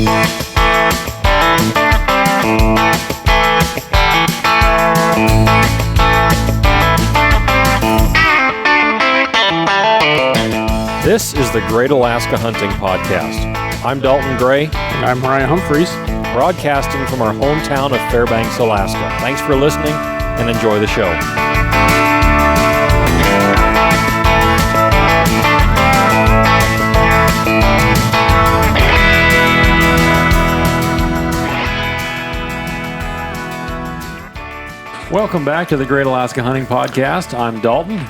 This is the Great Alaska Hunting Podcast. I'm Dalton Gray. And I'm Moriah Humphreys. Broadcasting from our hometown of Fairbanks, Alaska. Thanks for listening and enjoy the show. Welcome back to the Great Alaska Hunting Podcast. I'm Dalton.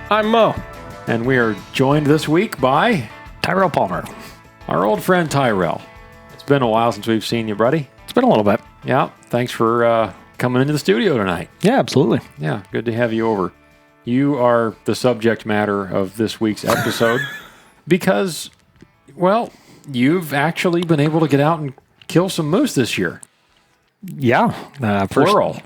I'm Mo. And we are joined this week by Tyrel Palmer. Our old friend Tyrel. It's been a while since we've seen you, buddy. It's been a little bit. Yeah. Thanks for coming into the studio tonight. Yeah, absolutely. Yeah. Good to have you over. You are the subject matter of this week's episode because, well, you've actually been able to get out and kill some moose this year. Yeah. Plural.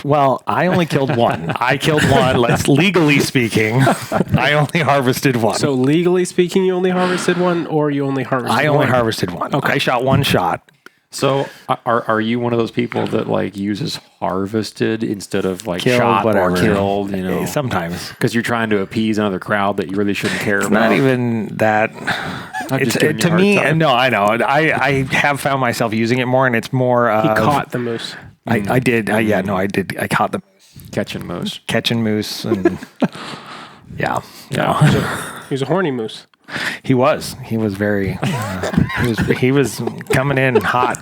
Well, I only killed one. I killed one. Legally speaking, I only harvested one. So legally speaking, you only harvested one, or you only harvested one? I only harvested one. Okay. I shot one shot. So are you one of those people that like uses harvested instead of like Killed, shot whatever. or killed, you know? Sometimes. Because you're trying to appease another crowd that you really shouldn't care about. Not even that. Just giving you a To hard me, time. no, I know. I have found myself using it more, and it's more. He caught the moose. I did. I did. I caught the Catching moose. catching moose, and yeah. He was a horny moose. He was very. He was coming in hot.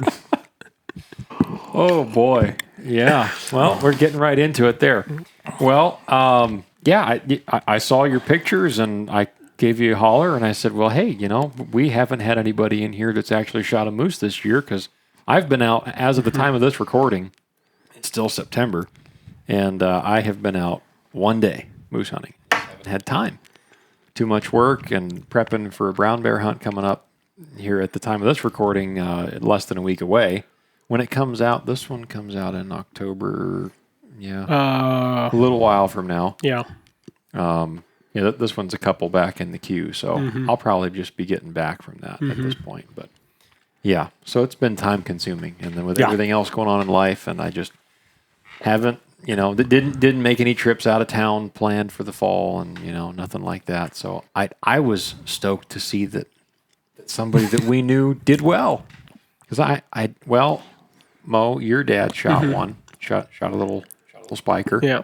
Oh boy. Yeah. Well, we're getting right into it there. Well, yeah, I saw your pictures and I gave you a holler and I said, well, hey, you know, we haven't had anybody in here that's actually shot a moose this year because I've been out as of the time of this recording. It's still September, and I have been out one day moose hunting. I haven't had time. Too much work and prepping for a brown bear hunt coming up here at the time of this recording, less than a week away. When it comes out, this one comes out in October. Yeah, a little while from now. Yeah. Yeah, this one's a couple back in the queue, so I'll probably just be getting back from that at this point. But yeah, so it's been time consuming, and then with everything else going on in life, and I just haven't, you know, didn't make any trips out of town planned for the fall, and you know, nothing like that. So I was stoked to see that somebody that we knew did well, because well, Mo, your dad shot one, shot a little spiker, Yeah.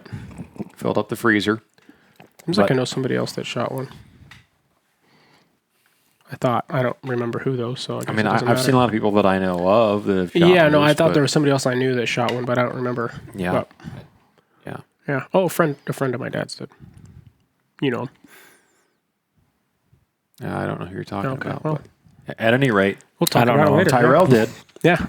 filled up the freezer. Seems like I know somebody else that shot one. I don't remember who though. So I mean, I've seen a lot of people that I know of that have shot Yeah, no, moose, I thought but there was somebody else I knew that shot one, but I don't remember. Yeah. But, yeah. yeah. Oh, a friend of my dad's did. You know him. I don't know who you're talking Okay, about. well. But at any rate, We'll talk I don't about know. it later. Tyrel did. Yeah.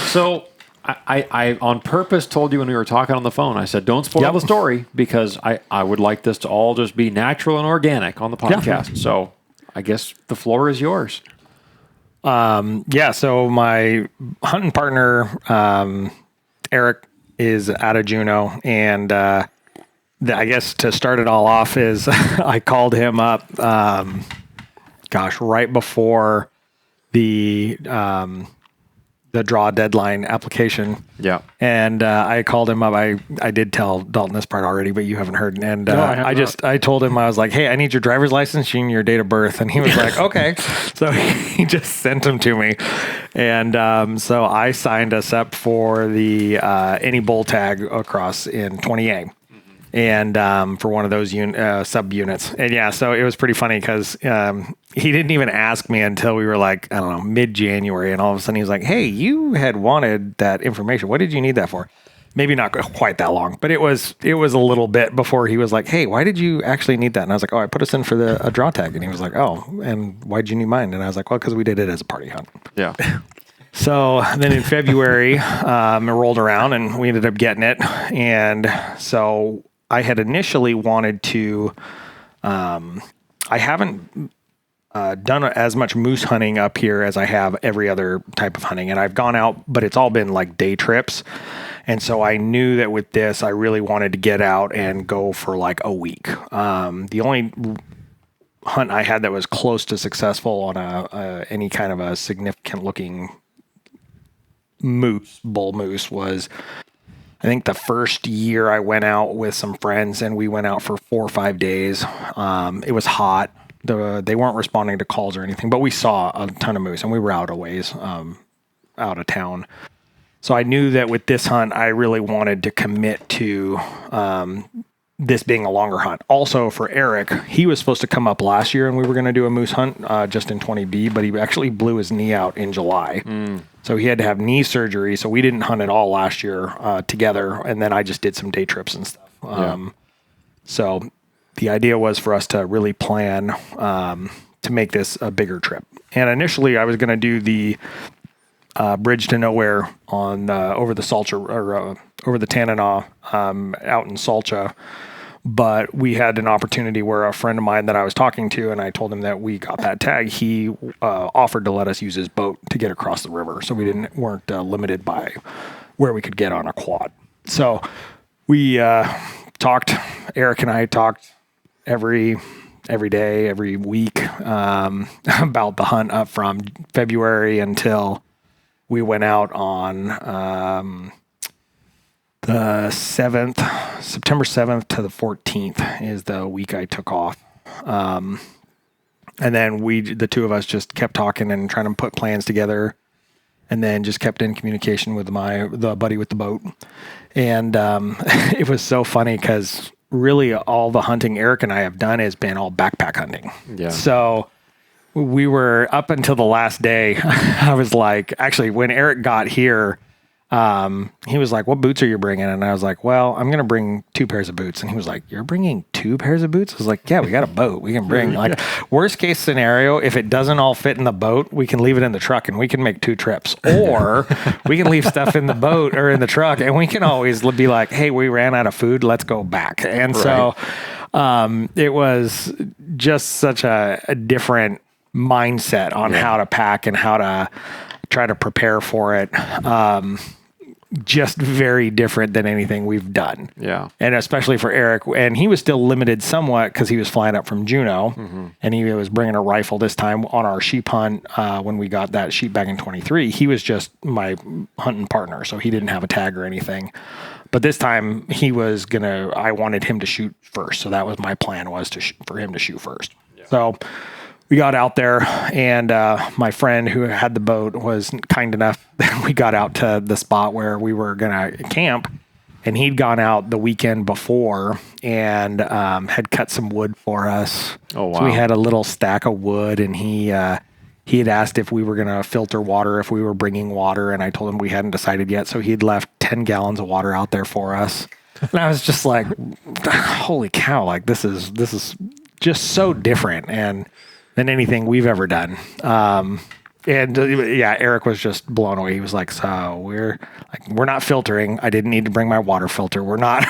So I on purpose told you when we were talking on the phone, I said, don't spoil the story because I would like this to all just be natural and organic on the podcast. So I guess the floor is yours. Yeah, so my hunting partner, Eric, is out of Juneau, and I guess to start it all off is I called him up, right before the draw deadline application. Yeah. And I called him up. I did tell Dalton this part already, but you haven't heard. And I told him, I was like, hey, I need your driver's license and your date of birth. And he was like, okay. So he just sent them to me. And so I signed us up for the any bull tag across in 20A. And for one of those sub units. And yeah, so it was pretty funny because he didn't even ask me until we were like, I don't know, mid-January. And all of a sudden he was like, hey, you had wanted that information. What did you need that for? Maybe not quite that long, but it was a little bit before he was like, hey, why did you actually need that? And I was like, oh, I put us in for a draw tag. And he was like, oh, and why'd you need mine? And I was like, well, because we did it as a party hunt. Yeah. So then in February, it rolled around and we ended up getting it. And so I had initially wanted to, I haven't done as much moose hunting up here as I have every other type of hunting. And I've gone out, but it's all been like day trips. And so I knew that with this, I really wanted to get out and go for like a week. The only hunt I had that was close to successful on any kind of a significant looking bull moose was, I think the first year I went out with some friends and we went out for 4 or 5 days. It was hot. They weren't responding to calls or anything, but we saw a ton of moose and we were out a ways, out of town. So I knew that with this hunt, I really wanted to commit to this being a longer hunt. Also for Eric, he was supposed to come up last year and we were going to do a moose hunt just in 20B, but he actually blew his knee out in July. So he had to have knee surgery. So we didn't hunt at all last year together. And then I just did some day trips and stuff. So the idea was for us to really plan to make this a bigger trip. And initially I was going to do the Bridge to Nowhere on over the Salcha or over the Tanana out in Salcha. But we had an opportunity where a friend of mine that I was talking to, and I told him that we got that tag, he offered to let us use his boat to get across the river. So we weren't limited by where we could get on a quad. So we talked, Eric and I talked every day, every week about the hunt up from February until we went out on the 7th, September 7th to the 14th is the week I took off. And then the two of us just kept talking and trying to put plans together, and then just kept in communication with the buddy with the boat. And it was so funny because really all the hunting Eric and I have done has been all backpack hunting. Yeah. So we were up until the last day. I was like, actually, when Eric got here, he was like, "What boots are you bringing?" And I was like, "Well, I'm going to bring 2 pairs of boots." And he was like, "You're bringing 2 pairs of boots?" I was like, "Yeah, we got a boat. We can bring worst case scenario. If it doesn't all fit in the boat, we can leave it in the truck and we can make 2 trips, or we can leave stuff in the boat or in the truck. And we can always be like, hey, we ran out of food. Let's go back." And so, it was just such a different mindset on how to pack and how to try to prepare for it. Just very different than anything we've done. Yeah. And especially for Eric. And he was still limited somewhat because he was flying up from Juneau and he was bringing a rifle this time on our sheep hunt. When we got that sheep back in 23, he was just my hunting partner. So he didn't have a tag or anything. But this time I wanted him to shoot first. So that was my plan, was for him to shoot first. Yeah. So we got out there, and my friend who had the boat was kind enough that we got out to the spot where we were going to camp, and he'd gone out the weekend before and had cut some wood for us. Oh, wow. So we had a little stack of wood, and he had asked if we were going to filter water, if we were bringing water, and I told him we hadn't decided yet, so he'd left 10 gallons of water out there for us. And I was just like, holy cow, like this is just so different than anything we've ever done. Eric was just blown away. He was like, "So we're not filtering. I didn't need to bring my water filter. We're not,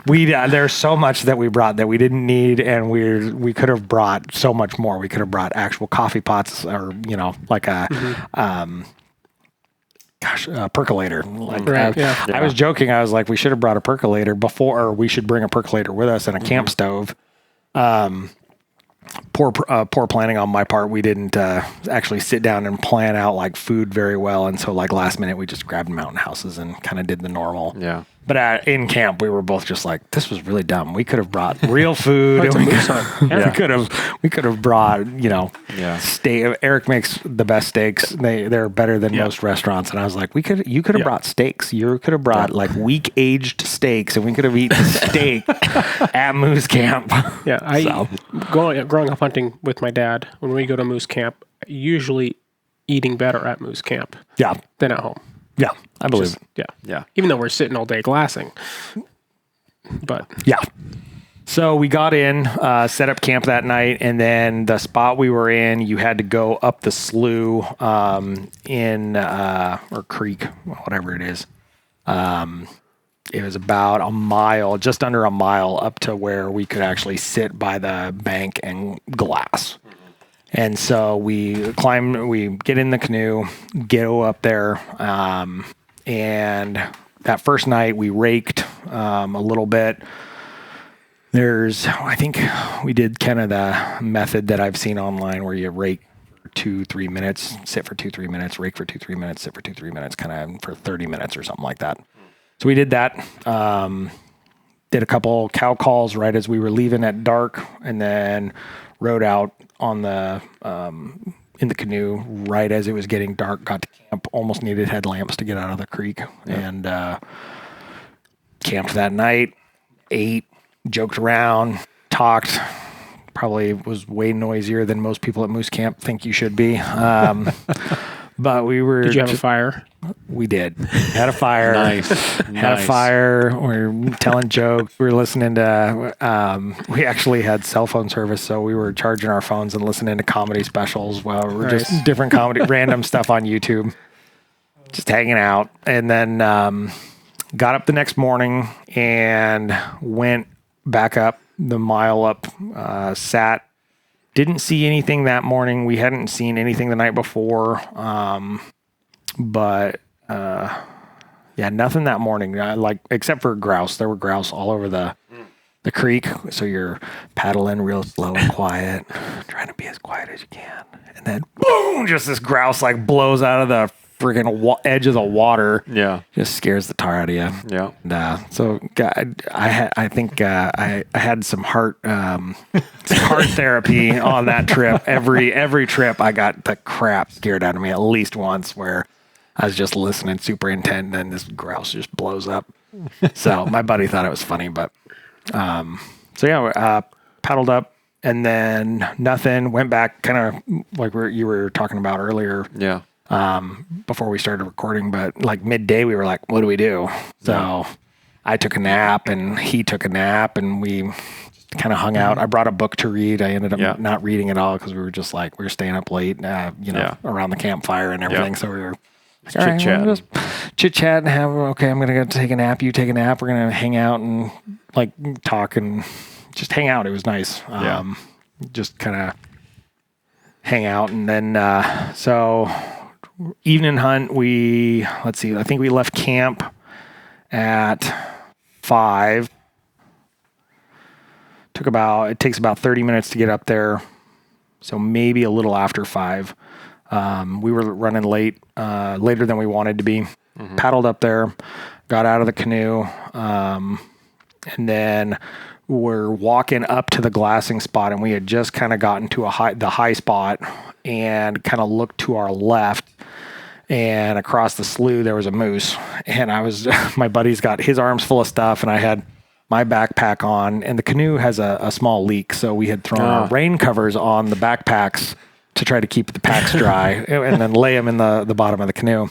there's so much that we brought that we didn't need. And we could have brought so much more. We could have brought actual coffee pots or, like a percolator. I was joking. I was like, we should have brought a percolator before, or we should bring a percolator with us and a camp stove. Poor planning on my part. We didn't actually sit down and plan out like food very well, and so like last minute we just grabbed mountain houses and kind of did the normal. Yeah. But in camp we were both just like, this was really dumb. We could have brought real food. We could have brought steak. Eric makes the best steaks. They're better than most restaurants. And I was like, you could have brought steaks. You could have brought like week aged steaks, and we could have eaten steak at Moose Camp. Yeah, growing up hunting with my dad, when we go to Moose Camp, usually eating better at Moose Camp than at home. Yeah, I believe. Yeah. Even though we're sitting all day glassing. But yeah. So we got in, set up camp that night, and then the spot we were in, you had to go up the slough or creek, whatever it is. It was about a mile, just under a mile, up to where we could actually sit by the bank and glass. And so we get in the canoe, go up there, and that first night we raked a little bit. I think we did kind of the method that I've seen online where you rake 2-3 minutes, sit for 2-3 minutes, rake for 2-3 minutes, sit for 2-3 minutes, kind of for 30 minutes or something like that. So we did that. Did a couple cow calls right as we were leaving at dark, and then rode out on the in the canoe right as it was getting dark. Got to camp, almost needed headlamps to get out of the creek, and camped that night. Ate, joked around, talked. Probably was way noisier than most people at Moose Camp think you should be. But we were. Did you have a fire? We did. Had a fire. Nice. Had a fire. We were telling jokes. We were listening to. We actually had cell phone service, so we were charging our phones and listening to comedy specials while we were just different comedy, random stuff on YouTube. Just hanging out, and then got up the next morning and went back up the mile up. Sat. Didn't see anything that morning. We hadn't seen anything the night before. But nothing that morning. Like except for grouse. There were grouse all over the creek. So you're paddling real slow and quiet, trying to be as quiet as you can. And then boom, just this grouse like blows out of the freaking edge of the water. Yeah, just scares the tar out of you. Yeah. And, so I think I had some heart therapy on that trip. Every trip I got the crap scared out of me at least once, where I was just listening super intent, and then this grouse just blows up. So my buddy thought it was funny, but paddled up, and then nothing. Went back, kind of like you were talking about earlier. Yeah. Before we started recording, but like midday we were like, what do we do? So I took a nap and he took a nap, and we kind of hung out. I brought a book to read. I ended up not reading it all because we were just like, we were staying up late, around the campfire and everything. So we were like, all right, we'll just chit chat and I'm going to go take a nap. You take a nap. We're going to hang out and like talk and just hang out. It was nice. Just kind of hang out. And then, so evening hunt, I think we left camp at 5. It takes about 30 minutes to get up there. So maybe a little after 5. We were running late, later than we wanted to be. Mm-hmm. Paddled up there, got out of the canoe, and then we're walking up to the glassing spot, and we had just kind of gotten to the high spot and kind of looked to our left, and across the slough there was a moose, and my buddy's got his arms full of stuff, and I had my backpack on, and the canoe has a small leak, so we had thrown our rain covers on the backpacks to try to keep the packs dry and then lay them in the bottom of the canoe.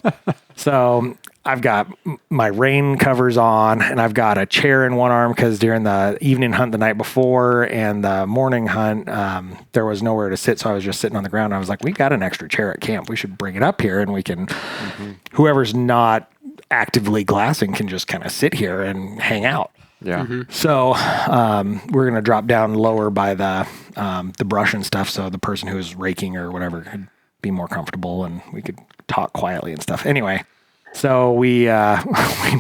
So I've got my rain covers on, and I've got a chair in one arm because during the evening hunt the night before and the morning hunt, there was nowhere to sit. So I was just sitting on the ground. I was like, we got an extra chair at camp. We should bring it up here, and we can, whoever's not actively glassing can just kind of sit here and hang out. Yeah. Mm-hmm. So we're going to drop down lower by the brush and stuff, so the person who's raking or whatever could be more comfortable, and we could talk quietly and stuff. Anyway, so we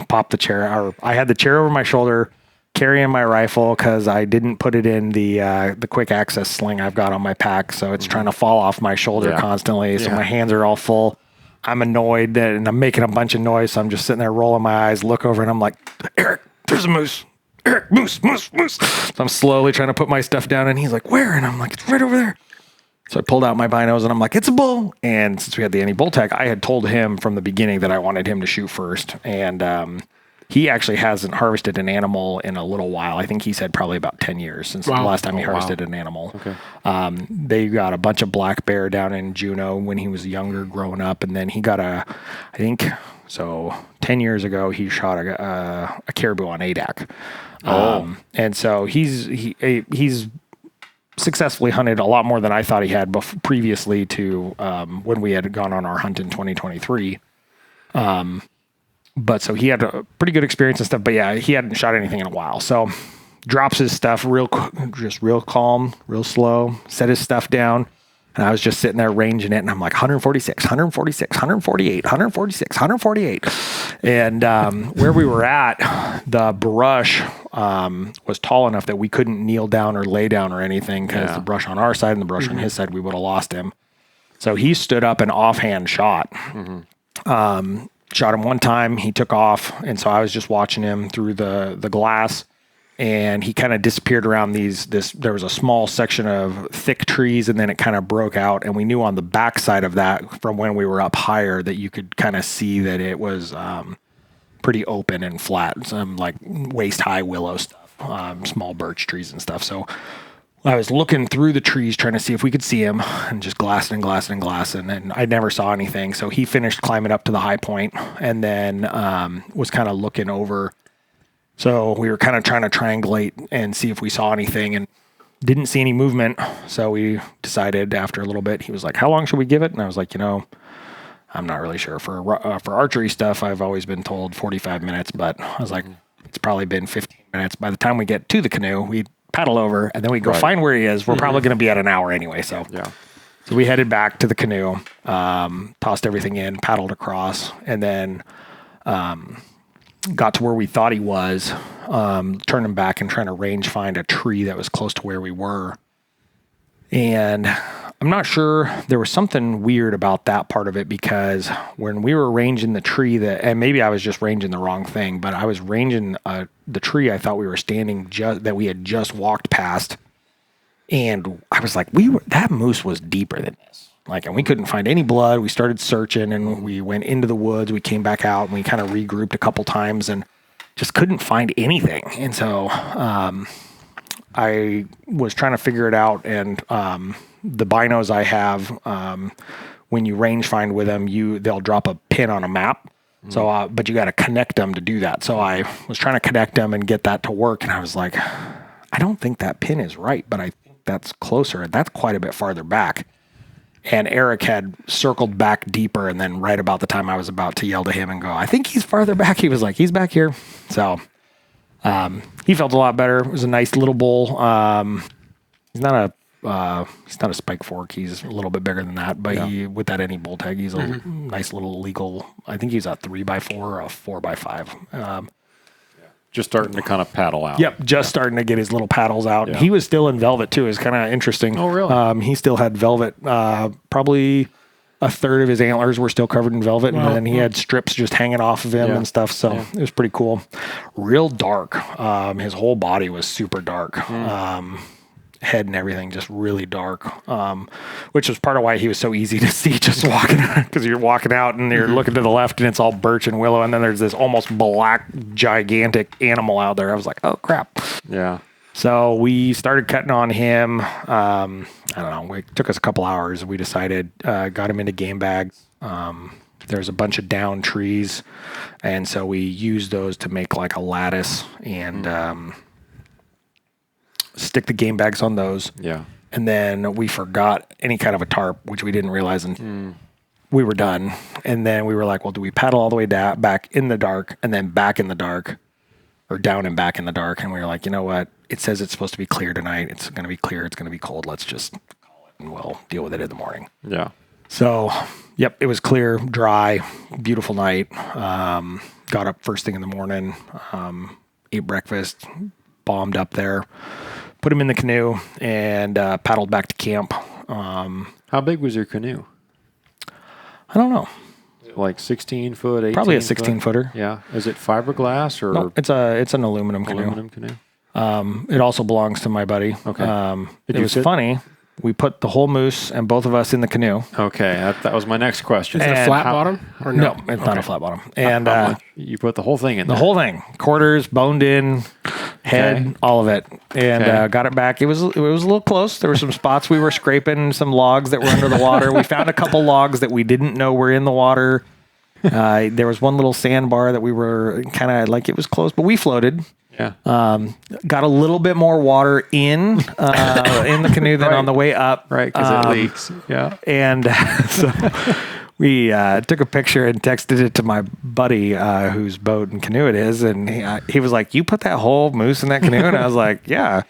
popped the chair. I had the chair over my shoulder, carrying my rifle because I didn't put it in the quick access sling I've got on my pack, so it's trying to fall off my shoulder constantly. So my hands are all full. I'm annoyed and I'm making a bunch of noise, so I'm just sitting there rolling my eyes, look over, and I'm like, Eric, there's a moose. Eric, moose. So I'm slowly trying to put my stuff down, and he's like, where? And I'm like, it's right over there. So I pulled out my binos, and I'm like, it's a bull. And since we had the anti-bull tag, I had told him from the beginning that I wanted him to shoot first. And he actually hasn't harvested an animal in a little while. I think he said probably about 10 years since the last time he harvested an animal. Okay. They got a bunch of black bear down in Juneau when he was younger growing up. And then he got 10 years ago, he shot a caribou on ADAC. And so he's successfully hunted a lot more than I thought he had previously to when we had gone on our hunt in 2023. But so he had a pretty good experience and stuff. But yeah, he hadn't shot anything in a while. So drops his stuff real calm, real slow, set his stuff down, And I was just sitting there ranging it, and I'm like 146, 146, 148, 146, 148. And where we were at, the brush was tall enough that we couldn't kneel down or lay down or anything, because the brush on our side and the brush on his side, we would have lost him. So he stood up and offhand shot. Shot him one time, he took off, and so I was just watching him through the glass. And he kind of disappeared around there was a small section of thick trees, and then it kind of broke out. And we knew on the backside of that, from when we were up higher, that you could kind of see that it was pretty open and flat, some like waist high willow stuff, small birch trees and stuff. So I was looking through the trees trying to see if we could see him, and just glassing, and I never saw anything. So he finished climbing up to the high point, and then was kind of looking over. So we were kind of trying to triangulate and see if we saw anything, and didn't see any movement. So we decided after a little bit, he was like, how long should we give it? And I was like, I'm not really sure. For archery stuff, I've always been told 45 minutes, but I was like, it's probably been 15 minutes. By the time we get to the canoe, we paddle over, and then we go find where he is. We're probably going to be at an hour anyway. So we headed back to the canoe, tossed everything in, paddled across, and then got to where we thought he was, turned him back and trying to range find a tree that was close to where we were. And I'm not sure, there was something weird about that part of it, because when we were ranging the tree and maybe I was just ranging the wrong thing, but I was ranging the tree I thought we were standing that we had just walked past. And I was like, that moose was deeper than this. And we couldn't find any blood. We started searching, and we went into the woods. We came back out, and we kind of regrouped a couple times and just couldn't find anything. And so I was trying to figure it out. And the binos I have, when you range find with them, they'll drop a pin on a map. So, but you got to connect them to do that. So I was trying to connect them and get that to work. And I was like, I don't think that pin is right, but I think that's closer. That's quite a bit farther back. And Eric had circled back deeper, and then right about the time I was about to yell to him and go, I think he's farther back, he was like, he's back here. So he felt a lot better. It was a nice little bull. He's not a spike fork. He's a little bit bigger than that, but with that any bull tag, he's a nice little legal. I think he's a 3x4 or a 4x5. Just starting to kind of paddle out. Yep, starting to get his little paddles out. Yeah. He was still in velvet too. It's kind of interesting. Oh, really? He still had velvet. Probably a third of his antlers were still covered in velvet, and then he had strips just hanging off of him and stuff. So it was pretty cool. Real dark. His whole body was super dark. Head and everything just really dark, which was part of why he was so easy to see just walking, because you're walking out and you're looking to the left and it's all birch and willow, and then there's this almost black gigantic animal out there. I was like, oh crap. Yeah. So we started cutting on him. I don't know, it took us a couple hours. We decided, got him into game bags. There's a bunch of down trees, and so we used those to make like a lattice and stick the game bags on those. Yeah. And then we forgot any kind of a tarp, which we didn't realize until we were done. And then we were like, well, do we paddle all the way down, back in the dark, and then back in the dark, or down and back in the dark? And we were like, you know what? It says it's supposed to be clear tonight. It's going to be clear. It's going to be cold. Let's just call it, and we'll deal with it in the morning. Yeah. So, yep, it was clear, dry, beautiful night. Got up first thing in the morning, ate breakfast, bombed up there. Put him in the canoe and paddled back to camp. How big was your canoe? I don't know. Like 16 foot, 18 Probably a 16 footer. Yeah. Is it fiberglass or? No, it's an aluminum canoe. Aluminum canoe. It also belongs to my buddy. Okay. It was funny. We put the whole moose and both of us in the canoe. Okay, that was my next question. Is it a flat bottom or no? No, it's not a flat bottom. And you put the whole thing in there? The whole thing. Quarters, boned in, head, all of it. And got it back. It was a little close. There were some spots we were scraping, some logs that were under the water. We found a couple logs that we didn't know were in the water. There was one little sandbar that we were kind of like, it was close, but we floated. Yeah. Got a little bit more water in the canoe than on the way up. Right, because it leaks. Yeah. And so we took a picture and texted it to my buddy whose boat and canoe it is. And he was like, you put that whole moose in that canoe? And I was like, yeah.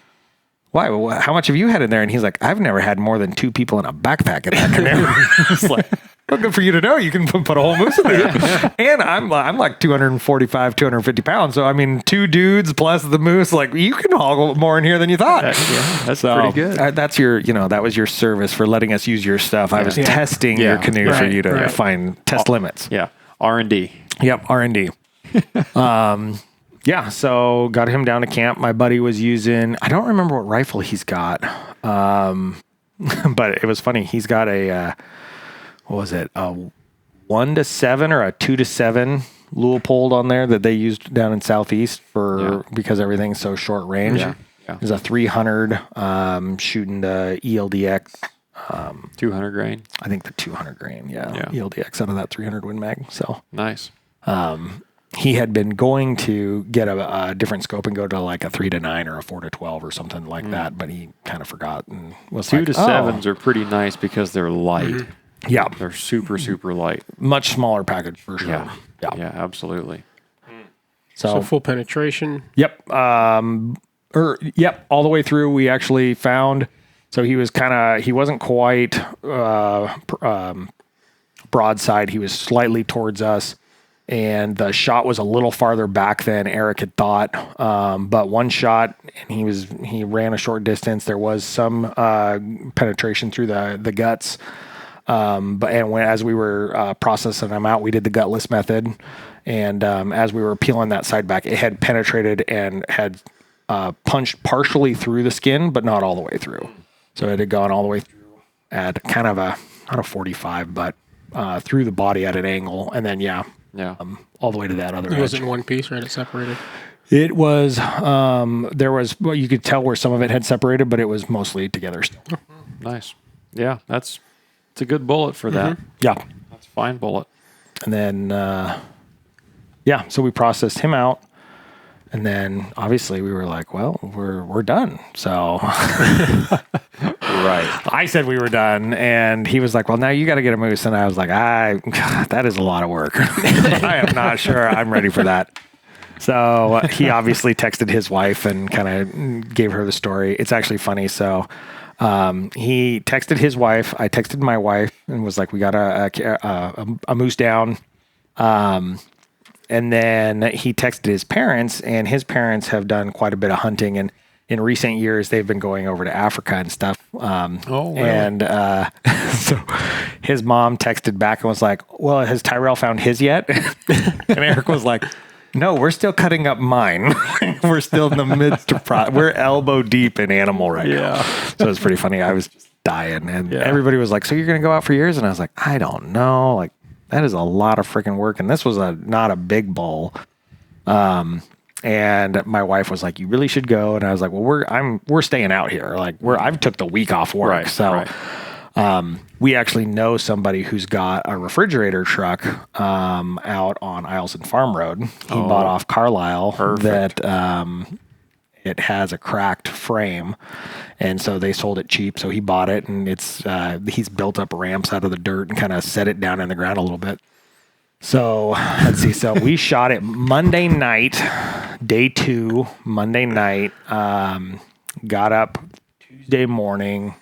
why? Well, how much have you had in there? And he's like, I've never had more than 2 people in a backpack in that canoe. It's like, well, good for you to know. You can put a whole moose in there. And I'm like 245, 250 pounds. So, I mean, 2 dudes plus the moose, like you can haul more in here than you thought. That's pretty good. That's your, that was your service for letting us use your stuff. I was testing your canoe for you to find test limits. Yeah. R&D. Yep. R&D. Yeah, so got him down to camp. My buddy was using, I don't remember what rifle he's got, but it was funny. He's got a, what was it, a 1-7 or a 2-7 Leupold on there that they used down in Southeast because everything's so short range. Yeah. There's a 300 shooting the ELDX. 200 grain. I think the 200 grain, ELDX out of that 300 Win Mag. So nice. He had been going to get a different scope and go to like a 3-9 or a 4-12 or something like that, but he kind of forgot and was 2-7s are pretty nice because they're light. Mm-hmm. Yeah, they're super light. Much smaller package for sure. Yeah, absolutely. So full penetration. Yep. All the way through. We actually found. So he wasn't quite broadside. He was slightly towards us. And the shot was a little farther back than Eric had thought. But one shot, and he ran a short distance. There was some penetration through the guts. As we were processing them out, we did the gutless method. And as we were peeling that side back, it had penetrated and had punched partially through the skin, but not all the way through. So it had gone all the way through at kind of not a 45, but through the body at an angle. And then, all the way to that other edge. It wasn't one piece, right? It separated. It was, you could tell where some of it had separated, but it was mostly together still. Nice. Yeah, it's a good bullet for that. Yeah. That's a fine bullet. And then, so we processed him out. And then obviously we were like, well, we're done. So right. I said we were done, and he was like, well, now you got to get a moose. And I was like, that is a lot of work. I am not sure I'm ready for that. So he obviously texted his wife and kind of gave her the story. It's actually funny. So he texted his wife. I texted my wife and was like, we got a moose down. And then he texted his parents, and his parents have done quite a bit of hunting. And in recent years, they've been going over to Africa and stuff. Really? And so his mom texted back and was like, well, has Tyrel found his yet? And Eric was like, no, we're still cutting up mine. We're still in the midst of we're elbow deep in animal right now. So it's pretty funny. I was just dying. And everybody was like, so you're going to go out for years? And I was like, I don't know. Like, that is a lot of freaking work. And this was not a big bull. And my wife was like, you really should go. And I was like, well, we're staying out here. Like I've took the week off work. Right, so, we actually know somebody who's got a refrigerator truck, out on Isleson Farm Road. He bought off Carlisle that, it has a cracked frame, and so they sold it cheap. So he bought it, and he's built up ramps out of the dirt and kind of set it down in the ground a little bit. So let's see. So we shot it Monday night, day 2, Monday night. Got up Tuesday morning,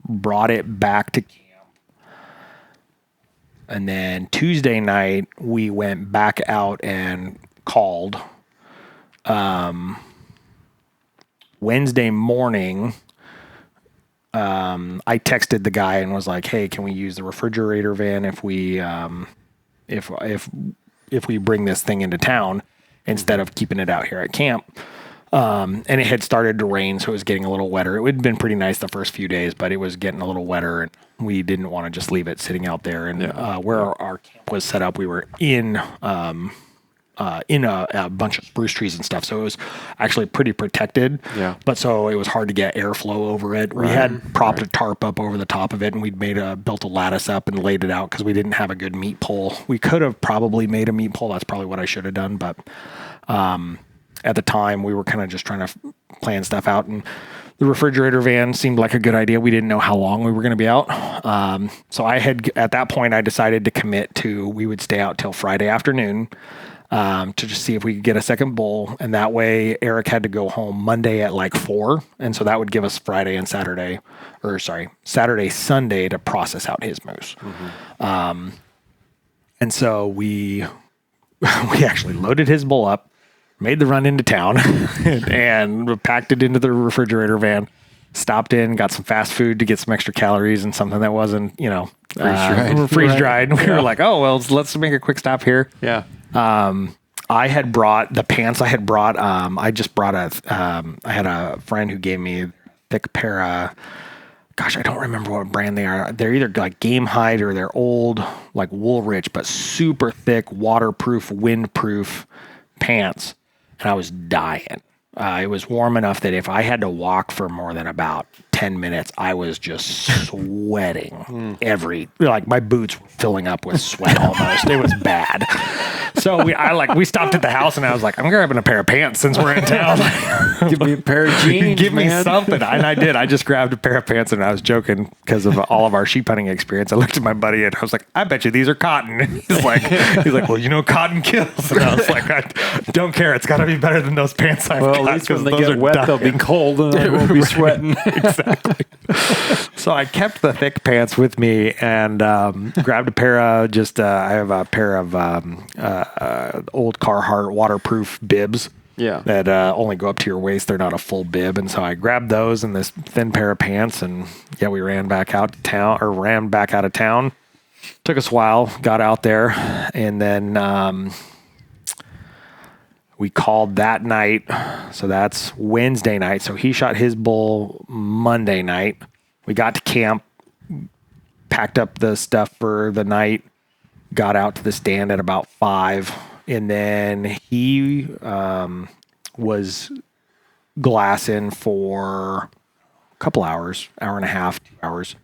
brought it back to camp, and then Tuesday night we went back out and called. Wednesday morning, I texted the guy and was like, "Hey, can we use the refrigerator van if we bring this thing into town instead of keeping it out here at camp?" And it had started to rain, so it was getting a little wetter. It had been pretty nice the first few days, but it was getting a little wetter, and we didn't want to just leave it sitting out there. And where our camp was set up, we were in a bunch of spruce trees and stuff. So it was actually pretty protected. Yeah. But so it was hard to get airflow over it. We had propped a tarp up over the top of it, and we'd built a lattice up and laid it out because we didn't have a good meat pole. We could have probably made a meat pole. That's probably what I should have done. But at the time, we were kind of just trying to plan stuff out, and the refrigerator van seemed like a good idea. We didn't know how long we were going to be out. So at that point, I decided to commit to, we would stay out till Friday afternoon. to just see if we could get a second bull. And that way Eric had to go home Monday at like 4. And so that would give us Saturday, Sunday to process out his moose. And so we actually loaded his bull up, made the run into town and packed it into the refrigerator van, stopped in, got some fast food to get some extra calories and something that wasn't, freeze dried. We were like, oh, well, let's make a quick stop here. Yeah. I had brought the pants I had brought. I had a friend who gave me a thick pair of, gosh, I don't remember what brand they are. They're either like Game Hide or they're old, like Woolrich, but super thick, waterproof, windproof pants. And I was dying. It was warm enough that if I had to walk for more than about 10 minutes, I was just sweating my boots were filling up with sweat almost. It was bad. So we stopped at the house and I was like, I'm grabbing a pair of pants since we're in town. Give me a pair of jeans, Give me man. something. And I did. I just grabbed a pair of pants and I was joking because of all of our sheep hunting experience. I looked at my buddy and I was like, I bet you these are cotton. And he's like, well, cotton kills. And I was like, I don't care. It's got to be better than those pants I've got. At least when they those get are wet, dying. they'll be cold and I won't be sweating. Exactly. So I kept the thick pants with me and grabbed a pair of I have a pair of old Carhartt waterproof bibs. Yeah. That only go up to your waist. They're not a full bib. And so I grabbed those and this thin pair of pants and we ran back out of town. Took us a while, got out there, and then we called that night. So that's Wednesday night. So he shot his bull Monday night. We got to camp, packed up the stuff for the night, got out to the stand at about 5. And then he was glassing for a couple hours, hour and a half, 2 hours.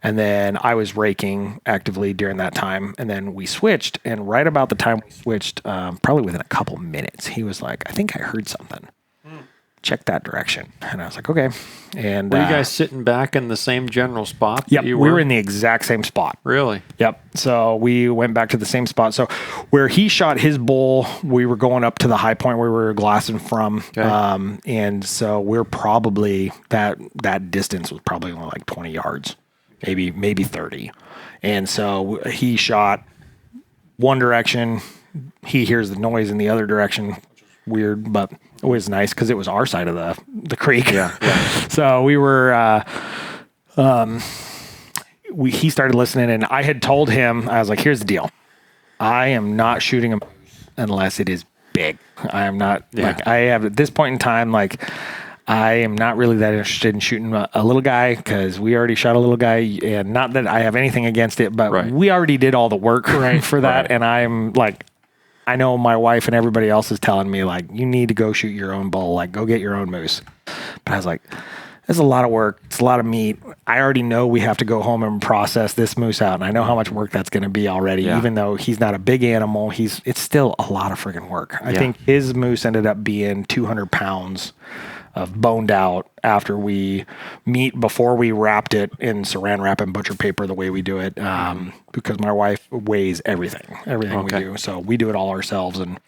And then I was raking actively during that time. And then we switched. And right about the time we switched, probably within a couple minutes, he was like, I think I heard something. Check that direction. And I was like, okay. And were you guys sitting back in the same general spot? Yep, we were in the exact same spot. Really? Yep. So we went back to the same spot. So where he shot his bull, we were going up to the high point where we were glassing from. Okay. And so we're probably, that distance was probably only like 20 yards, maybe 30. And so he shot one direction. He hears the noise in the other direction, which is weird, but it was nice because it was our side of the creek. Yeah. So we were, he started listening and I had told him, I was like, here's the deal. I am not shooting him unless it is big. I am not I have at this point in time, I am not really that interested in shooting a little guy because we already shot a little guy, and not that I have anything against it, but we already did all the work for that. Right. And I'm like, I know my wife and everybody else is telling me you need to go shoot your own bull, go get your own moose. But I was like, it's a lot of work. It's a lot of meat. I already know we have to go home and process this moose out. And I know how much work that's going to be already, even though he's not a big animal, it's still a lot of friggin' work. I think his moose ended up being 200 pounds of boned out after before we wrapped it in saran wrap and butcher paper the way we do it, because my wife weighs everything we do. So we do it all ourselves. And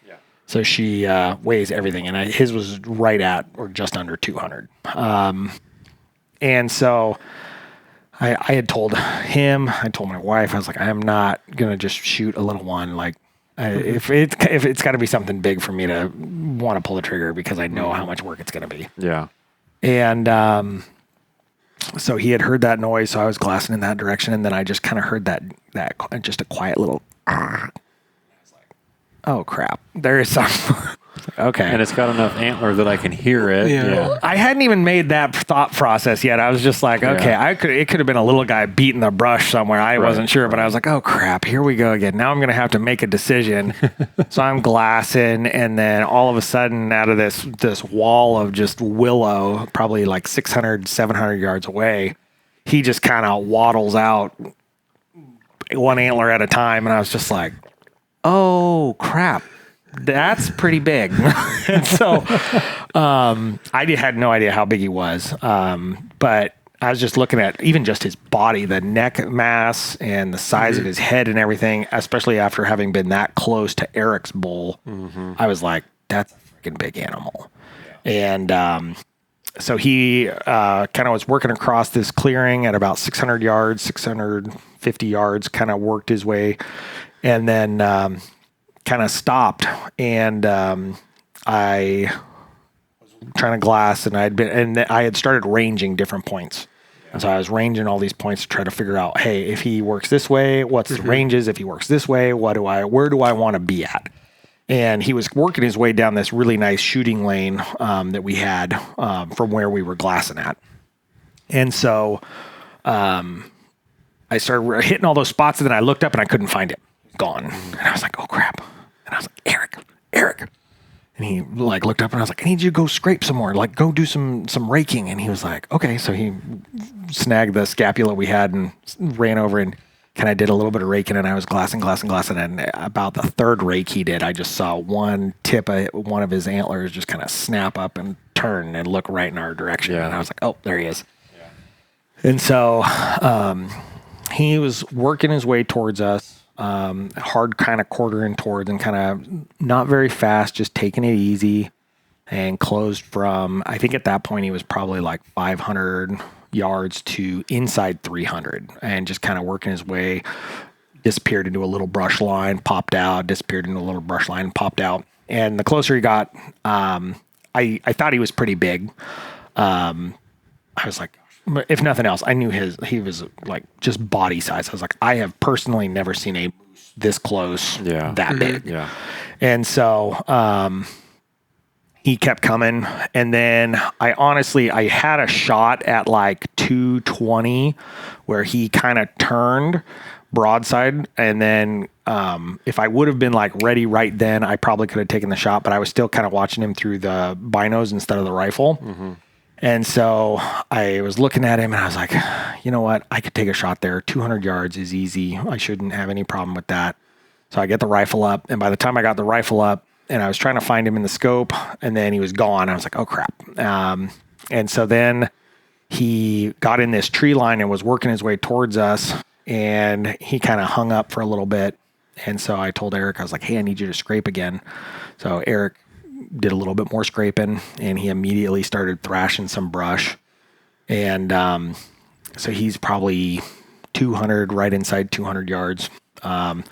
so she weighs everything. And his was right at or just under 200. And so I had told him, I told my wife, I was like, I am not going to just shoot a little one. If it's got to be something big for me to want to pull the trigger because I know how much work it's going to be. Yeah. And so he had heard that noise, so I was glassing in that direction, and then I just kind of heard that just a quiet little. I was like, oh crap! There is something. Okay. And it's got enough antler that I can hear it. Yeah. I hadn't even made that thought process yet. I was just like, okay, it could have been a little guy beating the brush somewhere. I wasn't sure, but I was like, oh crap, here we go again. Now I'm going to have to make a decision. So I'm glassing, and then all of a sudden out of this wall of just willow, probably 600, 700 yards away, he just kind of waddles out one antler at a time. And I was just like, oh crap. That's pretty big. And so I had no idea how big he was. But I was just looking at even just his body, the neck mass and the size of his head and everything, especially after having been that close to Eric's bull. I was like, that's a freaking big animal. And so he kind of was working across this clearing at about 600 yards, 650 yards, kind of worked his way, and then kind of stopped. And I trying to glass, and I had started ranging different points. And so I was ranging all these points to try to figure out, hey, if he works this way, what's the ranges? If he works this way, where do I want to be at? And he was working his way down this really nice shooting lane that we had from where we were glassing at. And so I started hitting all those spots, and then I looked up and I couldn't find it. Gone. And I was like, oh crap. And I was like, Eric. And he like looked up and I was like, I need you to go scrape some more, like go do some raking. And he was like, okay. So he snagged the scapula we had and ran over and kind of did a little bit of raking, and I was glassing. And about the third rake he did, I just saw one tip of one of his antlers just kind of snap up and turn and look right in our direction. And I was like, oh, there he is. Yeah. And so he was working his way towards us. Hard kind of quartering towards, and kind of not very fast, just taking it easy, and closed from, I think at that point he was probably like 500 yards to inside 300, and just kind of working his way, disappeared into a little brush line, popped out, disappeared into a little brush line, popped out. And the closer he got, I thought he was pretty big. I was like, if nothing else, I knew he was like just body size. I was like, I have personally never seen a moose this close, that big. Yeah. And so he kept coming. And then I had a shot at like 220 where he kind of turned broadside. And then if I would have been like ready right then, I probably could have taken the shot, but I was still kind of watching him through the binos instead of the rifle. And so I was looking at him and I was like, you know what? I could take a shot there. 200 yards is easy. I shouldn't have any problem with that. So I get the rifle up. And by the time I got the rifle up and I was trying to find him in the scope, and then he was gone, I was like, oh crap. And so then he got in this tree line and was working his way towards us, and he kind of hung up for a little bit. And so I told Eric, I was like, hey, I need you to scrape again. So Eric did a little bit more scraping, and he immediately started thrashing some brush. And so he's probably 200, right inside 200 yards. And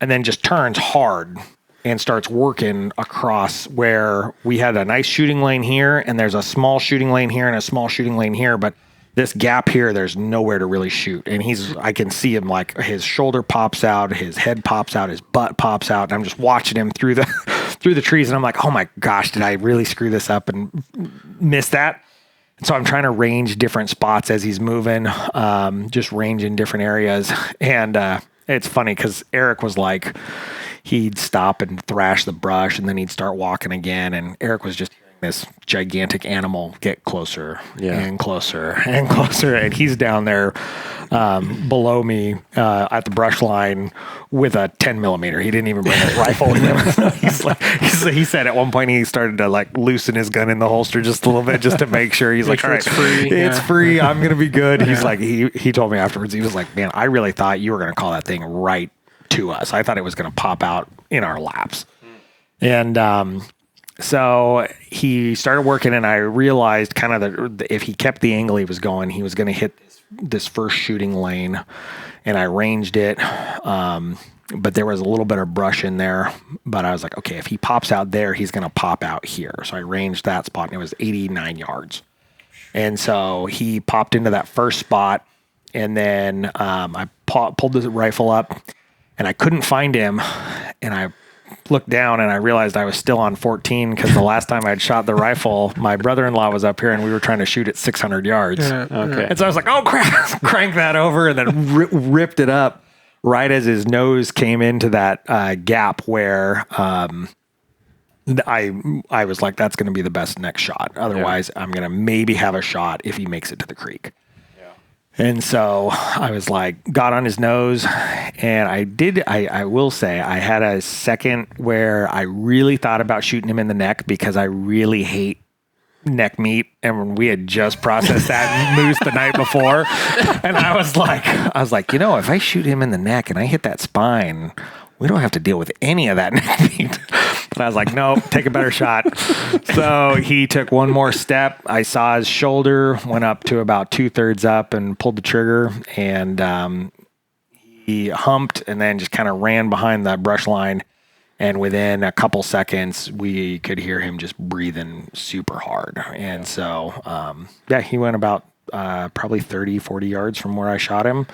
then just turns hard and starts working across where we had a nice shooting lane here, and there's a small shooting lane here and a small shooting lane here. But this gap here, there's nowhere to really shoot. And I can see him, like his shoulder pops out, his head pops out, his butt pops out. And I'm just watching him through the trees. And I'm like, oh my gosh, did I really screw this up and miss that? And so I'm trying to range different spots as he's moving, just range in different areas. And it's funny because Eric was like, he'd stop and thrash the brush, and then he'd start walking again. And Eric was just this gigantic animal get closer and closer and closer, and he's down there below me at the brush line with a 10 millimeter. He didn't even bring his rifle with him. He said at one point he started to like loosen his gun in the holster just a little bit just to make sure. He's like, all right, it's free. I'm gonna be good. He's like, he told me afterwards, he was like, man, I really thought you were gonna call that thing right to us. I thought it was gonna pop out in our laps. And so he started working, and I realized kind of that if he kept the angle he was going to hit this first shooting lane, and I ranged it. But there was a little bit of brush in there, but I was like, okay, if he pops out there, he's going to pop out here. So I ranged that spot, and it was 89 yards. And so he popped into that first spot, and then I pulled the rifle up, and I couldn't find him, and I looked down and I realized I was still on 14 because the last time I'd shot the rifle, my brother-in-law was up here and we were trying to shoot at 600 yards. Okay. And so I was like, oh crap, crank that over, and then ripped it up right as his nose came into that gap where I was like, that's going to be the best next shot. Otherwise, I'm going to maybe have a shot if he makes it to the creek. And so I was like, got on his nose, and I will say I had a second where I really thought about shooting him in the neck because I really hate neck meat, and we had just processed that moose the night before. And I was like, if I shoot him in the neck and I hit that spine, we don't have to deal with any of that neck meat. But I was like, nope, take a better shot. So he took one more step. I saw his shoulder, went up to about 2/3 up and pulled the trigger, and he humped and then just kind of ran behind the brush line. And within a couple seconds, we could hear him just breathing super hard. And so, he went about probably 30, 40 yards from where I shot him,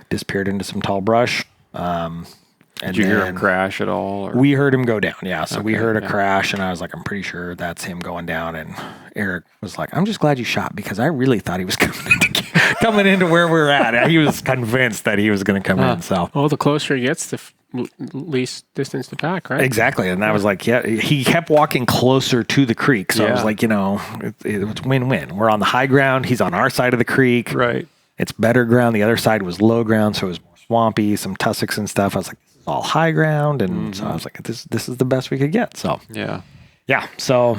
disappeared into some tall brush. Did you hear him crash at all? Or? We heard him go down, yeah. So we heard a crash, and I was like, I'm pretty sure that's him going down. And Eric was like, I'm just glad you shot, because I really thought he was coming into where we're at. He was convinced that he was going to come in. So, the closer he gets, the least distance to pack, right? Exactly. And I was like, he kept walking closer to the creek. So I was like, it's win-win. We're on the high ground. He's on our side of the creek. Right. It's better ground. The other side was low ground, so it was more swampy, some tussocks and stuff. I was like, this is all high ground. And so I was like, this is the best we could get. So, yeah. So,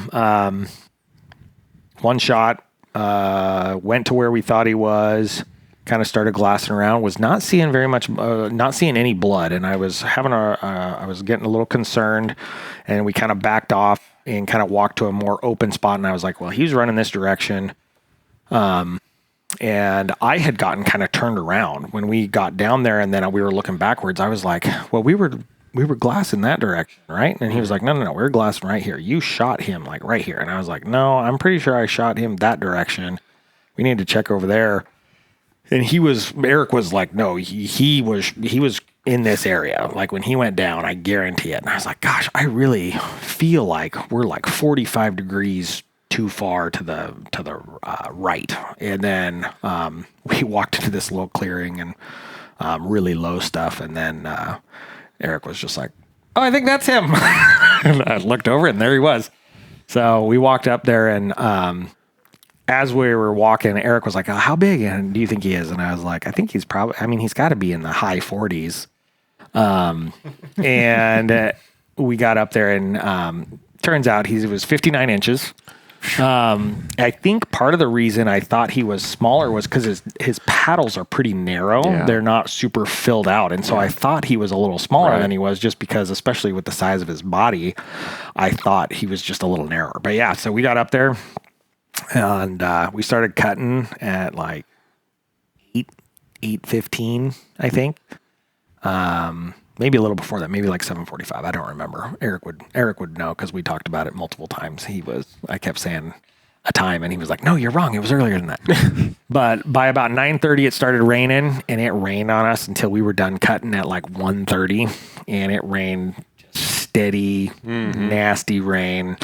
one shot, went to where we thought he was, kind of started glassing around, was not seeing very much, not seeing any blood. And I was I was getting a little concerned, and we kind of backed off and kind of walked to a more open spot. And I was like, well, he's running this direction. And I had gotten kind of turned around when we got down there, and then we were looking backwards. I was like, well, we were glassing that direction, right? And he was like, no, we're glassing right here. You shot him like right here. And I was like, no, I'm pretty sure I shot him that direction. We need to check over there. And Eric was like, no, he was in this area. Like when he went down, I guarantee it. And I was like, gosh, I really feel like we're like 45 degrees too far to the right. And then we walked into this little clearing and really low stuff. And then Eric was just like, oh, I think that's him. And I looked over and there he was. So we walked up there, and as we were walking, Eric was like, oh, how big do you think he is? And I was like, I think he's he's got to be in the high 40s. And we got up there, and turns out he was 59 inches. I think part of the reason I thought he was smaller was because his paddles are pretty narrow. Yeah. They're not super filled out. And so I thought he was a little smaller than he was, just because, especially with the size of his body, I thought he was just a little narrower. But yeah, so we got up there, and we started cutting at like 8:15, I think. Maybe a little before that, maybe like 7:45. I don't remember. Eric would know, because we talked about it multiple times. I kept saying a time, and he was like, no, you're wrong. It was earlier than that. But by about 9:30, it started raining, and it rained on us until we were done cutting at like 1:30, and it rained steady, nasty rain.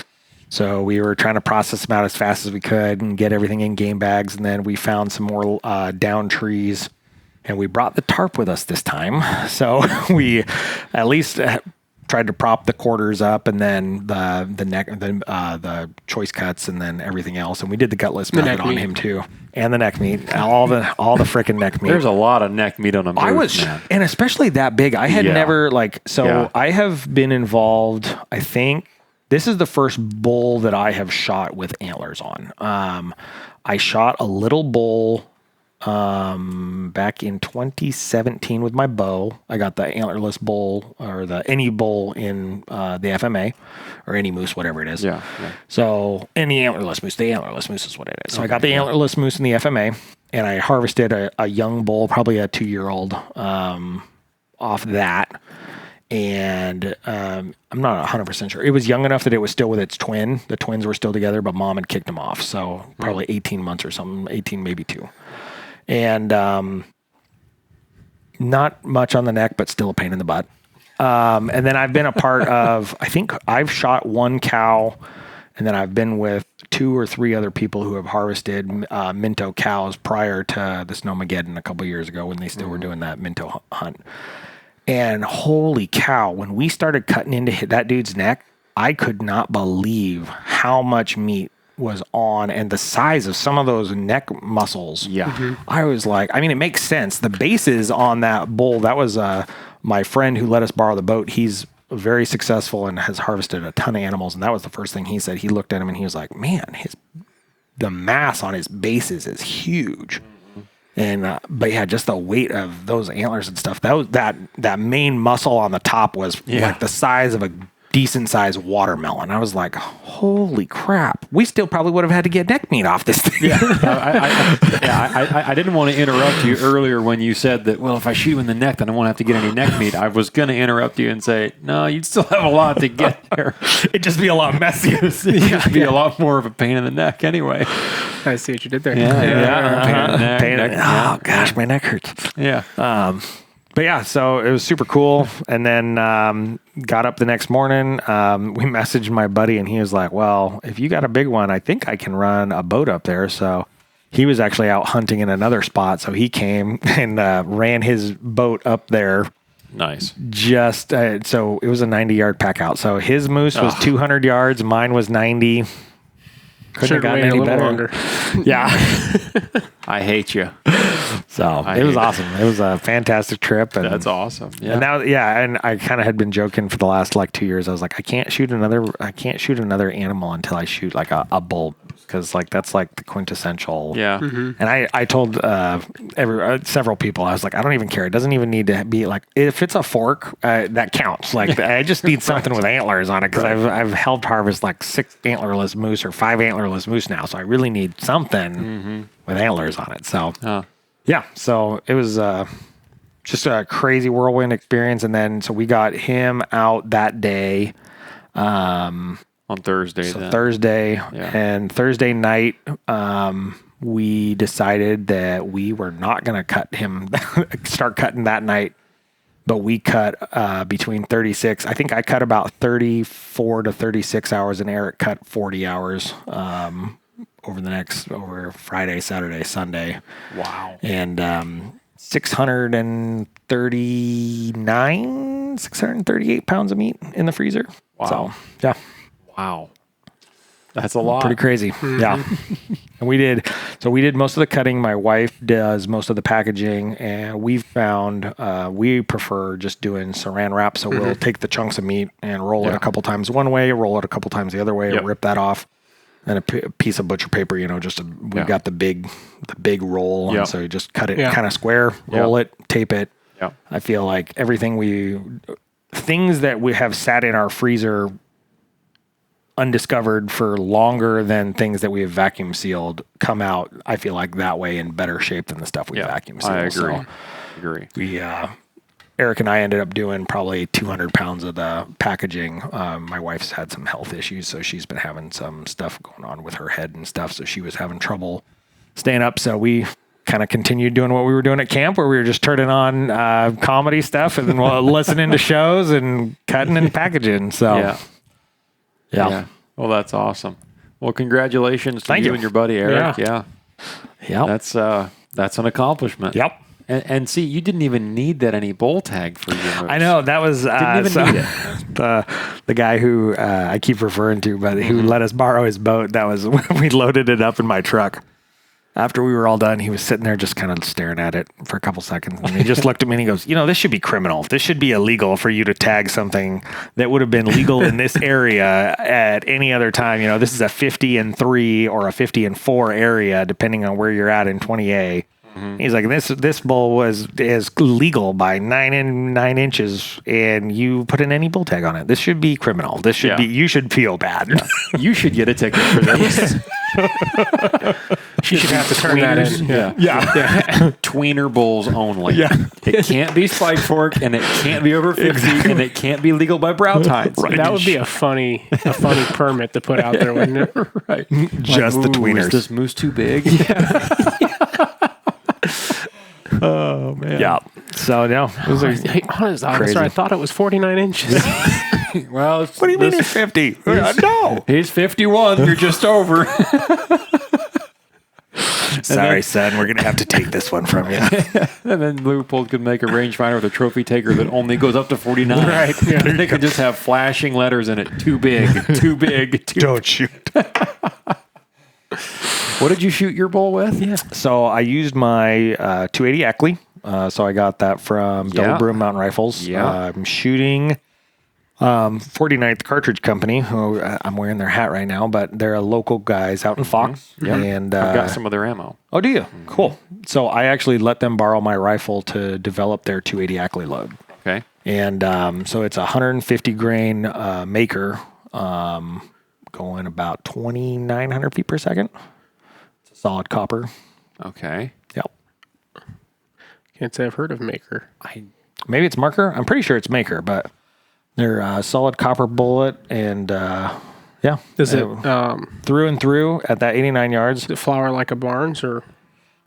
So we were trying to process them out as fast as we could and get everything in game bags. And then we found some more down trees. And we brought the tarp with us this time. So we at least tried to prop the quarters up, and then the choice cuts, and then everything else. And we did the gutless method on him too, and the neck meat, all the freaking neck meat. There's a lot of neck meat on a moose, man. And especially that big. I had never I have been involved. I think this is the first bull that I have shot with antlers on. I shot a little bull back in 2017 with my bow. I got the antlerless bull, or any bull in the FMA, or any moose, whatever it is. Yeah. So any antlerless moose, the antlerless moose is what it is. So I got the antlerless moose in the FMA, and I harvested a young bull, probably a 2-year-old, off that. And I'm not 100% sure. It was young enough that it was still with its twin. The twins were still together, but mom had kicked them off. So probably 18 months or something, 18, maybe 2. And not much on the neck, but still a pain in the butt. And then I've been a part of, I think I've shot one cow, and then I've been with 2 or 3 other people who have harvested minto cows prior to the Snowmageddon a couple years ago, when they still were doing that minto hunt. And holy cow, when we started cutting into that dude's neck, I could not believe how much meat was on, and the size of some of those neck muscles. Yeah. I was like, it makes sense. The bases on that bull, that was my friend who let us borrow the boat. He's very successful and has harvested a ton of animals. And that was the first thing he said. He looked at him and he was like, man, the mass on his bases is huge. And but yeah, just the weight of those antlers and stuff. That main muscle on the top was like the size of a decent sized watermelon. I was like, holy crap! We still probably would have had to get neck meat off this thing. I didn't want to interrupt you earlier when you said that. Well, if I shoot him in the neck, then I won't have to get any neck meat. I was going to interrupt you and say, no, you'd still have a lot to get there. It'd just be a lot messier. It'd be a lot more of a pain in the neck anyway. I see what you did there. Pain in the neck. Oh gosh, my neck hurts. Yeah. But yeah, so it was super cool. And then got up the next morning. We messaged my buddy, and he was like, well, if you got a big one, I think I can run a boat up there. So he was actually out hunting in another spot. So he came and ran his boat up there. Nice. Just so it was a 90-yard pack out. So his moose was 200 yards. Mine was 90. Couldn't have gotten any better. Longer. Yeah. I hate you. So it was awesome. It was a fantastic trip. And, that's awesome. Yeah. And now, and I kind of had been joking for the last like 2 years. I was like, I can't shoot another animal until I shoot like a bull, because like that's like the quintessential. Yeah. Mm-hmm. And I told several people, I was like, I don't even care. It doesn't even need to be like, if it's a fork, that counts. Like I just need something with antlers on it, because I've helped harvest like 6 antlerless moose or 5 antlerless moose now. So I really need something with antlers on it. So yeah, so it was just a crazy whirlwind experience. And then so we got him out that day. On Thursday. So Thursday. And Thursday night, we decided that we were not going to start cutting that night. But we cut between 36. I think I cut about 34 to 36 hours, and Eric cut 40 hours over Friday, Saturday, Sunday. Wow. And 638 pounds of meat in the freezer. Wow. So, yeah. Wow. That's a lot. Pretty crazy. Yeah. And we did most of the cutting. My wife does most of the packaging, and we've found we prefer just doing saran wrap. So we'll take the chunks of meat and roll it a couple times one way, roll it a couple times the other way, rip that off. And a piece of butcher paper, we've got the big roll. Yep. And so you just cut it kind of square, roll it, tape it. Yep. I feel like things that we have sat in our freezer undiscovered for longer than things that we have vacuum sealed come out, I feel like, that way in better shape than the stuff we vacuum sealed. I agree. We Eric and I ended up doing probably 200 pounds of the packaging. My wife's had some health issues, so she's been having some stuff going on with her head and stuff, so she was having trouble staying up. So we kind of continued doing what we were doing at camp, where we were just turning on comedy stuff and then listening to shows and cutting and packaging. So yeah. Well, that's awesome. Well, congratulations to you and your buddy Eric. Yeah. That's an accomplishment. Yep. And see, you didn't even need that any bull tag for your moose. I know, that was didn't even need it. the guy who I keep referring to, but who let us borrow his boat. That was when we loaded it up in my truck. After we were all done, he was sitting there just kind of staring at it for a couple seconds. And he just looked at me and he goes, this should be criminal. This should be illegal for you to tag something that would have been legal in this area at any other time. This is a 50-3 or a 50-4 area, depending on where you're at in 20A. He's like, this bull is legal by 9 inches, and you put an any bull tag on it. This should be criminal. This should be. You should feel bad. Yeah. You should get a ticket for this. She should have to turn that in. Yeah. Tweener bulls only. Yeah. It can't be spike fork, and it can't be over 50, and it can't be legal by brow tines. Right. That would be a funny permit to put out there, wouldn't it? Right. Just the tweeners. Is this moose too big? Oh man. Yeah. So no, it was honest officer, I thought it was 49 inches. Well, what do you mean it's 50? No, he's 51. You're just over. Sorry, son. We're gonna have to take this one from you. And then Leopold could make a rangefinder with a trophy taker that only goes up to 49. Right. Yeah. They could just have flashing letters in it. Too big. Too big. Don't shoot. What did you shoot your bull with? Yeah. So I used my 280 Eckley. So I got that from Double Broom Mountain Rifles. Yeah. I'm shooting 49th Cartridge Company, who I'm wearing their hat right now, but they're local guys out in Fox. Yeah. And I've got some of their ammo. Oh, do you? Cool. So I actually let them borrow my rifle to develop their 280 Ackley load. Okay. And so it's a 150 grain maker, going about 2,900 feet per second. It's a solid copper. Okay. Yep. Can't say I've heard of Maker. Maybe it's marker. I'm pretty sure it's maker, but they're a solid copper bullet, and yeah. Does it through and through at that 89 yards? does it flower like a Barnes or?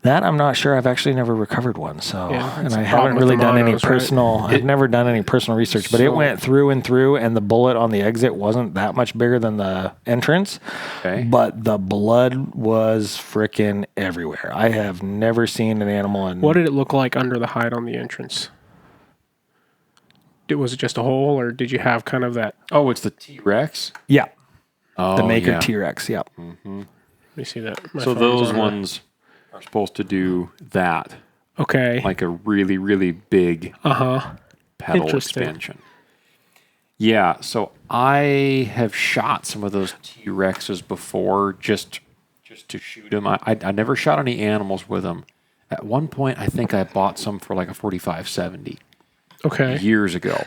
That I'm not sure. I've actually never recovered one, so Yeah, and that's I the haven't problem with really the done any monos, right? personal. I've never done any personal research, but it went through and through, and the bullet on the exit wasn't that much bigger than the entrance. Okay. But the blood was freaking everywhere. I have never seen an animal in. What did it look like under the hide on the entrance? Was it just a hole, or did you have kind of that? Oh, it's the T-Rex? Yeah, Oh, the Maker yeah. T-Rex. Yeah. Let me see that. My So phone's those on there. ones are supposed to do that, Okay. like a really, really big pedal Interesting. expansion. Yeah, so I have shot some of those T-Rexes before just to shoot them. I never shot any animals with them. At one point, I think I bought some for like a 45-70 Okay. years ago.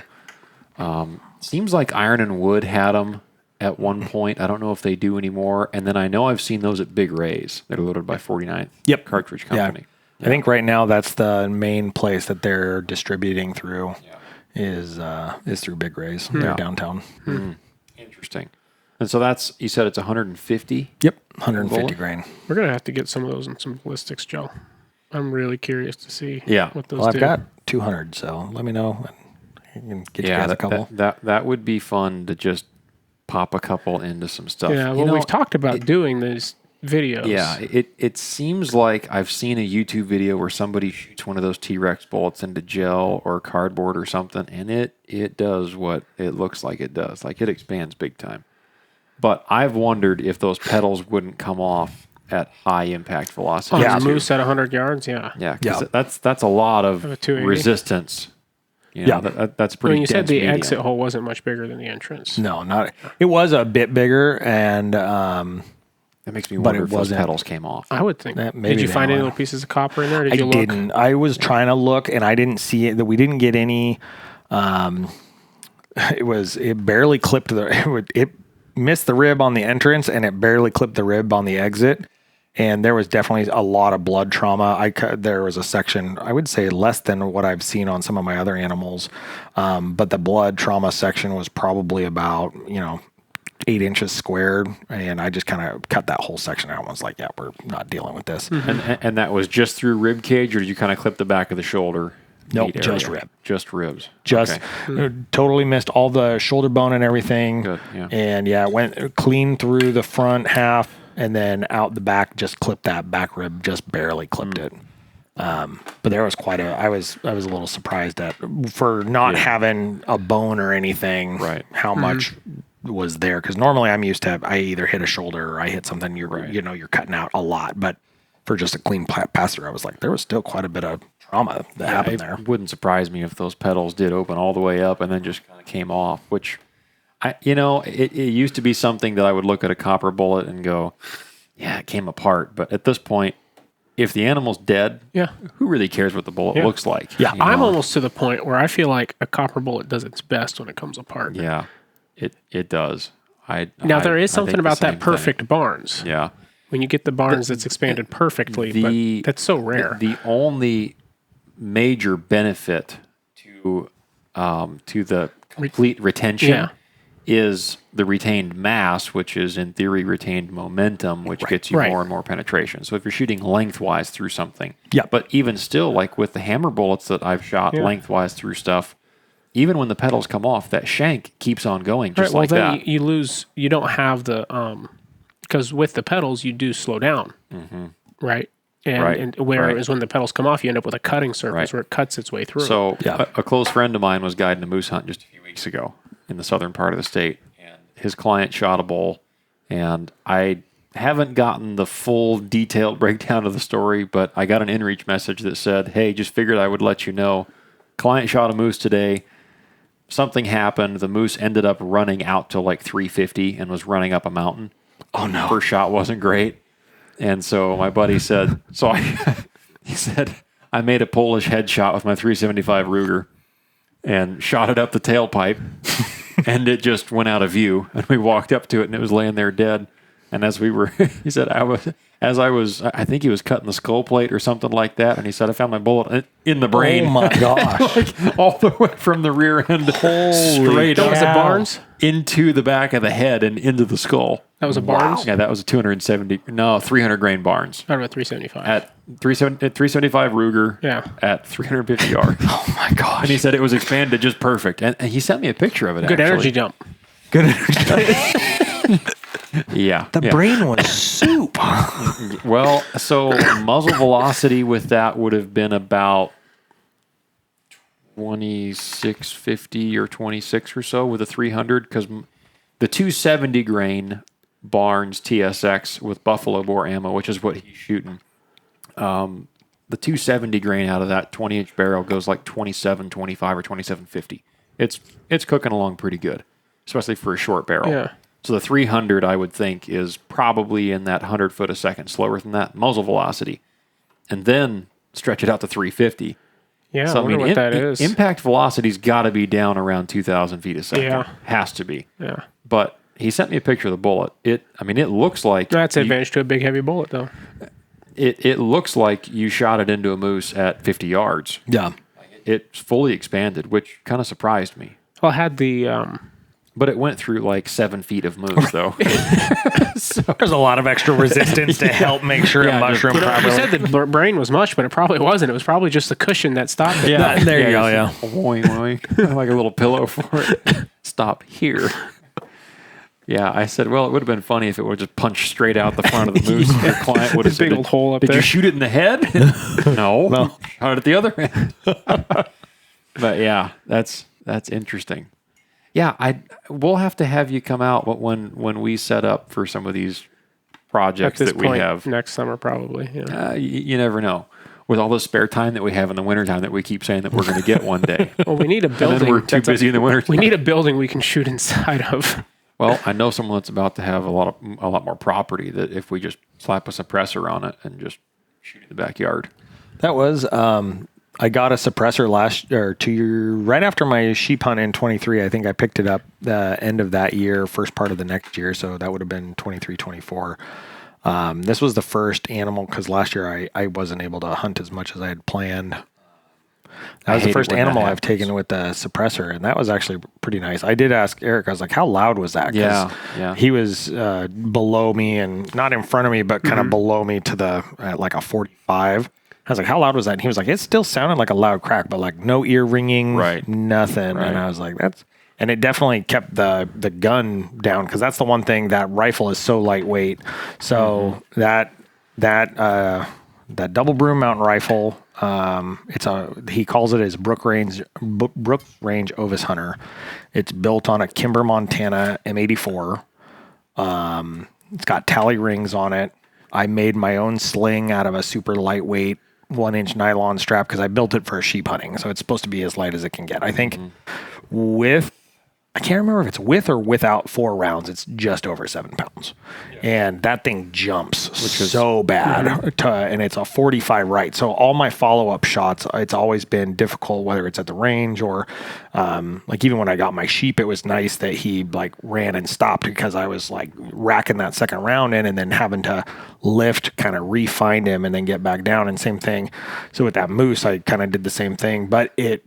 Seems like Iron and Wood had them at one point. I don't know if they do anymore. And then I know I've seen those at Big Ray's that are loaded by 49th Yep. Cartridge Yeah. Company. I think right now that's the main place that they're distributing through. Is through Big Ray's. They're downtown. Interesting. And so that's, you said it's 150? Yep, 150 Bullet? grain. We're gonna have to get some of those in some ballistics, Joe. I'm really curious to see Yeah. what those Well, I've do. got 200, so let me know. I can get you guys a couple. That would be fun to just pop a couple into some stuff. Yeah, well, we've talked about doing these videos. Yeah, it seems like I've seen a YouTube video where somebody shoots one of those T-Rex bullets into gel or cardboard or something, and it does what it looks like it does. Like, it expands big time. But I've wondered if those pedals wouldn't come off at high impact velocity. Yeah, too. moose at 100 yards. Yeah. Yeah, 'cause that's a lot of a 280. resistance. You know, that's pretty. When you said dense the medium. exit hole wasn't much bigger than the entrance. No, not. It was a bit bigger, and That makes me But wonder it if those wasn't- pedals came off. I would think. That maybe Did you they find any were. little pieces of copper in there? Did I you look? didn't. I was trying to look, and I didn't see it. That we didn't get any. It barely clipped it missed the rib on the entrance, and it barely clipped the rib on the exit. And there was definitely a lot of blood trauma. There was a section, I would say less than what I've seen on some of my other animals. But the blood trauma section was probably about, 8 inches squared. And I just kind of cut that whole section out and was like, yeah, we're not dealing with this. And that was just through rib cage, or did you kind of clip the back of the shoulder? Nope, meat just area? rib. Just ribs. Just totally missed all the shoulder bone and everything. Good, yeah. And yeah, it went clean through the front half and then out the back, just clipped that back rib, just barely clipped it. But there was I was a little surprised for not having a bone or anything, Right. how much was there. Cause normally I'm used to, I either hit a shoulder or I hit something, you're cutting out a lot, but for just a clean pass through, I was like, there was still quite a bit of trauma that happened there. It wouldn't surprise me if those pedals did open all the way up and then just kind of came off, which it used to be something that I would look at a copper bullet and go, yeah, it came apart. But at this point, if the animal's dead, who really cares what the bullet looks like? Yeah. I'm almost to the point where I feel like a copper bullet does its best when it comes apart. Yeah, it does. There is something think about the that same perfect thing. Barnes. Yeah. When you get the Barnes that's expanded perfectly, but that's so rare. The only major benefit to the complete retention is the retained mass, which is in theory retained momentum, which gets you more and more penetration. So if you're shooting lengthwise through something, but even still, like with the hammer bullets that I've shot lengthwise through stuff, even when the pedals come off, that shank keeps on going just like then that. you lose. You don't have the because with the pedals you do slow down, right? And whereas when the pedals come off, you end up with a cutting surface where it cuts its way through. So a close friend of mine was guiding a moose hunt just a few weeks ago in the southern part of the state, and his client shot a bull, and I haven't gotten the full detailed breakdown of the story, but I got an inReach message that said, hey, just figured I would let you know, client shot a moose today, something happened. The moose ended up running out to like 350 and was running up a mountain. Oh no! First shot wasn't great, and so my buddy said, he said, I made a Polish headshot with my 375 Ruger and shot it up the tailpipe, and it just went out of view. And we walked up to it, and it was laying there dead. And as we were, he said, I think he was cutting the skull plate or something like that. And he said, I found my bullet in the brain. Oh my gosh. Like, all the way from the rear end straight That up was a Barnes? into the back of the head and into the skull. That was a Barnes? Yeah, that was a 300 grain Barnes. Out of a 375. At 375 Ruger. Yeah. At 350 yards. Oh my gosh. And he said it was expanded just perfect. And he sent me a picture of it. Good actually. energy jump. Good energy. Yeah. The brain was soup. Well, so muzzle velocity with that would have been about 2650 or 26 or so with a 300, because the 270 grain Barnes TSX with buffalo bore ammo, which is what he's shooting, the 270 grain out of that 20-inch barrel goes like 2725 or 2750. It's cooking along pretty good, especially for a short barrel. Yeah. So the 300, I would think, is probably in that 100 foot a second slower than that muzzle velocity. And then stretch it out to 350. Yeah, So, I wonder what that is. Impact velocity's got to be down around 2,000 feet a second. Yeah. Has to be. Yeah. But he sent me a picture of the bullet. It looks like... That's an advantage to a big, heavy bullet, though. It looks like you shot it into a moose at 50 yards. Yeah. It's fully expanded, which kind of surprised me. Well, I had the... But it went through like 7 feet of moose, though. There's a lot of extra resistance to help make sure it mushroom you properly. said the brain was much, but it probably wasn't. It was probably just the cushion that stopped it. Yeah, there you go, yeah. Boing, boing. Like a little pillow for it. Stop here. Yeah, I said, well, it would have been funny if it would just punch straight out the front of the moose. Your client would have said, big old hole up did there. you shoot it in the head? No. Shot it at the other end. But yeah, that's interesting. Yeah, we'll have to have you come out when we set up for some of these projects At this that we point, have. next summer, probably. Yeah. You never know. With all the spare time that we have in the wintertime that we keep saying that we're going to get one day. Well, we need a And building. then we're too busy in the wintertime. We need a building we can shoot inside of. Well, I know someone that's about to have a lot more property that if we just slap a suppressor on it and just shoot in the backyard. That was, I got a suppressor 2 years, right after my sheep hunt in 23. I think I picked it up the end of that year, first part of the next year. So that would have been 23, 24. This was the first animal, because last year I wasn't able to hunt as much as I had planned. That was the first animal I've taken with the suppressor, and that was actually pretty nice. I did ask Eric, I was like, how loud was that? 'Cause Yeah. he was below me, and not in front of me, but kind of below me to like a 45. I was like, how loud was that? And he was like, it still sounded like a loud crack, but like no ear ringing, Right. nothing. Right. And I was like, and it definitely kept the gun down, because that's the one thing, that rifle is so lightweight. So that double broom mountain rifle, he calls it his Brook Range Ovis Hunter. It's built on a Kimber, Montana M84. It's got tally rings on it. I made my own sling out of a super lightweight 1-inch nylon strap, because I built it for sheep hunting. So it's supposed to be as light as it can get. I think I can't remember if it's with or without 4 rounds, it's just over 7 pounds. And that thing jumps so bad. And it's a 45 right. So all my follow-up shots, it's always been difficult, whether it's at the range or like even when I got my sheep, it was nice that he like ran and stopped, because I was like racking that second round in and then having to lift, kind of re-find him and then get back down, and same thing. So with that moose, I kind of did the same thing, but it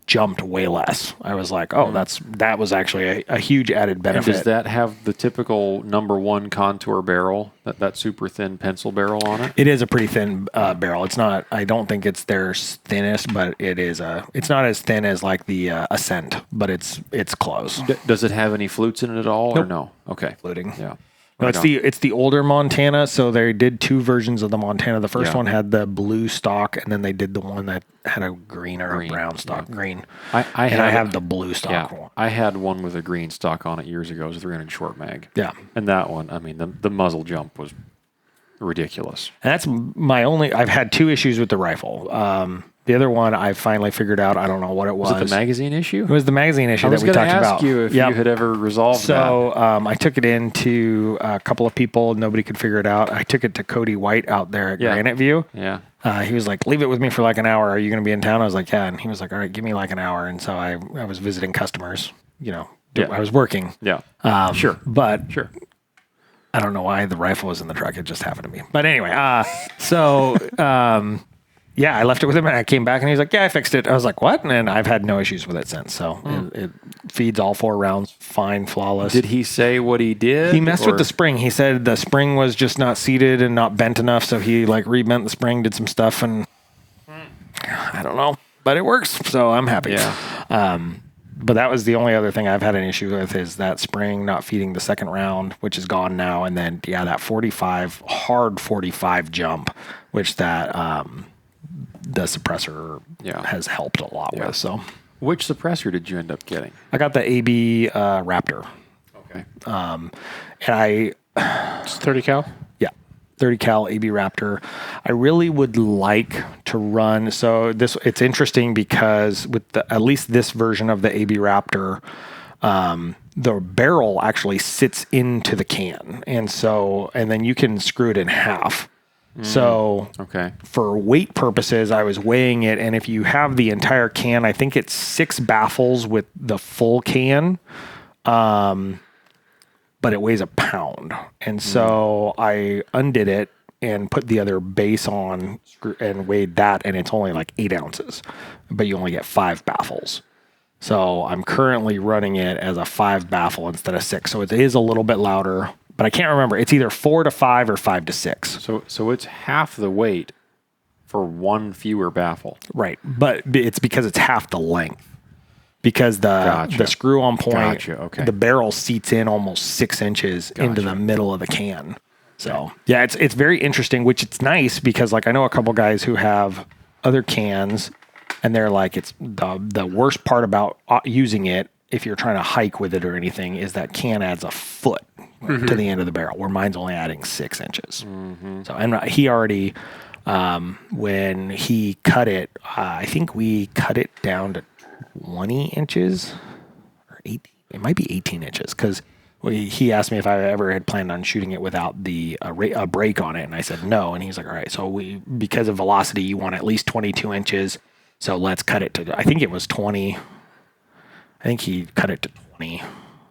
jumped way less. I was like, oh, that was actually a huge added benefit. And does that have the typical number 1 contour barrel, that super thin pencil barrel on it? It is a pretty thin barrel. It's not, I don't think it's their thinnest, but it's not as thin as like the Ascent, but it's close. Does it have any flutes in it at all? Nope. Or no? Okay. Fluting. Yeah. No, it's the older Montana. So they did 2 versions of the Montana. The first one had the blue stock, and then they did the one that had a green or a brown stock. Green. I have the blue stock one. I had one with a green stock on it years ago. It was a 300 short mag. Yeah. And that one, I mean, the muzzle jump was ridiculous. And that's my only. I've had 2 issues with the rifle. The other one I finally figured out. I don't know what it was. Was it the magazine issue? It was the magazine issue that we talked about. I was going to ask you if you had ever resolved that. So I took it into a couple of people. Nobody could figure it out. I took it to Cody White out there at Granite View. Yeah. He was like, leave it with me for like an hour. Are you going to be in town? I was like, yeah. And he was like, all right, give me like an hour. And so I was visiting customers. I was working. Yeah. Sure. But sure. I don't know why the rifle was in the truck. It just happened to be. But anyway, yeah, I left it with him and I came back and he's like, yeah, I fixed it. I was like, what? And I've had no issues with it since. So it feeds all 4 rounds fine, flawless. Did he say what he did? He messed with the spring. He said the spring was just not seated and not bent enough. So he like rebent the spring, did some stuff, and I don't know, but it works. So I'm happy. Yeah. But that was the only other thing I've had an issue with is that spring not feeding the second round, which is gone now. And then, that hard 45 jump, which that, the suppressor has helped a lot with. So, which suppressor did you end up getting? I got the AB Raptor. Okay. And it's 30 cal. Yeah, 30 cal AB Raptor. I really would like to run. So it's interesting because with at least this version of the AB Raptor, the barrel actually sits into the can, and then you can screw it in half. So for weight purposes, I was weighing it, and if you have the entire can, I think it's 6 baffles with the full can, but it weighs a pound. And so I undid it and put the other base on and weighed that, and it's only like 8 ounces, but you only get 5 baffles. So I'm currently running it as a 5 baffle instead of 6. So it is a little bit louder. But I can't remember. It's either 4 to 5 or 5 to 6. So it's half the weight for 1 fewer baffle. Right. But it's because it's half the length. Because the screw on point, the barrel seats in almost 6 inches into the middle of the can. So it's very interesting, which it's nice because like I know a couple guys who have other cans and they're like, it's the worst part about using it if you're trying to hike with it or anything is that can adds a foot to the end of the barrel, where mine's only adding 6 inches. So, and he already, when he cut it, I think we cut it down to 20 inches or 18. It might be 18 inches because he asked me if I ever had planned on shooting it without a brake on it, and I said no. And he's like, all right, so because of velocity, you want at least 22 inches, so let's cut it to. I think it was 20. I think he cut it to 20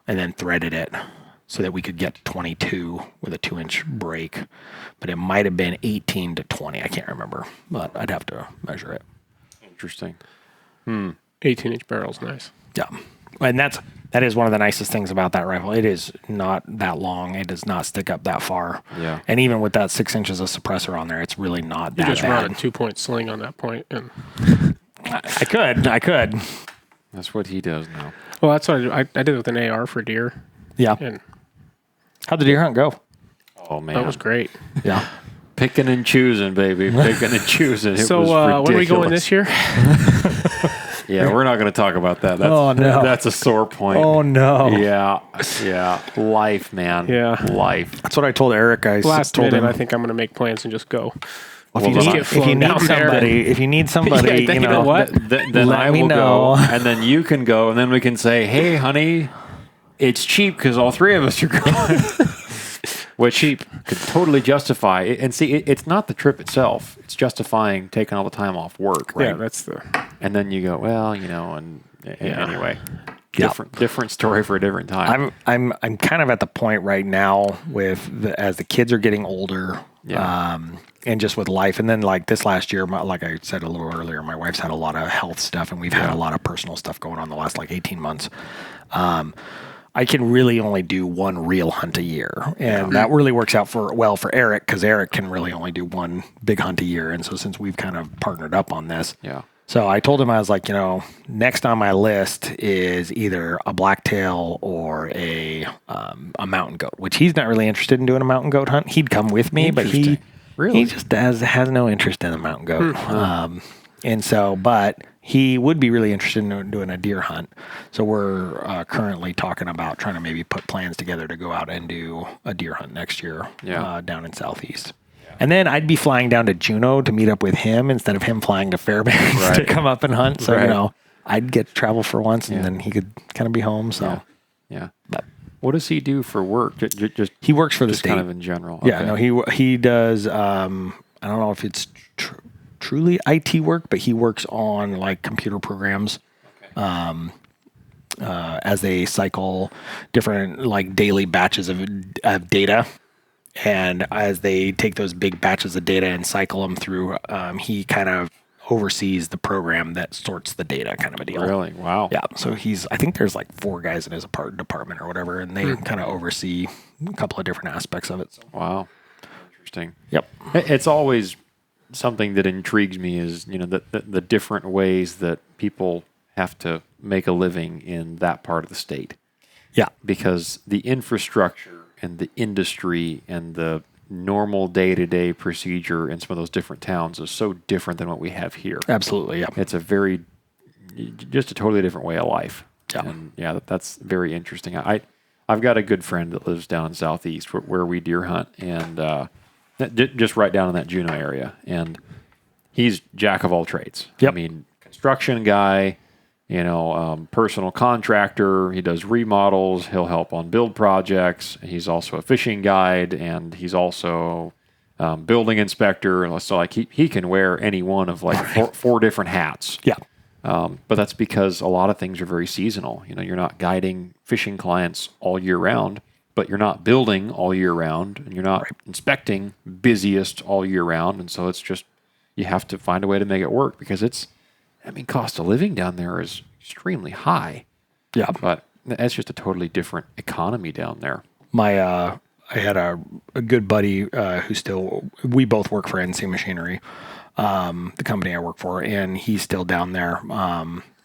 and then threaded it so that we could get to 22 with a 2-inch brake. But it might have been 18 to 20. I can't remember, but I'd have to measure it. Interesting. 18-inch barrel's nice. Yeah. And that is one of the nicest things about that rifle. It is not that long. It does not stick up that far. Yeah. And even with that 6 inches of suppressor on there, it's really not that bad. You just run a 2-point sling on that point. And I could. That's what he does now. Well, that's what I did it with an AR for deer. Yeah. And how'd the deer hunt go? Oh, man. That was great. Yeah. Picking and choosing, baby. Picking and choosing. It was ridiculous. When are we going this year? Yeah, we're not going to talk about that. No. That's a sore point. Oh, no. Yeah. Life, man. Yeah. Life. That's what I told Eric. Last minute, I think I'm going to make plans and just go. Well, if you need somebody, you know what? Then I will go, and then you can go, and then we can say, "Hey, honey, it's cheap because all 3 of us are going." Which cheap could totally justify it. And see, it's not the trip itself; it's justifying taking all the time off work, right? Yeah, that's the. And then you go, well, anyway. Different story for a different time. I'm kind of at the point right now with as the kids are getting older, and just with life. And then like this last year, like I said a little earlier, my wife's had a lot of health stuff, and we've had a lot of personal stuff going on the last like 18 months. I can really only do 1 real hunt a year, and that really works out for Eric because Eric can really only do 1 big hunt a year. And so since we've kind of partnered up on this, so I told him, I was like, next on my list is either a blacktail or a mountain goat, which he's not really interested in doing a mountain goat hunt. He'd come with me, but he just has no interest in a mountain goat. And so, but he would be really interested in doing a deer hunt. So we're currently talking about trying to maybe put plans together to go out and do a deer hunt next year down in Southeast. And then I'd be flying down to Juneau to meet up with him instead of him flying to Fairbanks to come up and hunt. So, you know, I'd get to travel for once and then he could kind of be home. So, But what does he do for work? Just he works for the state. Kind of in general. Yeah, no, he does, I don't know if it's truly IT work, but he works on like computer programs. As they cycle different like daily batches of data. And as they take those big batches of data and cycle them through, he kind of oversees the program that sorts the data, kind of a deal. Really? Wow. Yeah. So I think there's like 4 guys in his department or whatever, and they kind of oversee a couple of different aspects of it. So. Wow. Interesting. Yep. It's always something that intrigues me is, you know, the different ways that people have to make a living in that part of the state. Yeah. Because the infrastructure and the industry and the normal day-to-day procedure in some of those different towns is so different than what we have here. Absolutely, yeah. It's just a totally different way of life. Yeah. And that's very interesting. I've got a good friend that lives down in Southeast where we deer hunt, and just right down in that Juneau area. And he's jack of all trades. Yep. I mean, construction guy, you know, personal contractor. He does remodels. He'll help on build projects. He's also a fishing guide, and he's also building inspector. And so, like, he can wear any one of like four different hats. Yeah. But that's because a lot of things are very seasonal. You know, you're not guiding fishing clients all year round, but you're not building all year round, and you're not inspecting busiest all year round. And so it's just, you have to find a way to make it work because cost of living down there is extremely high. Yeah. But it's just a totally different economy down there. I had a good buddy we both work for NC Machinery, the company I work for, and he's still down there.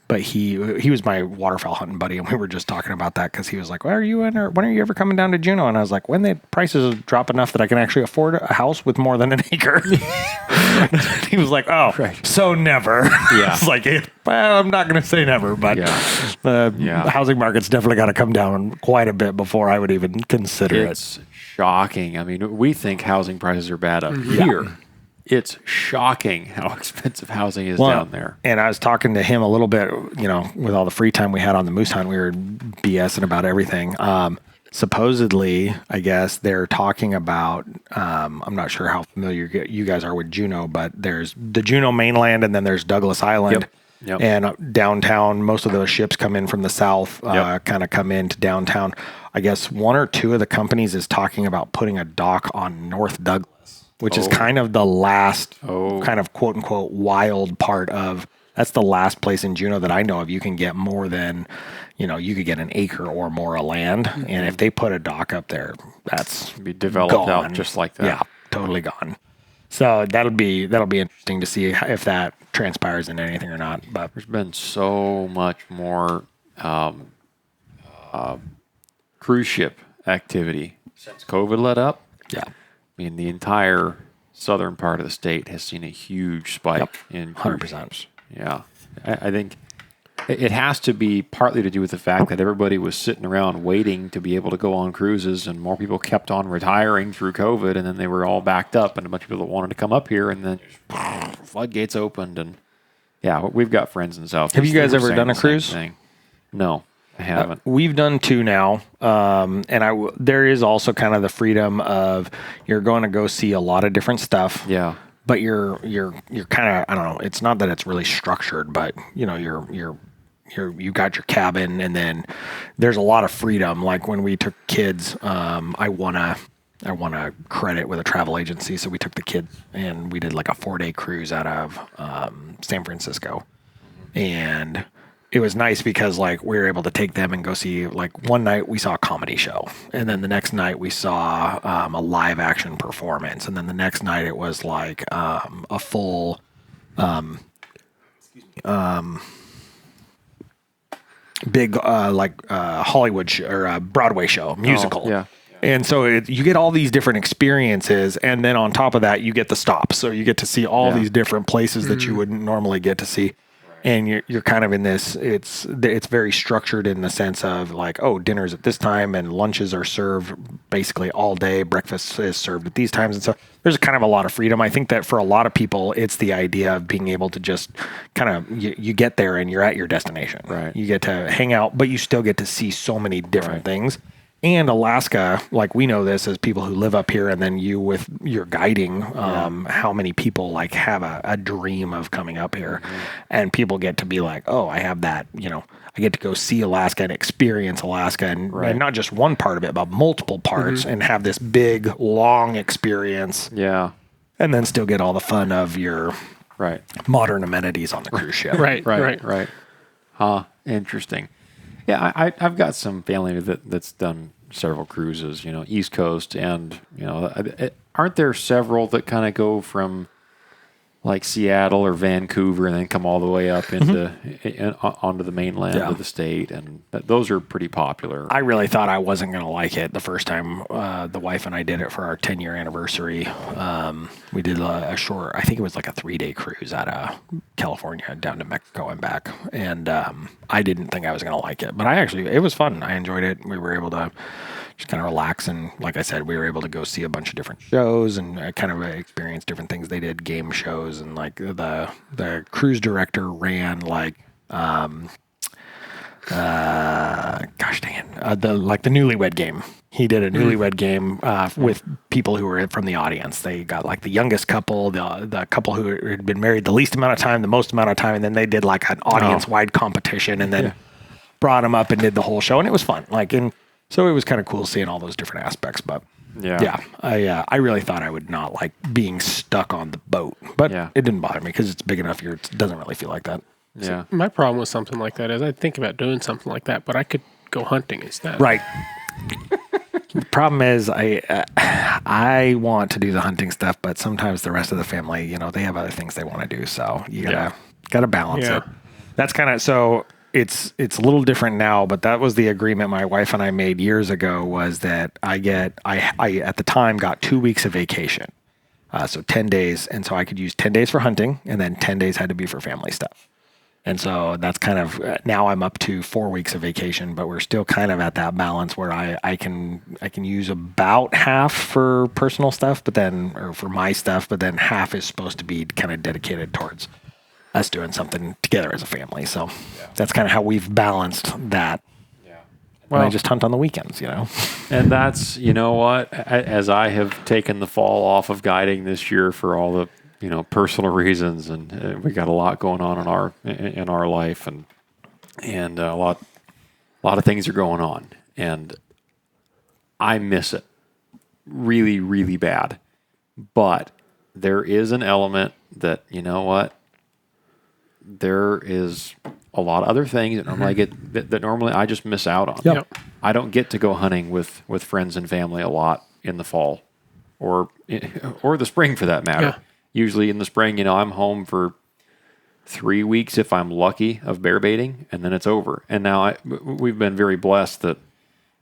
But he was my waterfowl hunting buddy, and we were just talking about that because he was like, when are you ever coming down to Juneau? And I was like, when the prices drop enough that I can actually afford a house with more than an acre. He was like, so never. Yeah. It's like, well, I'm not going to say never, but the housing market's definitely got to come down quite a bit before I would even consider it. It's shocking. I mean, we think housing prices are bad up here. It's shocking how expensive housing is down there. And I was talking to him a little bit, you know, with all the free time we had on the moose hunt, we were BSing about everything. Supposedly, I guess they're talking about, I'm not sure how familiar you guys are with Juneau, but there's the Juneau mainland and then there's Douglas Island. Yep. And downtown, most of those ships come in from the south, kind of come into downtown. I guess 1 or 2 of the companies is talking about putting a dock on North Douglas, which is kind of the last kind of quote unquote wild part of, that's the last place in Juneau that I know of you can get more than, you know, you could get an acre or more of land. Mm-hmm. And if they put a dock up there, that's be developed out just like that. Yeah, totally gone. So that'll be interesting to see if that transpires into anything or not. But there's been so much more cruise ship activity since COVID let up. Yeah. I mean, the entire southern part of the state has seen a huge spike in 100%. Yeah. I think it has to be partly to do with the fact that everybody was sitting around waiting to be able to go on cruises, and more people kept on retiring through COVID, and then they were all backed up, and a bunch of people that wanted to come up here, and then floodgates opened, and we've got friends in the South. Have you guys ever done a cruise? No. I haven't. We've done 2 now, and there is also kind of the freedom of you're going to go see a lot of different stuff. Yeah, but you're kind of, I don't know. It's not that it's really structured, but you know you got your cabin, and then there's a lot of freedom. Like when we took kids, I won a credit with a travel agency, so we took the kids and we did like a 4-day cruise out of San Francisco, and it was nice because like we were able to take them and go see, like one night we saw a comedy show, and then the next night we saw a live action performance, and then the next night it was like a full big Hollywood or Broadway show, musical. Oh, yeah. And so you get all these different experiences, and then on top of that you get the stops, so you get to see all these different places that you wouldn't normally get to see. And you're kind of in this, it's very structured in the sense of like, oh, dinner's at this time and lunches are served basically all day. Breakfast is served at these times. And so there's kind of a lot of freedom. I think that for a lot of people, it's the idea of being able to just kind of, you get there and you're at your destination. Right. You get to hang out, but you still get to see so many different things. And Alaska, like we know this as people who live up here, and then you with your guiding, how many people like have a dream of coming up here, and people get to be like, oh, I have that, I get to go see Alaska and experience Alaska, and not just one part of it, but multiple parts, and have this big, long experience. Yeah. And then still get all the fun of your modern amenities on the cruise ship. Right. Huh. Interesting. Yeah, I've got some family that's done several cruises, East Coast, and aren't there several that kind of go from like Seattle or Vancouver and then come all the way up into onto the mainland of the state, and those are pretty popular. I really thought I wasn't going to like it the first time the wife and I did it for our 10-year anniversary. We did a short, I think it was like a 3-day cruise out of California down to Mexico and back, and I didn't think I was going to like it, but it was fun. I enjoyed it. We were able to just kind of relax, and like I said, we were able to go see a bunch of different shows and kind of experience different things. They did game shows, and like the cruise director ran like gosh dang it, the newlywed game. He did a newlywed game with people who were from the audience. They got like the youngest couple, the couple who had been married the least amount of time, the most amount of time, and then they did like an audience-wide competition, and then brought them up and did the whole show, and it was fun. So it was kind of cool seeing all those different aspects. But I really thought I would not like being stuck on the boat, but it didn't bother me because it's big enough here. It doesn't really feel like that. Yeah. So my problem with something like that is I think about doing something like that, but I could go hunting instead. Right. The problem is I want to do the hunting stuff, but sometimes the rest of the family, they have other things they want to do. So you gotta balance it. That's kind of, so it's a little different now, but that was the agreement my wife and I made years ago, was that I at the time got 2 weeks of vacation. So 10 days. And so I could use 10 days for hunting, and then 10 days had to be for family stuff. And so that's kind of, now I'm up to 4 weeks of vacation, but we're still kind of at that balance where I can use about half for personal stuff, or for my stuff, but then half is supposed to be kind of dedicated towards us doing something together as a family. So that's kind of how we've balanced that. Well, I just hunt on the weekends, And that's, what, as I have taken the fall off of guiding this year for all the, personal reasons, and we got a lot going on in our life, and a lot of things are going on, and I miss it really, really bad. But there is an element that, there is a lot of other things that normally that normally I just miss out on. Yep. I don't get to go hunting with friends and family a lot in the fall, or the spring for that matter. Yeah. Usually in the spring, I'm home for 3 weeks if I'm lucky of bear baiting, and then it's over. And now we've been very blessed that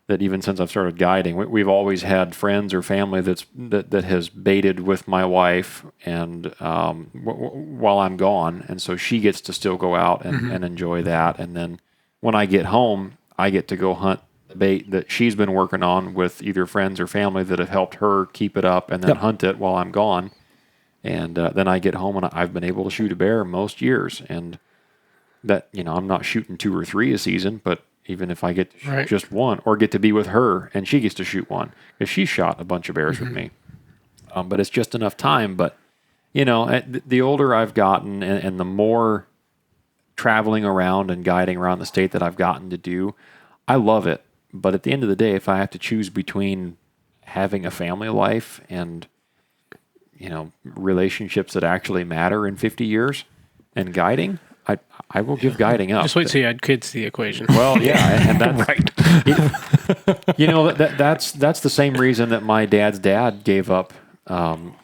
even since I've started guiding, we've always had friends or family that has baited with my wife, and while I'm gone, and so she gets to still go out and enjoy that. And then when I get home, I get to go hunt the bait that she's been working on with either friends or family that have helped her keep it up, and then hunt it while I'm gone. And then I get home and I've been able to shoot a bear most years, and that, I'm not shooting 2 or 3 a season, but even if I get to shoot just one, or get to be with her and she gets to shoot one, because she shot a bunch of bears with me. But it's just enough time. But, the older I've gotten, and the more traveling around and guiding around the state that I've gotten to do, I love it. But at the end of the day, if I have to choose between having a family life and relationships that actually matter in 50 years and guiding, I will give guiding up. Just wait till you add kids to the equation. Well, yeah, and that's right. That's the same reason that my dad's dad gave up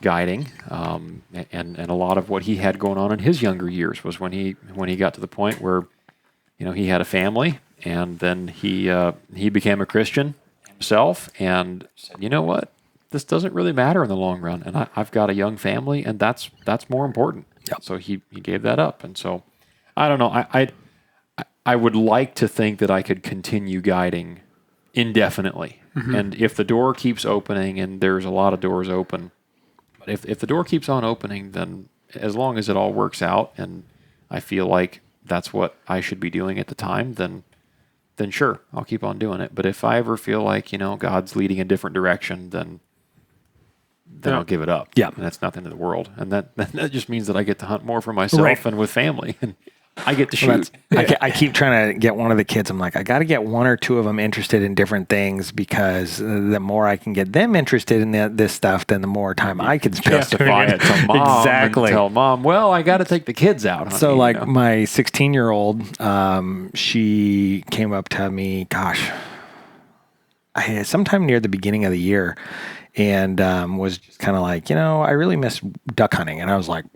guiding, and a lot of what he had going on in his younger years was when he got to the point where he had a family, and then he became a Christian himself and said, what? This doesn't really matter in the long run, and I've got a young family, and that's more important. Yep. So he gave that up, and so I don't know. I would like to think that I could continue guiding indefinitely. Mm-hmm. And if the door keeps opening, and there's a lot of doors open, but if the door keeps on opening, then as long as it all works out and I feel like that's what I should be doing at the time, then sure, I'll keep on doing it. But if I ever feel like, God's leading a different direction, then I'll give it up. Yeah. And that's nothing in the world. And that just means that I get to hunt more for myself and with family. And I get to shoot. I keep trying to get one of the kids. I'm like, I got to get one or two of them interested in different things, because the more I can get them interested in this stuff, then the more time I can spend. Justify it to mom. Exactly. And tell mom, well, I got to take the kids out. Honey, so like my 16-year-old, she came up to me, sometime near the beginning of the year, and was just kind of like, I really miss duck hunting. And I was like,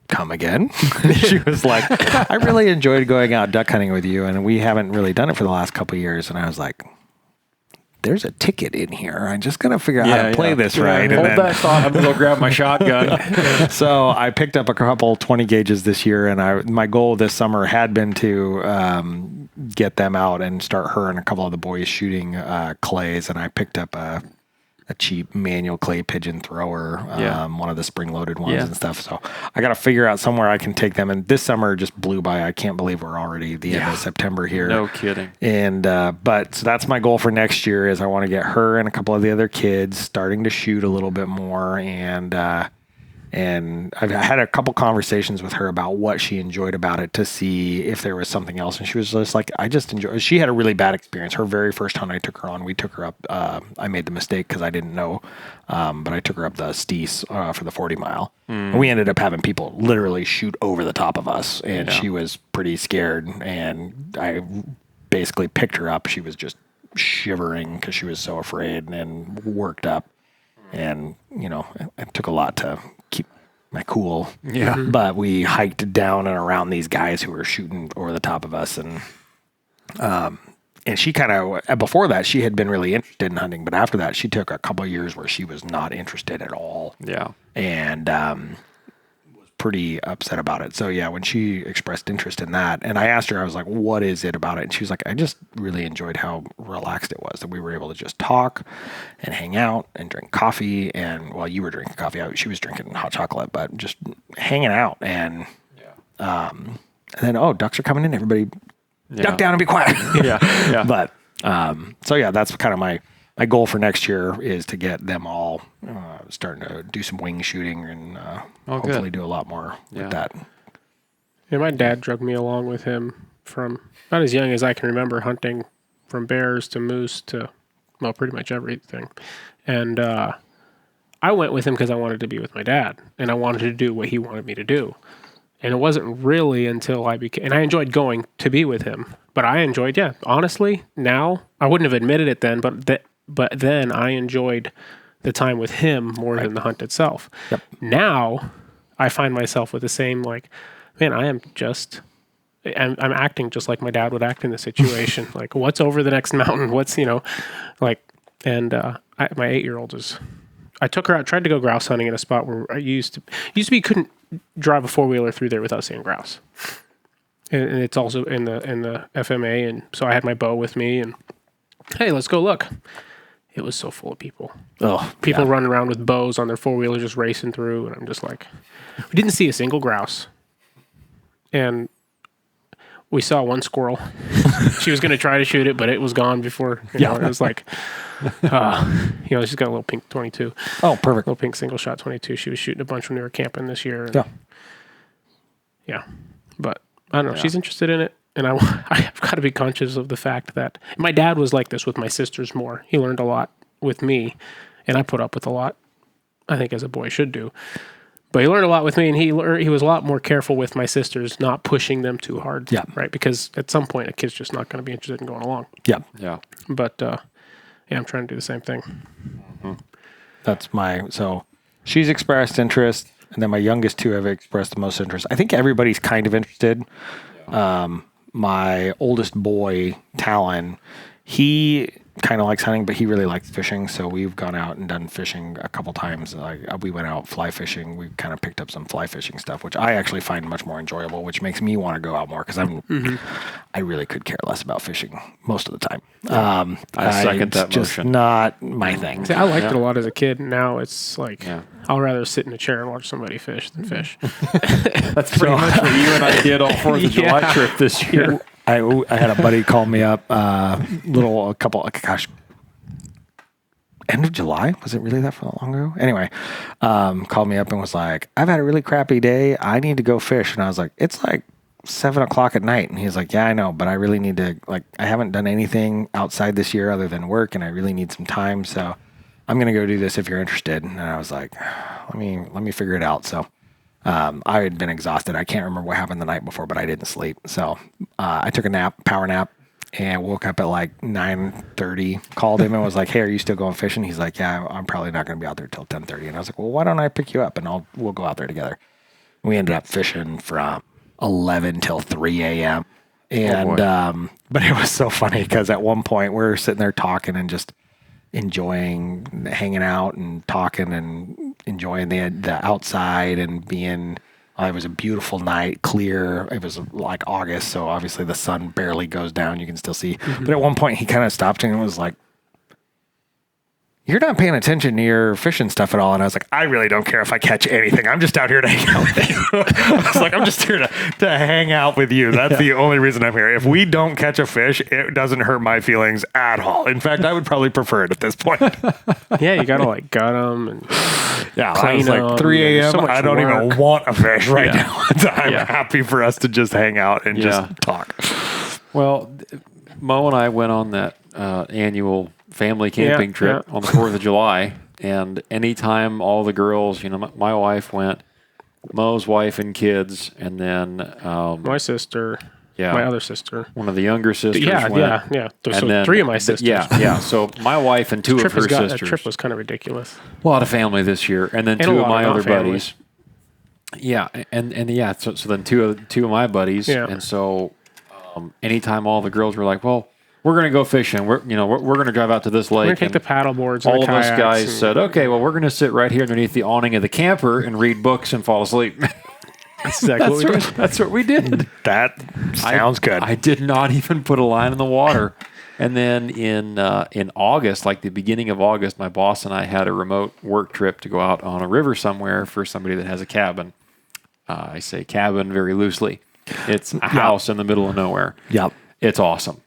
come again? She was like, I really enjoyed going out duck hunting with you, and we haven't really done it for the last couple of years. And I was like, there's a ticket in here. I'm just going to figure out how to play this right. Hold that thought. I'm going to go grab my shotgun. So I picked up a couple 20 gauges this year, and my goal this summer had been to get them out and start her and a couple of the boys shooting clays. And I picked up a cheap manual clay pigeon thrower, one of the spring-loaded ones and stuff. So I got to figure out somewhere I can take them. And this summer just blew by. I can't believe we're already the end of September here. No kidding. And but so that's my goal for next year, is I want to get her and a couple of the other kids starting to shoot a little bit more. And I've had a couple conversations with her about what she enjoyed about it, to see if there was something else. And she was just like, I just enjoy. She had a really bad experience. Her very first hunt I took her on, we took her up. I made the mistake because I didn't know, but I took her up the Steese for the 40 mile. And we ended up having people literally shoot over the top of us, and she was pretty scared. And I basically picked her up. She was just shivering because she was so afraid and worked up. And, it took a lot to keep my cool. Yeah. But we hiked down and around these guys who were shooting over the top of us. And she kind of, before that, she had been really interested in hunting. But after that, she took a couple of years where she was not interested at all. Yeah. And was pretty upset about it. So, yeah, when she expressed interest in that, and I asked her, I was like, what is it about it? And she was like, I just really enjoyed how relaxed it was, that we were able to just talk and hang out and drink coffee. And while you were drinking coffee, she was drinking hot chocolate, but just hanging out. And then, ducks are coming in. Everybody duck down and be quiet. Yeah. But, so yeah, that's kind of my goal for next year, is to get them all starting to do some wing shooting and hopefully do a lot more with that. Yeah, my dad drugged me along with him from not as young as I can remember, hunting from bears to moose to, well, pretty much everything. And I went with him because I wanted to be with my dad, and I wanted to do what he wanted me to do. And it wasn't really until I enjoyed going to be with him, but I enjoyed, honestly, now, I wouldn't have admitted it then, but then I enjoyed the time with him more than the hunt itself. Yep. Now I find myself with the same, like, man, I'm acting just like my dad would act in the situation. Like, what's over the next mountain? What's, my 8-year-old I took her out, tried to go grouse hunting in a spot where I used to be, you couldn't drive a 4-wheeler through there without seeing grouse. And it's also in the FMA. And so I had my bow with me, and hey, let's go look. It was so full of people. People running around with bows on their 4-wheeler just racing through. And I'm just like, we didn't see a single grouse. And we saw one squirrel. She was going to try to shoot it, but it was gone before. It was like, she's got a little pink 22. Oh, perfect. Little pink single shot 22. She was shooting a bunch when we were camping this year. And yeah. But I don't know. She's interested in it. And I've got to be conscious of the fact that my dad was like this with my sisters more. He learned a lot with me, and I put up with a lot, I think, as a boy should do. But he learned a lot with me, and he was a lot more careful with my sisters, not pushing them too hard. Yeah. Right? Because at some point, a kid's just not going to be interested in going along. Yeah. Yeah. But, I'm trying to do the same thing. Mm-hmm. So she's expressed interest, and then my youngest two have expressed the most interest. I think everybody's kind of interested. My oldest boy, Talon, he kind of likes hunting, but he really likes fishing. So we've gone out and done fishing a couple times. Like we went out fly fishing. We kind of picked up some fly fishing stuff, which I actually find much more enjoyable, which makes me want to go out more because I really could care less about fishing most of the time. I second that just motion. Not my thing. See, I liked it a lot as a kid, and now it's like I'll rather sit in a chair and watch somebody fish than fish. That's pretty much what you and I did all 4th of July trip this year. I had a buddy call me up, end of July? Was it really that long ago? Anyway, called me up and was like, I've had a really crappy day. I need to go fish. And I was like, it's like 7:00 at night. And he's like, yeah, I know, but I really need to, I haven't done anything outside this year other than work, and I really need some time. So I'm going to go do this if you're interested. And I was like, let me figure it out. So I had been exhausted. I can't remember what happened the night before, but I didn't sleep. So I took a power nap, and woke up at like 9:30, called him and was like, hey, are you still going fishing? He's like, yeah, I'm probably not going to be out there till 10:30. And I was like, well, why don't I pick you up and we'll go out there together. We ended up fishing from 11 till 3 a.m. And, but it was so funny because at one point we're sitting there talking and just enjoying hanging out and talking and enjoying the outside and being, it was a beautiful night, clear. It was like August, so obviously the sun barely goes down. You can still see. But at one point he kind of stopped and was like, you're not paying attention to your fishing stuff at all. And I was like, I really don't care if I catch anything. I'm just out here to hang out with you. I was like, I'm just here to hang out with you. That's the only reason I'm here. If we don't catch a fish, it doesn't hurt my feelings at all. In fact, I would probably prefer it at this point. Yeah, you got to like gut them and I was like 3 a.m. So I don't even want a fish right now. I'm Yeah. happy for us to just hang out and just talk. Well, Mo and I went on that annual family camping trip on the 4th of July. And anytime all the girls, my wife went, Mo's wife and kids, and then my sister, my other sister, one of the younger sisters went. Yeah. So then, 3 of my sisters. So my wife and 2 of her sisters. That trip was kind of ridiculous. A lot of family this year. And then 2 of my other buddies. Yeah. So then two of my buddies. Yeah. And so anytime all the girls were like, well, we're going to go fishing. We're going to drive out to this lake. We're going to take the paddle boards and all the of us kayaks guys said, okay, well, we're going to sit right here underneath the awning of the camper and read books and fall asleep. That's exactly what we did. That's what we did. That sounds good. I did not even put a line in the water. And then in August, like the beginning of August, my boss and I had a remote work trip to go out on a river somewhere for somebody that has a cabin. I say cabin very loosely. It's a house in the middle of nowhere. Yep. It's awesome.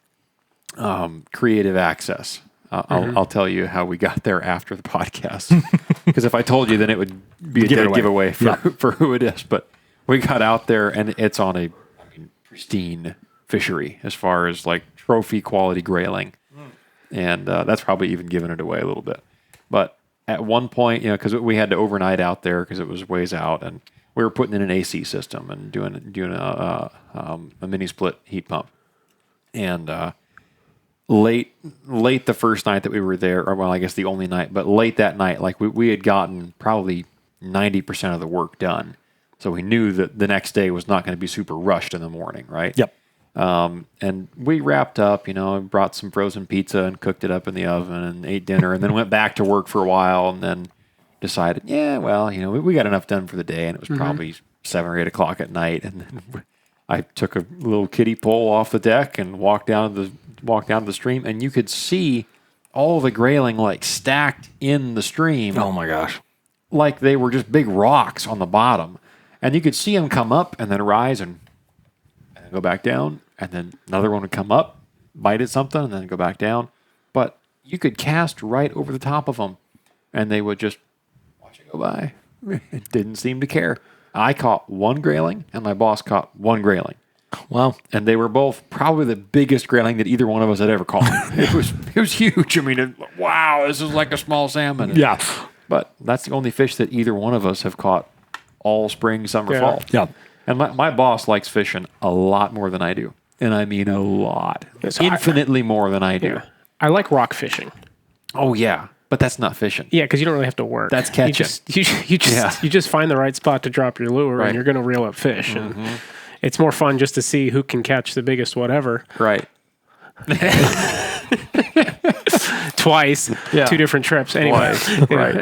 Creative access. I'll tell you how we got there after the podcast. Because if I told you, then it would be a dead giveaway for who it is. But we got out there, and it's on a pristine fishery as far as like trophy quality grayling. And that's probably even giving it away a little bit. But at one point, because we had to overnight out there because it was ways out, and we were putting in an AC system and doing a mini split heat pump. And late the first night that we were there, or well, I guess the only night, but late that night, like we had gotten probably 90% of the work done. So we knew that the next day was not going to be super rushed in the morning, right? Yep. And we wrapped up, brought some frozen pizza and cooked it up in the oven and ate dinner, and then went back to work for a while, and then decided, we got enough done for the day, and it was probably 7 or 8 o'clock at night, and then I took a little kiddie pole off the deck and walked down the stream, and you could see all the grayling like stacked in the stream. Oh my gosh. Like they were just big rocks on the bottom. And you could see them come up and then rise and go back down. And then another one would come up, bite at something, and then go back down. But you could cast right over the top of them, and they would just watch it go by. It didn't seem to care. I caught one grayling, and my boss caught one grayling. Wow. And they were both probably the biggest grayling that either one of us had ever caught. It was huge. I mean, wow, this is like a small salmon. Yeah. But that's the only fish that either one of us have caught all spring, summer, fall. Yeah. And my boss likes fishing a lot more than I do. And I mean a lot. So infinitely more than I do. Yeah. I like rock fishing. Oh, yeah. But that's not fishing. Yeah, because you don't really have to work. That's catching. You just find the right spot to drop your lure, and you're going to reel up fish. And it's more fun just to see who can catch the biggest whatever. Right. twice, Yeah. 2 different trips. Anyway, Right.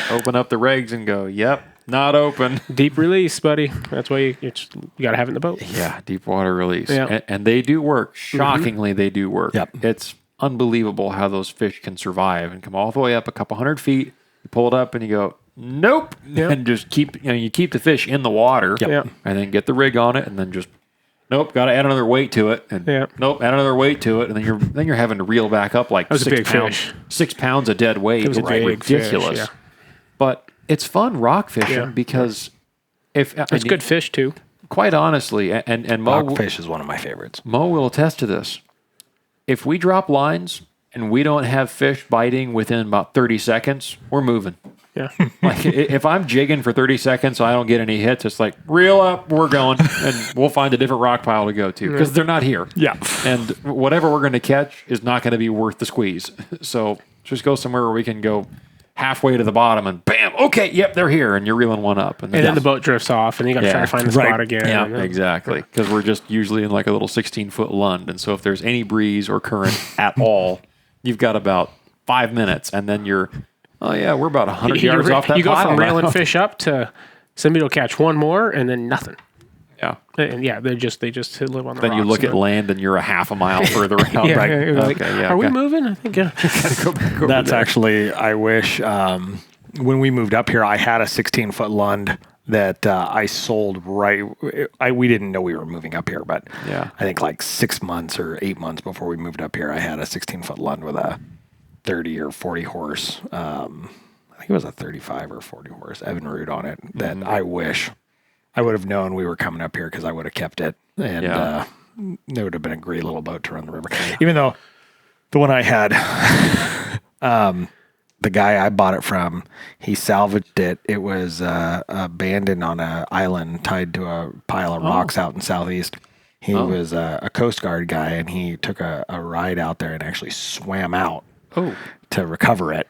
Open up the regs and go, yep, not open. deep release, buddy. That's why you got to have it in the boat. Yeah, deep water release. Yeah. And they do work. Shockingly, they do work. Yep. It's unbelievable how those fish can survive and come all the way up a couple hundred feet. You pull it up and you go, nope. Yep. And just keep, you keep the fish in the water Yep. and then get the rig on it and then just, nope, got to add another weight to it. And Yep. nope, add another weight to it. And then you're having to reel back up like was a 6 big pounds, fish. 6 pounds of dead weight. It was a It's big fish, ridiculous. yeah. But it's fun rock fishing Yeah. because if It's good fish too. quite honestly, and Mo, Rockfish is one of my favorites. Mo will attest to this. If we drop lines and we don't have fish biting within about 30 seconds, we're moving. Yeah. Like if I'm jigging for 30 seconds, so I don't get any hits. It's like reel up, we're going, and we'll find a different rock pile to go to because they're not here. Yeah. And whatever we're going to catch is not going to be worth the squeeze. So just go somewhere where we can go halfway to the bottom and bam, okay, yep, they're here, and you're reeling one up, And then the boat drifts off, and you got to try Yeah. to find the Right. spot again. yeah, And then- exactly. Because we're just usually in like a little 16-foot lund. And so if there's any breeze or current at all, you've got about 5 minutes. And then you're, oh, yeah, we're about 100 yards off that You go pile from now. reeling fish up to somebody will catch one more and then nothing. Yeah. And yeah, they just live on the Then you rocks look and at land and you're a half a mile further out. Yeah, Like, yeah, you're like, okay, yeah. are we okay. moving? I think, yeah. Go back over That's there. actually, I wish, when we moved up here, I had a 16-foot lund that I sold we didn't know we were moving up here, but Yeah. I think like 6 months or 8 months before we moved up here, I had a 16-foot lund with a 30 or 40 horse. I think it was a 35 or 40 horse Evan Root on it that I wish I would have known we were coming up here because I would have kept it. And Yeah. it would have been a great little boat to run the river. Even though the one I had, the guy I bought it from, he salvaged it. It was abandoned on an island tied to a pile of rocks out in Southeast. He was a Coast Guard guy, and he took a ride out there and actually swam out to recover it.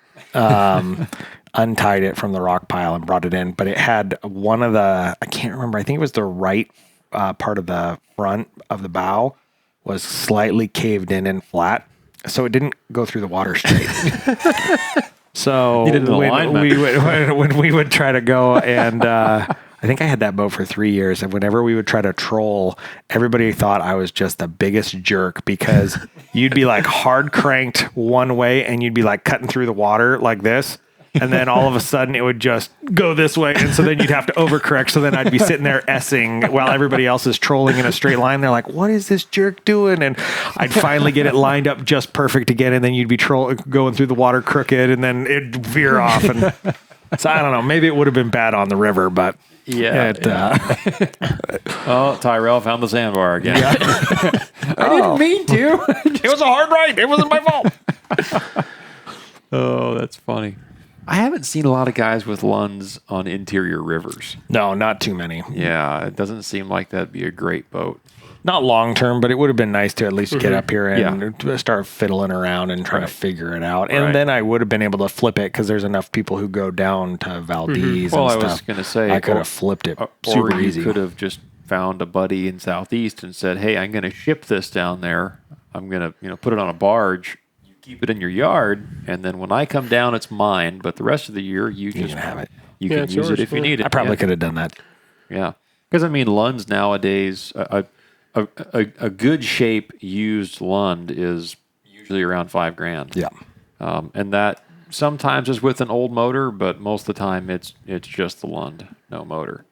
Untied it from the rock pile and brought it in. But it had one of the, I can't remember, I think it was the right part of the front of the bow was slightly caved in and flat. So it didn't go through the water straight. So Needed an alignment. when we would try to go and I think I had that boat for 3 years, and whenever we would try to troll, everybody thought I was just the biggest jerk because you'd be like hard cranked one way and you'd be like cutting through the water like this. And then all of a sudden it would just go this way. And so then you'd have to overcorrect. So then I'd be sitting there S-ing while everybody else is trolling in a straight line. They're like, what is this jerk doing? And I'd finally get it lined up just perfect again. And then you'd be going through the water crooked and then it'd veer off. And so I don't know, maybe it would have been bad on the river, but Yeah. Oh, Tyrel found the sandbar again. I didn't mean to. it was a hard ride. It wasn't my fault. Oh, that's funny. I haven't seen a lot of guys with lunds on interior rivers. No, not too many. Yeah, it doesn't seem like that'd be a great boat. Not long term, but it would have been nice to at least get up here and start fiddling around and trying to figure it out. And then I would have been able to flip it because there's enough people who go down to Valdez Well, and I stuff. was going to say, I could have flipped it super or you easy. could have just found a buddy in Southeast and said, "Hey, I'm going to ship this down there. I'm going to, put it on a barge. You keep it in your yard, and then when I come down, it's mine. But the rest of the year, you just can have it. You Yeah, can it's use yours. it if you need it. I probably Yeah. could have done that. Yeah, because lunds nowadays, a good shape used lund is usually around $5,000. Yeah. And that sometimes is with an old motor, but most of the time it's just the lund, no motor.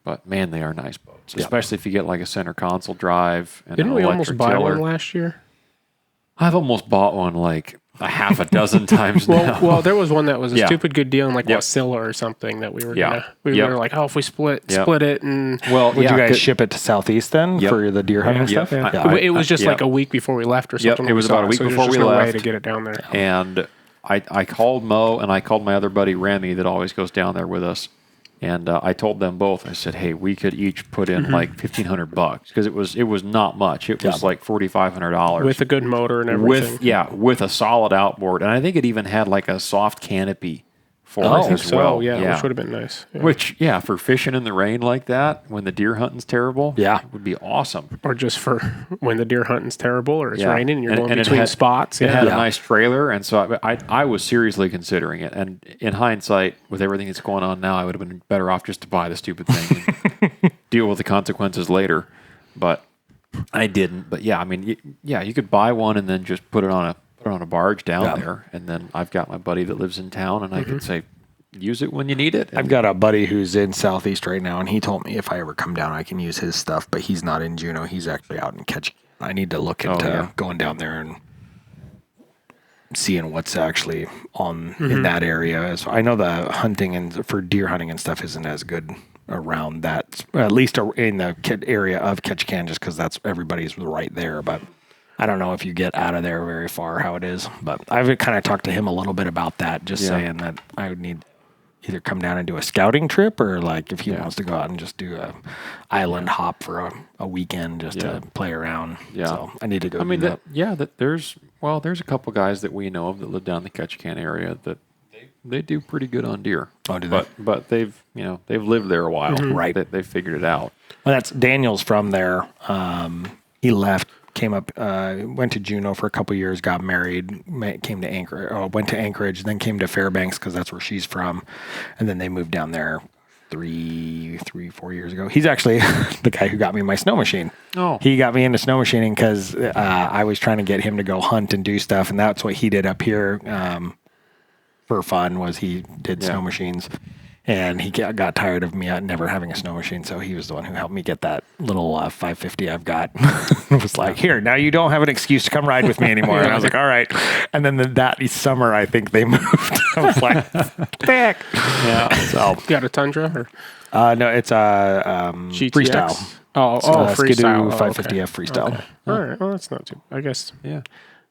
But man, they are nice boats, especially if you get like a center console drive and Didn't an we almost electric buy tiller. one last year? I've almost bought one like a half a dozen times now. Well, there was one that was a Yeah. stupid good deal in like Yep. Wasilla or something that we were Yeah. we Yep. were like, oh, if we split Yep. it and Well, Would you guys 'cause- ship it to Southeast then Yep. for the deer hunting Yep. stuff? Yeah. it was just yeah. like a week before we left or Yep, something. it when was we saw about a week so there's before just we no way left. to get it down there. And I called Mo and I called my other buddy Remy that always goes down there with us. And I told them both. I said, "Hey, we could each put in like $1,500 because it was not much. It was like $4,500 With a good motor and everything. with a solid outboard, and I think it even had like a soft canopy for I us think as so. well. Yeah, which would have been nice. Yeah. Which, for fishing in the rain like that, when the deer hunting's terrible, it would be awesome. Or just for when the deer hunting's terrible or it's raining and you're going and between spots. It had a nice trailer, and so I was seriously considering it. And in hindsight, with everything that's going on now, I would have been better off just to buy the stupid thing and deal with the consequences later. But I didn't. But I mean, you could buy one and then just put it on a barge down there, and then I've got my buddy that lives in town, and I could say, use it when you need it. I've got a buddy who's in Southeast right now, and he told me if I ever come down, I can use his stuff, but he's not in Juneau. He's actually out in Ketchikan. I need to look into going down there and seeing what's actually on in that area. So I know the hunting and for deer hunting and stuff isn't as good around that, at least in the area of Ketchikan, just because that's everybody's right there, but I don't know if you get out of there very far how it is, but I've kind of talked to him a little bit about that, just saying that I would need either come down and do a scouting trip, or like if he wants to go out and just do a island hop for a weekend just to play around. Yeah. So I need to go. I mean, there's a couple guys that we know of that live down in the Ketchikan area that they do pretty good on deer. Oh, do they? But they've lived there a while. Right. They figured it out. Well, that's Daniel's from there. He left. Came up, went to Juneau for a couple years, got married, came to Anchorage, went to Anchorage, then came to Fairbanks because that's where she's from, and then they moved down there 4 years ago. He's actually the guy who got me my snow machine. Oh, he got me into snow machining because I was trying to get him to go hunt and do stuff, and that's what he did up here for fun. Was he did snow machines. And he got tired of me never having a snow machine, so he was the one who helped me get that little 550 I've got. It was like, here, now you don't have an excuse to come ride with me anymore. And I was like, all right. And then that summer, I think they moved. I was like, heck. Yeah. So you got a Tundra? Or? No, it's a freestyle. Freestyle. Skidoo 550F freestyle. Okay. All right. Well, that's not too. I guess. Yeah.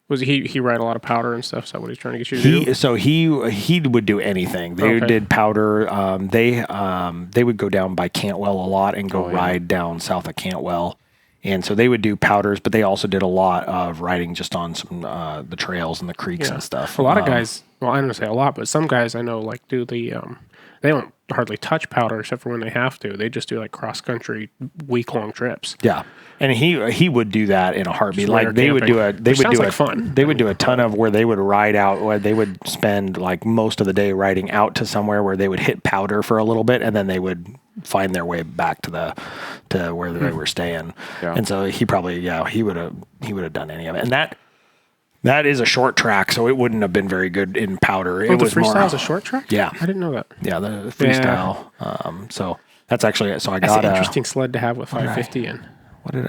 Was he ride a lot of powder and stuff? Is that what he's trying to get you to do? So he would do anything. They did powder. They would go down by Cantwell a lot and go ride down south of Cantwell. And so they would do powders, but they also did a lot of riding just on some the trails and the creeks and stuff. A lot of guys, well, I don't say a lot, but some guys I know like do the they don't hardly touch powder except for when they have to. They just do like cross country week-long trips. Yeah. And he would do that in a heartbeat. Like they would do fun. They would do a ton of where they would ride out, where they would spend like most of the day riding out to somewhere where they would hit powder for a little bit, and then they would find their way back to where they were staying. Yeah. And so he probably he would have done any of it. And that is a short track, so it wouldn't have been very good in powder. It was freestyle is a short track? Yeah. I didn't know that. Yeah, the freestyle. Yeah. So that's actually so I got an interesting sled to have with 550 in. What did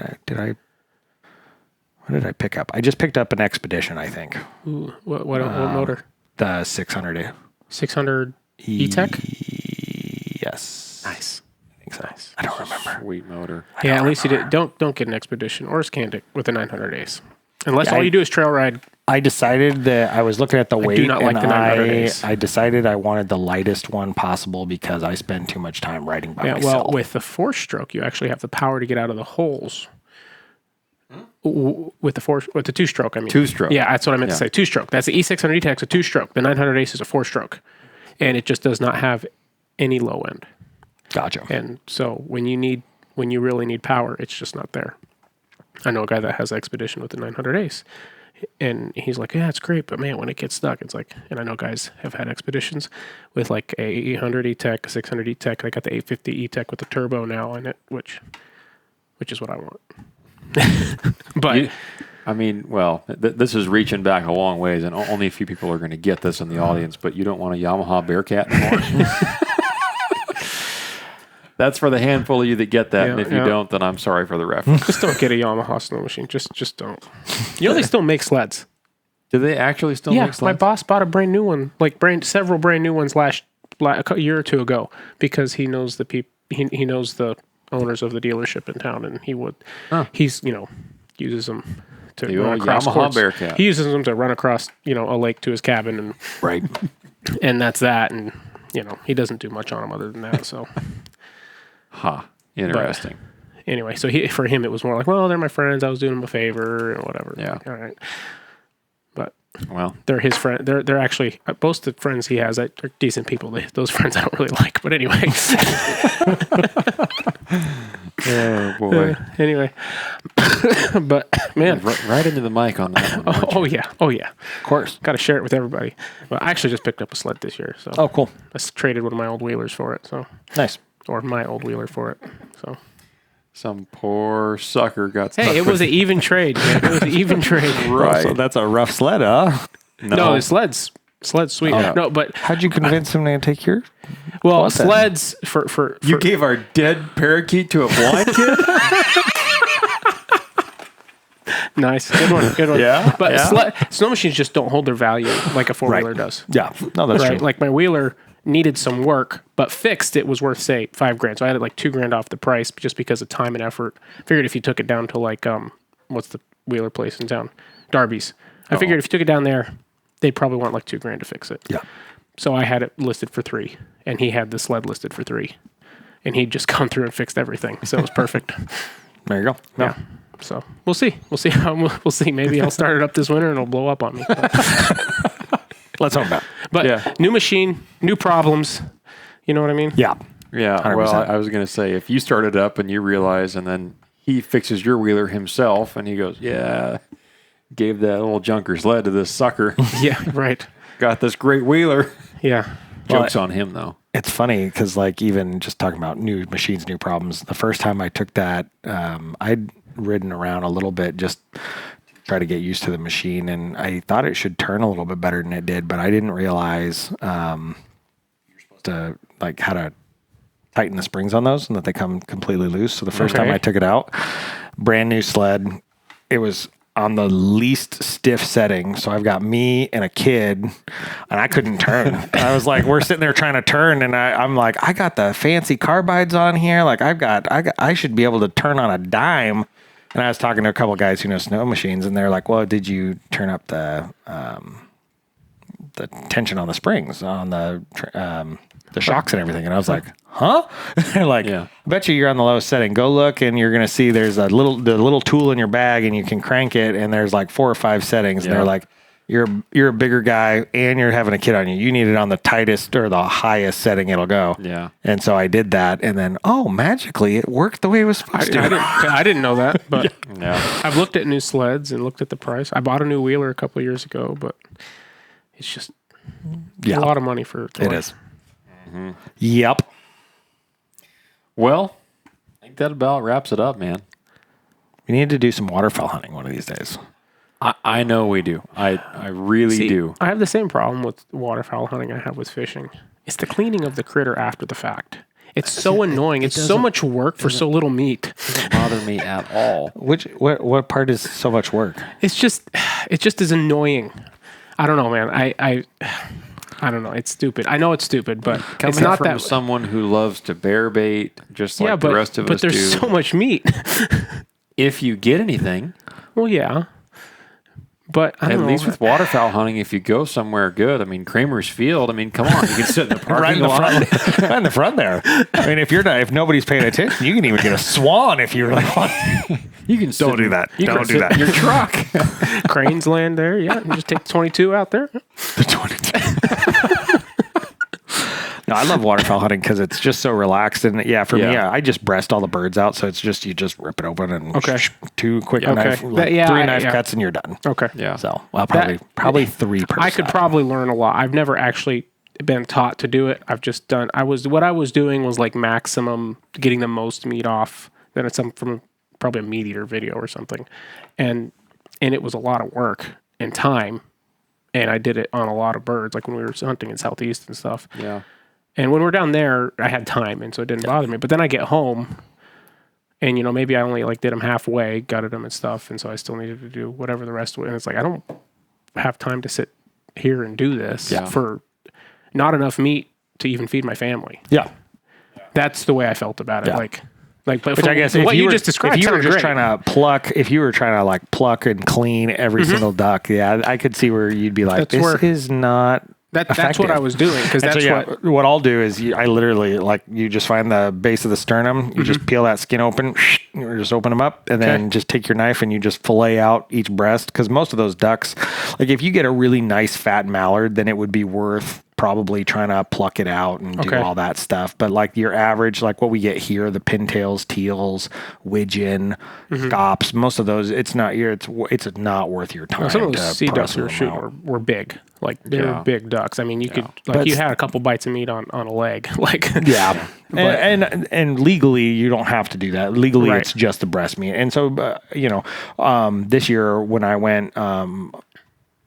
I pick up? I just picked up an Expedition, I think. Ooh, what motor? The 600. 600 E-Tech? Yes. Nice. I think so. Nice. I don't remember. Sweet motor. Yeah, at least you did. Don't get an Expedition or a Scandic with a 900 Ace. Unless all you do is trail ride. I decided that I was looking at the weight, do not like the 900 Ace. I decided I wanted the lightest one possible because I spend too much time riding by myself. Well, with the 4-stroke, you actually have the power to get out of the holes. With the 2-stroke, I mean. 2-stroke. Yeah, that's what I meant to say. 2-stroke. That's the E600 E-Tech's a 2-stroke. The 900 Ace is a 4-stroke. And it just does not have any low end. Gotcha. And so when you really need power, it's just not there. I know a guy that has Expedition with the 900 Ace. And he's like, yeah, it's great, but man, when it gets stuck, it's like, and I know guys have had Expeditions with like a 800 E-Tech, a 600 E-Tech. I got the 850 E-Tech with the turbo now in it, which is what I want. But this is reaching back a long ways, and only a few people are going to get this in the audience. But you don't want a Yamaha Bearcat anymore. That's for the handful of you that get that, and if you don't, then I'm sorry for the reference. Just don't get a Yamaha snow machine. Just don't. You know they still make sleds. Do they actually still make sleds? Yeah, my boss bought a brand new one, several brand new ones a year or two ago, because he knows the people. He knows the owners of the dealership in town, and he's uses them to run across Yamaha Bearcat. He uses them to run across a lake to his cabin, and right, and that's that, and he doesn't do much on them other than that. So. Interesting. But anyway, so for him, it was more like, well, they're my friends. I was doing them a favor and whatever. Yeah. All right. But Well, They're his friend. They're actually most of the friends he has. Are decent people. Those friends I don't really like. But anyway. oh boy. Anyway. But man, Right into the mic on that one. oh yeah, Of course. got to share it with everybody. Well, I actually just picked up a sled this year, so Oh, cool. I traded one of my old wheelers for it. So Nice. or my old wheeler for it. So Some poor sucker got stuck. hey, it was an even trade. Man. It was an even trade. right. So that's a rough sled, huh? No, the sled's sweet. Oh. No, but How'd you convince him to take your? well, What then? sleds for You gave our dead parakeet to a blind kid? nice, good one. Yeah, but yeah. snow machines just don't hold their value like a 4-wheeler Right. does. Yeah. No, that's Right, true. like my wheeler needed some work, but fixed it was worth say $5,000. So I had it like $2,000 off the price just because of time and effort. Figured if you took it down to like what's the wheeler place in town, Darby's. I figured if you took it down there, they'd probably want like $2,000 to fix it. Yeah. So I had it listed for $3,000, and he had the sled listed for $3,000, and he'd just gone through and fixed everything. So it was perfect. There you go. Yeah. So we'll see. We'll see. Maybe I'll start it up this winter and it'll blow up on me. Let's hope not. But Yeah. new machine, new problems. You know what I mean? Yeah. Yeah. 100%. Well, I was going to say, if you start it up and you realize, and then he fixes your wheeler himself, and he goes, yeah, gave that little junker sled to this sucker. Yeah. Right. Got this great wheeler. Yeah. Joke's on him, though. It's funny because, like, even just talking about new machines, new problems. The first time I took that, I'd ridden around a little bit just to try to get used to the machine, and I thought it should turn a little bit better than it did, but I didn't realize you're supposed to like how to tighten the springs on those and that they come completely loose. So the first time I took it out, brand new sled, it was on the least stiff setting. So I've got me and a kid, and I couldn't turn. I was like, we're sitting there trying to turn, and I'm like, I got the fancy carbides on here. Like I should be able to turn on a dime. And I was talking to a couple of guys who know snow machines, and they're like, well, did you turn up the tension on the springs, on the shocks and everything? And I was like, huh? They're like, Yeah. I bet you're on the lowest setting. Go look, and you're going to see there's the little tool in your bag, and you can crank it, and there's like 4 or 5 settings. And they're like, you're a bigger guy, and you're having a kid on you. You need it on the tightest or the highest setting it'll go. Yeah. And so I did that, and then, magically, it worked the way it was supposed to. I didn't know that, but Yeah. I've looked at new sleds and looked at the price. I bought a new wheeler a couple of years ago, but it's just a lot of money for a toy. It is. Mm-hmm. Yep. Well, I think that about wraps it up, man. We need to do some waterfowl hunting one of these days. I know we do. I really do. I have the same problem with waterfowl hunting I have with fishing. It's the cleaning of the critter after the fact. It's so annoying. It's so much work for so little meat. It doesn't bother me at all. What part is so much work? It just is annoying. I don't know, man. I don't know. It's stupid. I know it's stupid, but it's not from that. someone who loves to bear bait, just like the rest of us do. But there's so much meat. If you get anything, Well, yeah. But I at don't know. least with waterfowl hunting, if you go somewhere good, I mean, Kramer's Field, I mean, come on, you can sit in the parking lot. Right in the front there. I mean, if nobody's paying attention, you can even get a swan if you really want. You can sit Don't do that. You Don't can do sit that. in your truck. Cranes land there. Yeah, and just take the 22 out there. The 22. No, I love waterfowl hunting because it's just so relaxed. And for me, I just breast all the birds out. So it's just, you just rip it open and 2 quick knife, 3 knife cuts and you're done. Okay. Yeah. So probably 3 per I could side. probably learn a lot. I've never actually been taught to do it. I've just done. What I was doing was like maximum getting the most meat off. Then it's from probably a meat eater video or something, and it was a lot of work and time, and I did it on a lot of birds, like when we were hunting in Southeast and stuff. Yeah. And when we're down there, I had time, and so it didn't bother me. But then I get home, and maybe I only did them halfway, gutted them and stuff, and so I still needed to do whatever the rest was. And it's like I don't have time to sit here and do this for not enough meat to even feed my family. Yeah. That's the way I felt about it. Yeah. But Which I guess if what you were just described, if you were sounded just great. trying to pluck and clean every single duck, I could see where you'd be like, That's where- this is not That's what I was doing because that's what I'll do is I literally you just find the base of the sternum, you just peel that skin open, you just open them up, and then just take your knife and you just fillet out each breast. Because most of those ducks, like if you get a really nice fat mallard, then it would be worth probably trying to pluck it out and do all that stuff. But like your average, like what we get here, the pintails, teals, widgeon, gops, most of those, it's not not worth your time. Some of those sea ducks we were shooting were big. Like they're big ducks. I mean, you could you had a couple bites of meat on a leg. And legally you don't have to do that. Legally, it's just the breast meat. And so this year when I went,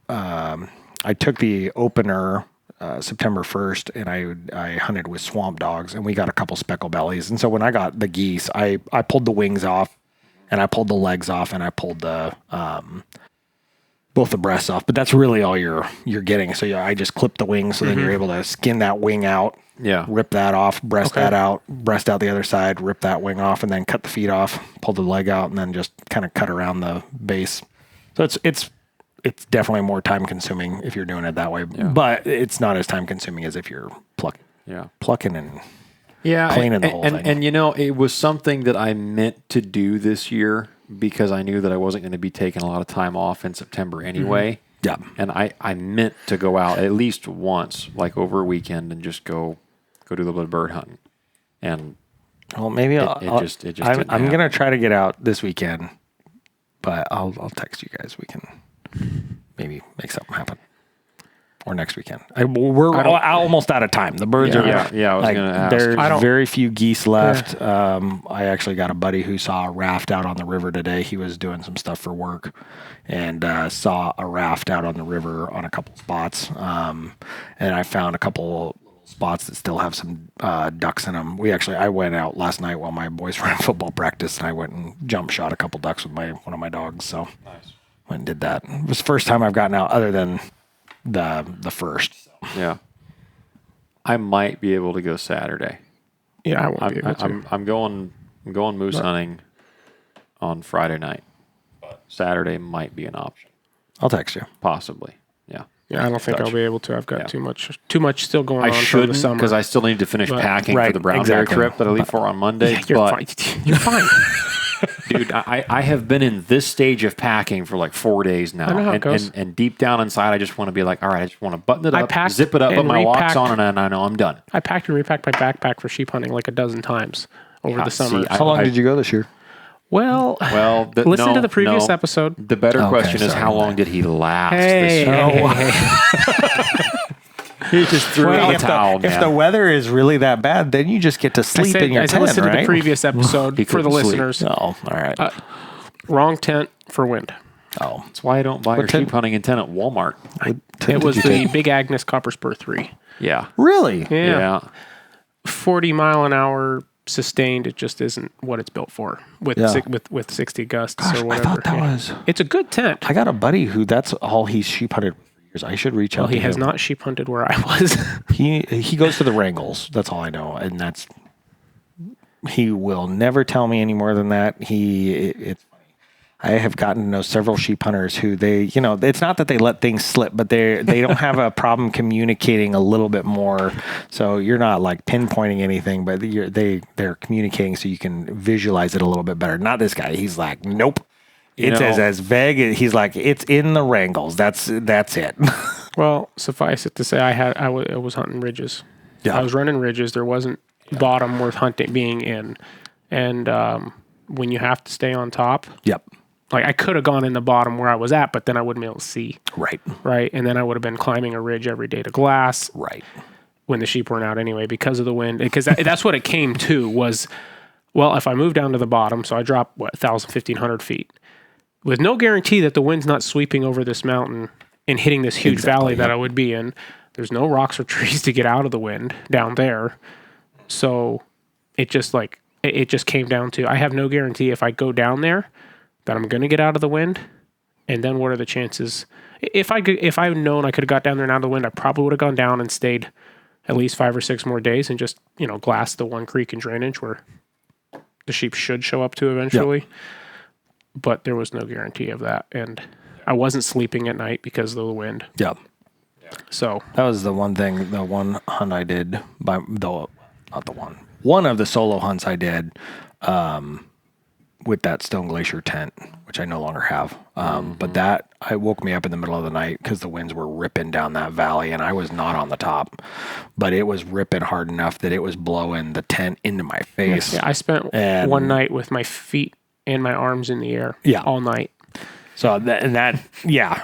I took the opener September 1st, and I hunted with swamp dogs, and we got a couple speckle bellies. And so when I got the geese, I pulled the wings off, and I pulled the legs off, and I pulled the both the breasts off. But that's really all you're getting. So I just clipped the wings, so then you're able to skin that wing out, rip that off, breast that out, breast out the other side, rip that wing off, and then cut the feet off, pull the leg out, and then just kind of cut around the base. So it's definitely more time consuming if you're doing it that way, but it's not as time consuming as if you're plucking and cleaning the whole thing. And it was something that I meant to do this year because I knew that I wasn't going to be taking a lot of time off in September anyway. Yeah. And I meant to go out at least once, like over a weekend, and just go do a little bit of bird hunting. And maybe it just didn't happen. I'm going to try to get out this weekend, but I'll text you guys. We can maybe make something happen, or next weekend. We're almost out of time. The birds are I was going to ask. There's very few geese left. I actually got a buddy who saw a raft out on the river today. He was doing some stuff for work and saw a raft out on the river on a couple spots. And I found a couple spots that still have some ducks in them. I went out last night while my boys were in football practice, and I went and jump shot a couple ducks with one of my dogs. So nice. Went and did that. It was the first time I've gotten out other than the first. Yeah. I might be able to go Saturday. Yeah, I won't be able to. I'm going moose hunting on Friday night. But Saturday might be an option. I'll text you. Possibly. Yeah. Yeah, I don't think I'll be able to. I've got too much still going on for the summer. Because I still need to finish packing for the brown bear trip that I leave for on Monday. Yeah, you're fine. You're fine. Dude, I have been in this stage of packing for like 4 days now. I know how it goes. And deep down inside, I just want to be like, all right, I just want to button it up, zip it up, put my locks on, and I know I'm done. I packed and repacked my backpack for sheep hunting like a dozen times over the summer. How long did you go this year? Well, listen to the previous episode. The better question is, how long did he last this year? He just threw in the towel, man. If the weather is really that bad, then you just get to sleep in your tent, listen to the previous episode for the listeners. Oh, all right. Wrong tent for wind. Oh, that's why I don't buy your sheep hunting tent at Walmart. It was the Big Agnes Copper Spur 3. Yeah. Really? Yeah. 40 mile an hour sustained. It just isn't what it's built for with 60 gusts or whatever. I thought that was. It's a good tent. I got a buddy who that's all he's sheep hunted. I should reach out to him. He has not sheep hunted where I was. He goes to the wrangles. That's all I know. And he will never tell me any more than that. I have gotten to know several sheep hunters who it's not that they let things slip, but they don't have a problem communicating a little bit more. So you're not like pinpointing anything, but they're communicating so you can visualize it a little bit better. Not this guy. He's like, nope. It's as vague. He's like, it's in the wrangles. That's it. Well, suffice it to say, I was hunting ridges. Yeah. I was running ridges. There wasn't bottom worth being in. And when you have to stay on top. Yep. Like I could have gone in the bottom where I was at, but then I wouldn't be able to see. Right. Right. And then I would have been climbing a ridge every day to glass. Right. When the sheep weren't out anyway because of the wind. Because that's what it came to was, well, if I move down to the bottom, so I drop, 1,000, 1,500 feet. With no guarantee that the wind's not sweeping over this mountain and hitting this huge valley that I would be in. There's no rocks or trees to get out of the wind down there. So it just came down to, I have no guarantee if I go down there that I'm going to get out of the wind. And then what are the chances? If I had known I could have got down there and out of the wind, I probably would have gone down and stayed at least 5 or 6 more days and just, glassed the one creek and drainage where the sheep should show up to eventually. Yep. But there was no guarantee of that. And I wasn't sleeping at night because of the wind. Yep. So That was the one thing, the one hunt I did one of the solo hunts I did with that Stone Glacier tent, which I no longer have. But that woke me up in the middle of the night because the winds were ripping down that valley and I was not on the top, but it was ripping hard enough that it was blowing the tent into my face. yeah, I spent one night with my feet and my arms in the air all night. So and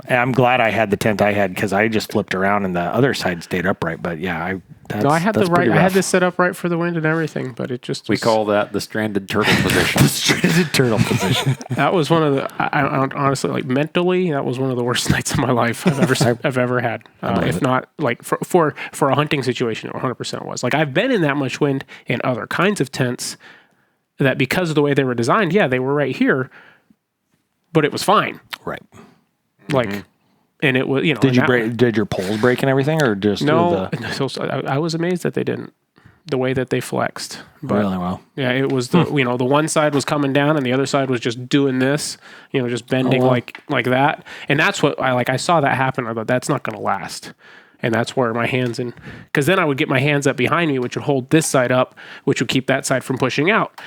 I'm glad I had the tent I had because I just flipped around and the other side stayed upright. But yeah, I had I had this set up right for the wind and everything, but it just we call that the stranded turtle position. The stranded turtle position. That was one of the I honestly, like, mentally, that was one of the worst nights of my life I've ever had. If not, like, for a hunting situation, it 100% was. Like, I've been in that much wind in other kinds of tents that, because of the way they were designed, they were right here, but it was fine. Right. Like, and it was, Did your poles break and everything, or just no? So I was amazed that they didn't. The way that they flexed, but really well. Yeah, it was the the one side was coming down and the other side was just doing this, just bending like that, and that's what I saw that happen. I thought, that's not going to last, and that's where my hands because then I would get my hands up behind me, which would hold this side up, which would keep that side from pushing out.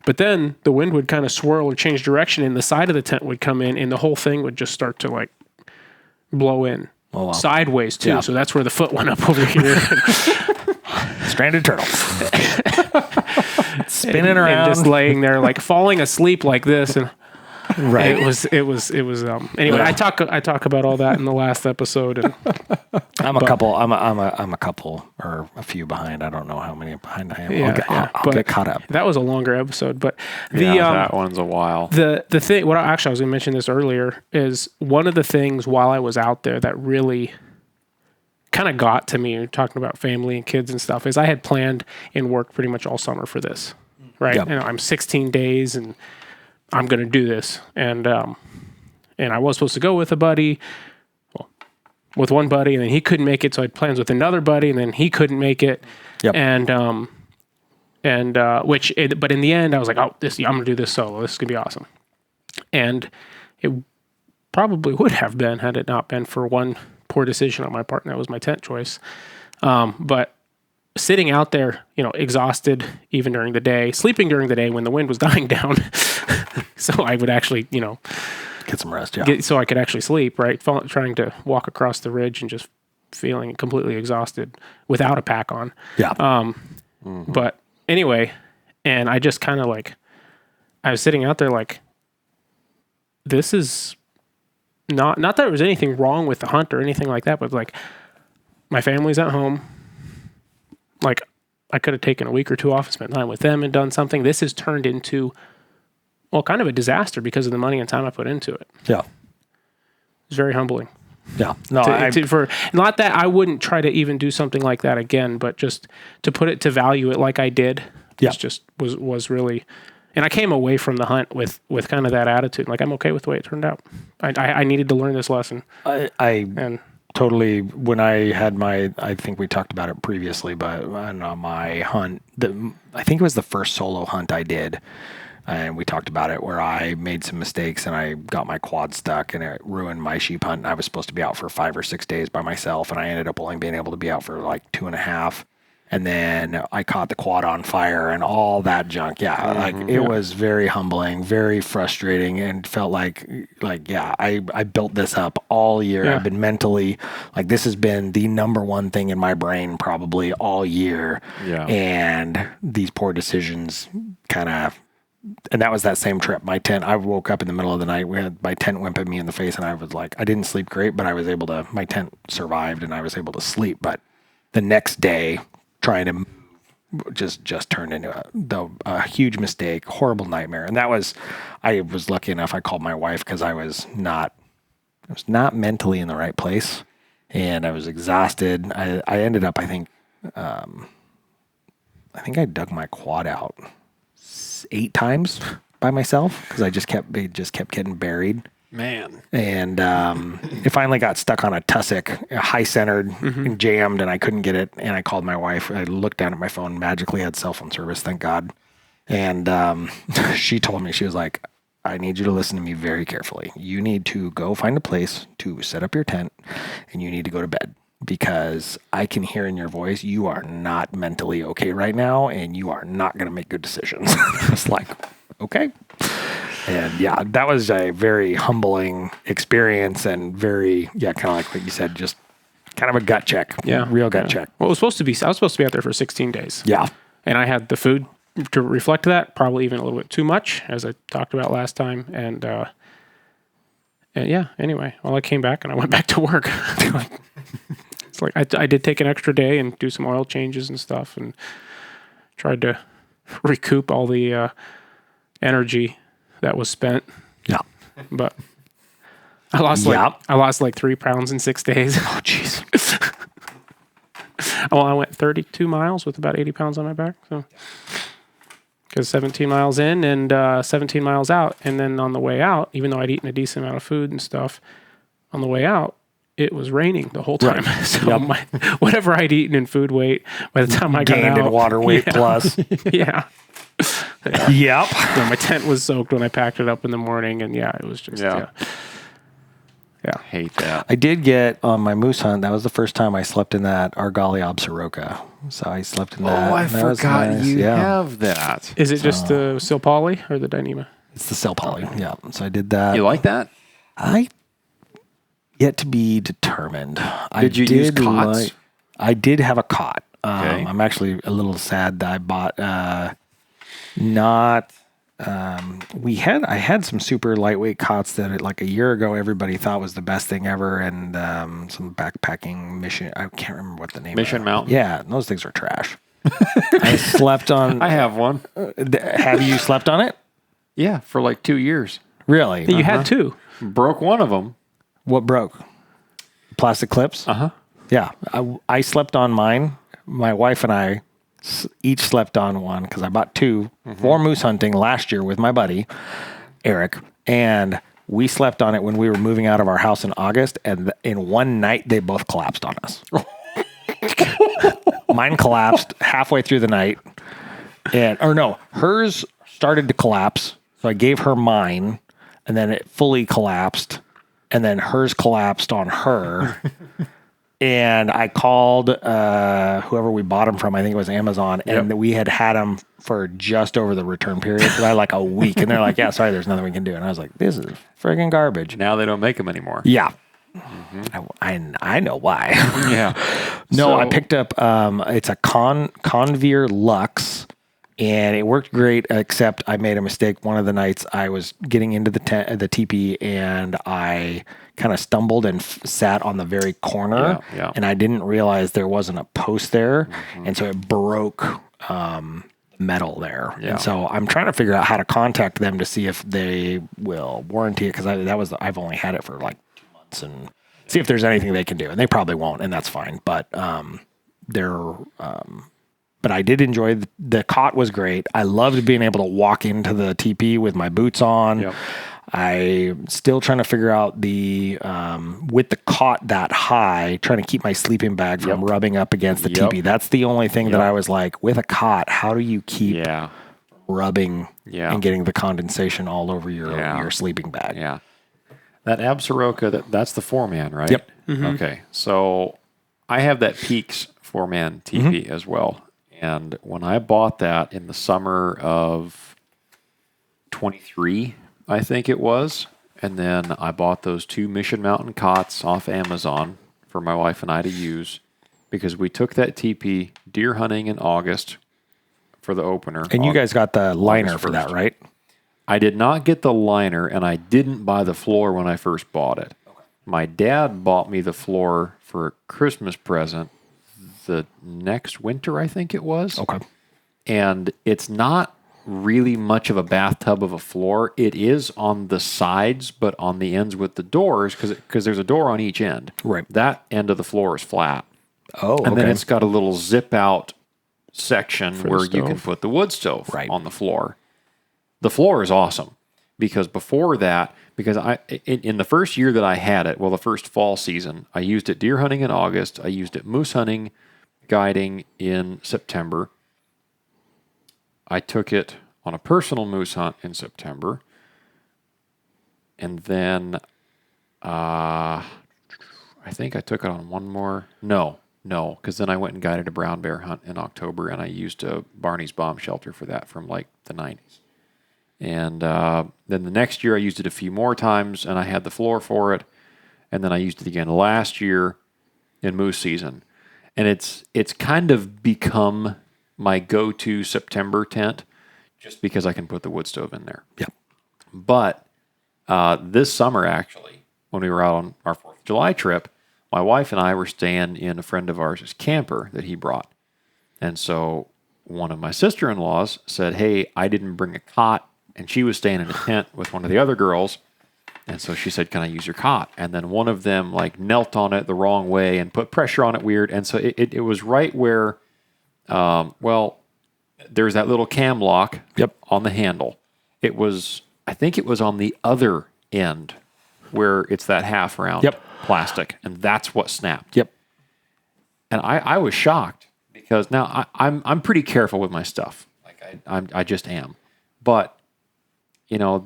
But then the wind would kind of swirl or change direction, and the side of the tent would come in, and the whole thing would just start to, like, blow in sideways too. Yeah. So that's where the foot went up over here. Stranded turtle. Spinning around. And just laying there, like, falling asleep like this. And right. It was anyway, I talk about all that in the last episode. And I'm a couple or a few behind. I don't know how many behind I am. I'll get caught up. That was a longer episode, but that one's a while. The thing, I was going to mention this earlier, is one of the things while I was out there that really kind of got to me, talking about family and kids and stuff, is I had planned and worked pretty much all summer for this, right? Yep. I'm 16 days and I'm going to do this. And I was supposed to go with with one buddy, and then he couldn't make it. So I had plans with another buddy, and then he couldn't make it. Yep. But in the end I was like, I'm going to do this solo. This is going to be awesome. And it probably would have been, had it not been for one poor decision on my part, and that was my tent choice. But sitting out there, exhausted even during the day, sleeping during the day when the wind was dying down, so I would actually, get some rest. Yeah. So I could actually sleep. Right, trying to walk across the ridge and just feeling completely exhausted without a pack on. Yeah. But anyway, and I just kind of I was sitting out there like, this is not that there was anything wrong with the hunt or anything like that, but like, my family's at home. Like, I could have taken a week or two off and spent time with them and done something. This has turned into, kind of a disaster because of the money and time I put into it. Yeah. It's very humbling. Yeah. No, for not that I wouldn't try to even do something like that again, but just to put it, to value it like I did. Yeah. Was really, and I came away from the hunt with kind of that attitude. Like, I'm okay with the way it turned out. I needed to learn this lesson. Totally. When I had I think we talked about it previously, but on my hunt, I think it was the first solo hunt I did, and we talked about it, where I made some mistakes and I got my quad stuck and it ruined my sheep hunt. And I was supposed to be out for 5 or 6 days by myself, and I ended up only being able to be out for like 2.5. And then I caught the quad on fire and all that junk. Yeah. It was very humbling, very frustrating, and felt like, I built this up all year. Yeah. I've been mentally, this has been the number one thing in my brain probably all year. Yeah. And these poor decisions and that was that same trip. My tent, I woke up in the middle of the night. My tent went at me in the face, and I was like, I didn't sleep great, but I was able to, my tent survived and I was able to sleep. But the next day, trying to just turned into a huge mistake, horrible nightmare. And I was lucky enough, I called my wife because I was not mentally in the right place, and I was exhausted. I ended up, I think I dug my quad out 8 times by myself because it just kept getting buried. Man. And it finally got stuck on a tussock, high-centered, and jammed, and I couldn't get it. And I called my wife. I looked down at my phone, magically had cell phone service, thank God. And she told me, she was like, I need you to listen to me very carefully. You need to go find a place to set up your tent, and you need to go to bed. because I can hear in your voice you are not mentally okay right now, and you are not going to make good decisions. It's like, okay. And yeah, that was a very humbling experience, and very, kind of like what you said, just kind of a gut check. Yeah. Real gut check. Well, I was supposed to be out there for 16 days. Yeah. And I had the food to reflect that, probably even a little bit too much, as I talked about last time. And yeah, anyway, well, I came back and I went back to work. It's like I did take an extra day and do some oil changes and stuff, and tried to recoup all the energy that was spent. Yeah. But I lost like 3 pounds in 6 days. Oh, jeez. Well, I went 32 miles with about 80 pounds on my back. So, because 17 miles in and 17 miles out, and then on the way out, even though I'd eaten a decent amount of food and stuff, on the way out, it was raining the whole time. Right. So whatever I'd eaten in food weight, by the time I got out, gained in water weight plus. Yeah. Yep. Yeah, my tent was soaked when I packed it up in the morning, and it was just yeah. Hate that. I did get on my moose hunt. That was the first time I slept in that Argali Absaroka. So I slept in that. Oh, I forgot nice. you have that. Is it just the Sil Poly or the Dyneema? It's the Sil Poly. Okay. Yeah. So I did that. You like that? Yet to be determined. Did you use cots? I did have a cot. Okay. I'm actually a little sad that I bought not. I had some super lightweight cots that like a year ago everybody thought was the best thing ever, and some backpacking mission. I can't remember what the name. Mission Mountain. Yeah, those things are trash. I slept on. I have one. Have you slept on it? Yeah, for like 2 years. Really? You had 2. Broke one of them. What broke? Plastic clips? Uh-huh. Yeah. I slept on mine. My wife and I each slept on one because I bought 2 for moose hunting last year with my buddy, Eric. And we slept on it when we were moving out of our house in August. And in one night, they both collapsed on us. Mine collapsed halfway through the night. Hers started to collapse. So I gave her mine, and then it fully collapsed. And then hers collapsed on her. And I called whoever we bought them from, I think it was Amazon, and we had them for just over the return period, by like a week. And they're like, yeah, sorry, there's nothing we can do. And I was like, this is friggin' garbage. Now they don't make them anymore. Yeah. I know why. Yeah. No, I picked up, it's a Conveer Lux, and it worked great, except I made a mistake. One of the nights I was getting into the teepee, and I kind of stumbled and sat on the very corner, and I didn't realize there wasn't a post there, and so it broke metal there. Yeah. And so I'm trying to figure out how to contact them to see if they will warranty it, because I've only had it for like 2 months, and see if there's anything they can do, and they probably won't, and that's fine. But but I did enjoy the cot was great. I loved being able to walk into the teepee with my boots on. Yep. I'm still trying to figure out with the cot that high, trying to keep my sleeping bag from rubbing up against the teepee. That's the only thing that I was like, with a cot, how do you keep rubbing and getting the condensation all over your sleeping bag? Yeah. That Absaroka, that's the 4-man, right? Yep. Mm-hmm. Okay. So I have that Peaks 4-man teepee as well. And when I bought that in the summer of 23, I think it was, and then I bought those 2 Mission Mountain cots off Amazon for my wife and I to use, because we took that teepee deer hunting in August for the opener. And you guys got the liner for that, right? I did not get the liner, and I didn't buy the floor when I first bought it. Okay. My dad bought me the floor for a Christmas present the next winter, I think it was. Okay. And it's not really much of a bathtub of a floor. It is on the sides, but on the ends with the doors, because there's a door on each end. Right. That end of the floor is flat. Oh, and then it's got a little zip out section where you can put the wood stove on the floor. The floor is awesome, because before that, in the first year that I had it, the first fall season, I used it deer hunting in August. I used it moose hunting, guiding in September. I took it on a personal moose hunt in September. And then I I think I took it on one more. No, because then I went and guided a brown bear hunt in October, and I used a Barney's bomb shelter for that from like the 90s. And then the next year I used it a few more times, and I had the floor for it. And then I used it again last year in moose season. And it's kind of become my go-to September tent just because I can put the wood stove in there. Yeah. But this summer, actually, when we were out on our 4th of July trip, my wife and I were staying in a friend of ours' camper that he brought. And so one of my sister-in-laws said, hey, I didn't bring a cot. And she was staying in a tent with one of the other girls. And so she said, can I use your cot? And then one of them like knelt on it the wrong way and put pressure on it weird. And so it was right where, there's that little cam lock on the handle. I think it was on the other end where it's that half round plastic. And that's what snapped. Yep. And I was shocked because now I'm pretty careful with my stuff. Like I just am. But, you know,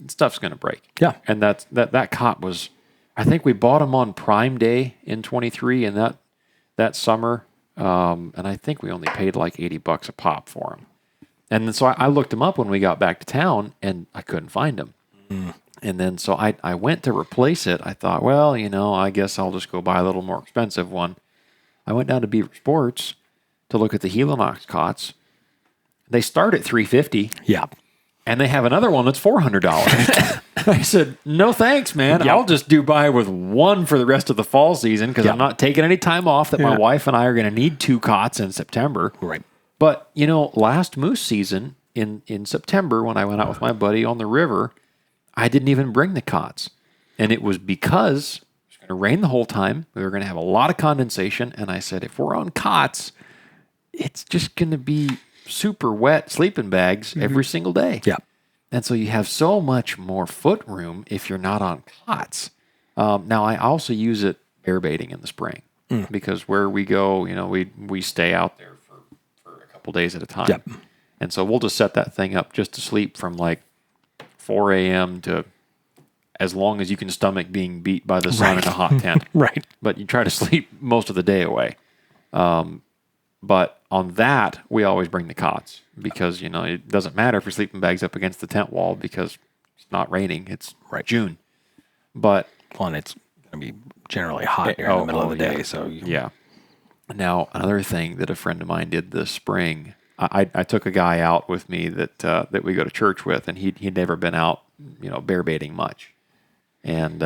stuff's going to break. Yeah. And that cot was, I think we bought them on Prime Day in 23 and that summer. And I think we only paid like $80 a pop for them. And then so I looked them up when we got back to town and I couldn't find them. Mm. And then so I went to replace it. I thought, well, you know, I guess I'll just go buy a little more expensive one. I went down to Beaver Sports to look at the Helinox cots. They start at $350. Yeah. And they have another one that's $400. I said, no thanks, man. I'll just buy with one for the rest of the fall season because I'm not taking any time off that my wife and I are going to need 2 cots in September. Right. But, you know, last moose season in September when I went out with my buddy on the river, I didn't even bring the cots. And it was because it was going to rain the whole time. We were going to have a lot of condensation. And I said, if we're on cots, it's just going to be super wet sleeping bags every single day. Yeah. And so you have so much more foot room if you're not on cots. Now, I also use it bear baiting in the spring because where we go, you know, we stay out there for a couple days at a time. Yep. And so we'll just set that thing up just to sleep from like 4 a.m. to as long as you can stomach being beat by the sun in a hot tent. Right. But you try to sleep most of the day away. But on that, we always bring the cots because, you know, it doesn't matter if your sleeping bag's up against the tent wall because it's not raining. It's June. But one, it's going to be generally hot here in the middle of the day. So yeah. Now, another thing that a friend of mine did this spring, I took a guy out with me that we go to church with, and he'd never been out, you know, bear baiting much. And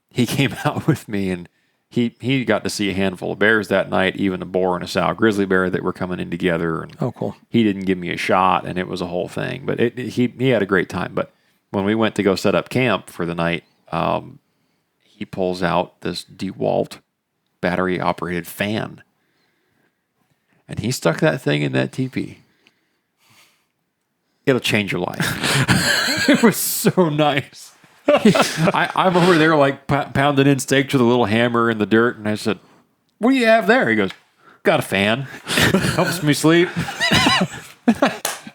he came out with me, and he got to see a handful of bears that night, even a boar and a sow grizzly bear that were coming in together. And cool. He didn't give me a shot, and it was a whole thing. But he had a great time. But when we went to go set up camp for the night, he pulls out this DeWalt battery-operated fan. And he stuck that thing in that teepee. It'll change your life. It was so nice. I'm over there like pounding in steaks with a little hammer in the dirt, and I said, what do you have there? He goes, got a fan. Helps me sleep.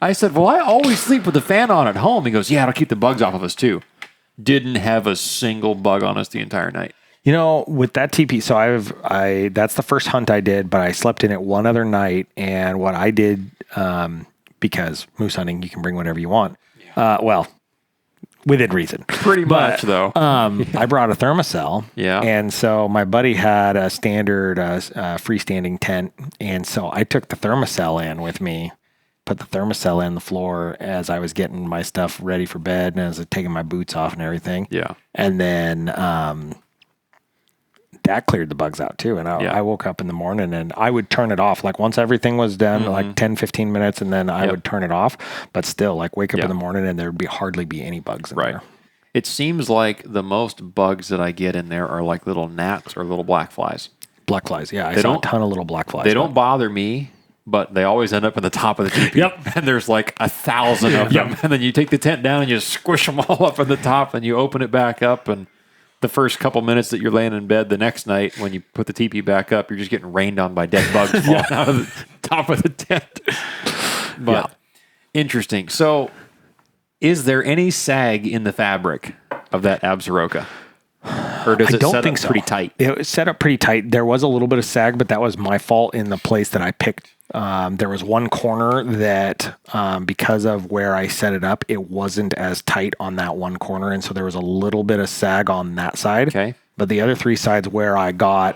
I said, well, I always sleep with the fan on at home. He goes, yeah, it'll keep the bugs off of us too. Didn't have a single bug on us the entire night. You know, with that TP, so that's the first hunt I did, but I slept in it one other night, and what I did, because moose hunting, you can bring whatever you want. Well, within reason. Pretty much, though. I brought a thermocell. Yeah. And so my buddy had a standard freestanding tent. And so I took the thermocell in with me, put the thermocell in the floor as I was getting my stuff ready for bed and as I was taking my boots off and everything. Yeah. And then that cleared the bugs out too. And I woke up in the morning and I would turn it off. Like once everything was done, like 10, 15 minutes, and then I would turn it off. But still, like wake up in the morning and there would hardly be any bugs in there. It seems like the most bugs that I get in there are like little gnats or little black flies. Black flies, yeah. I saw a ton of little black flies. They don't bother me, but they always end up in the top of the teepee. And there's like 1,000 of them. And then you take the tent down and you squish them all up in the top and you open it back up, and the first couple minutes that you're laying in bed the next night, when you put the teepee back up, you're just getting rained on by dead bugs falling out of the top of the tent. But interesting. So, is there any sag in the fabric of that Absaroka? or does I it don't set think up so. pretty tight? It was set up pretty tight. There was a little bit of sag, but that was my fault in the place that I picked. There was one corner that, because of where I set it up, it wasn't as tight on that one corner, and so there was a little bit of sag on that side. Okay. But the other three sides where I got,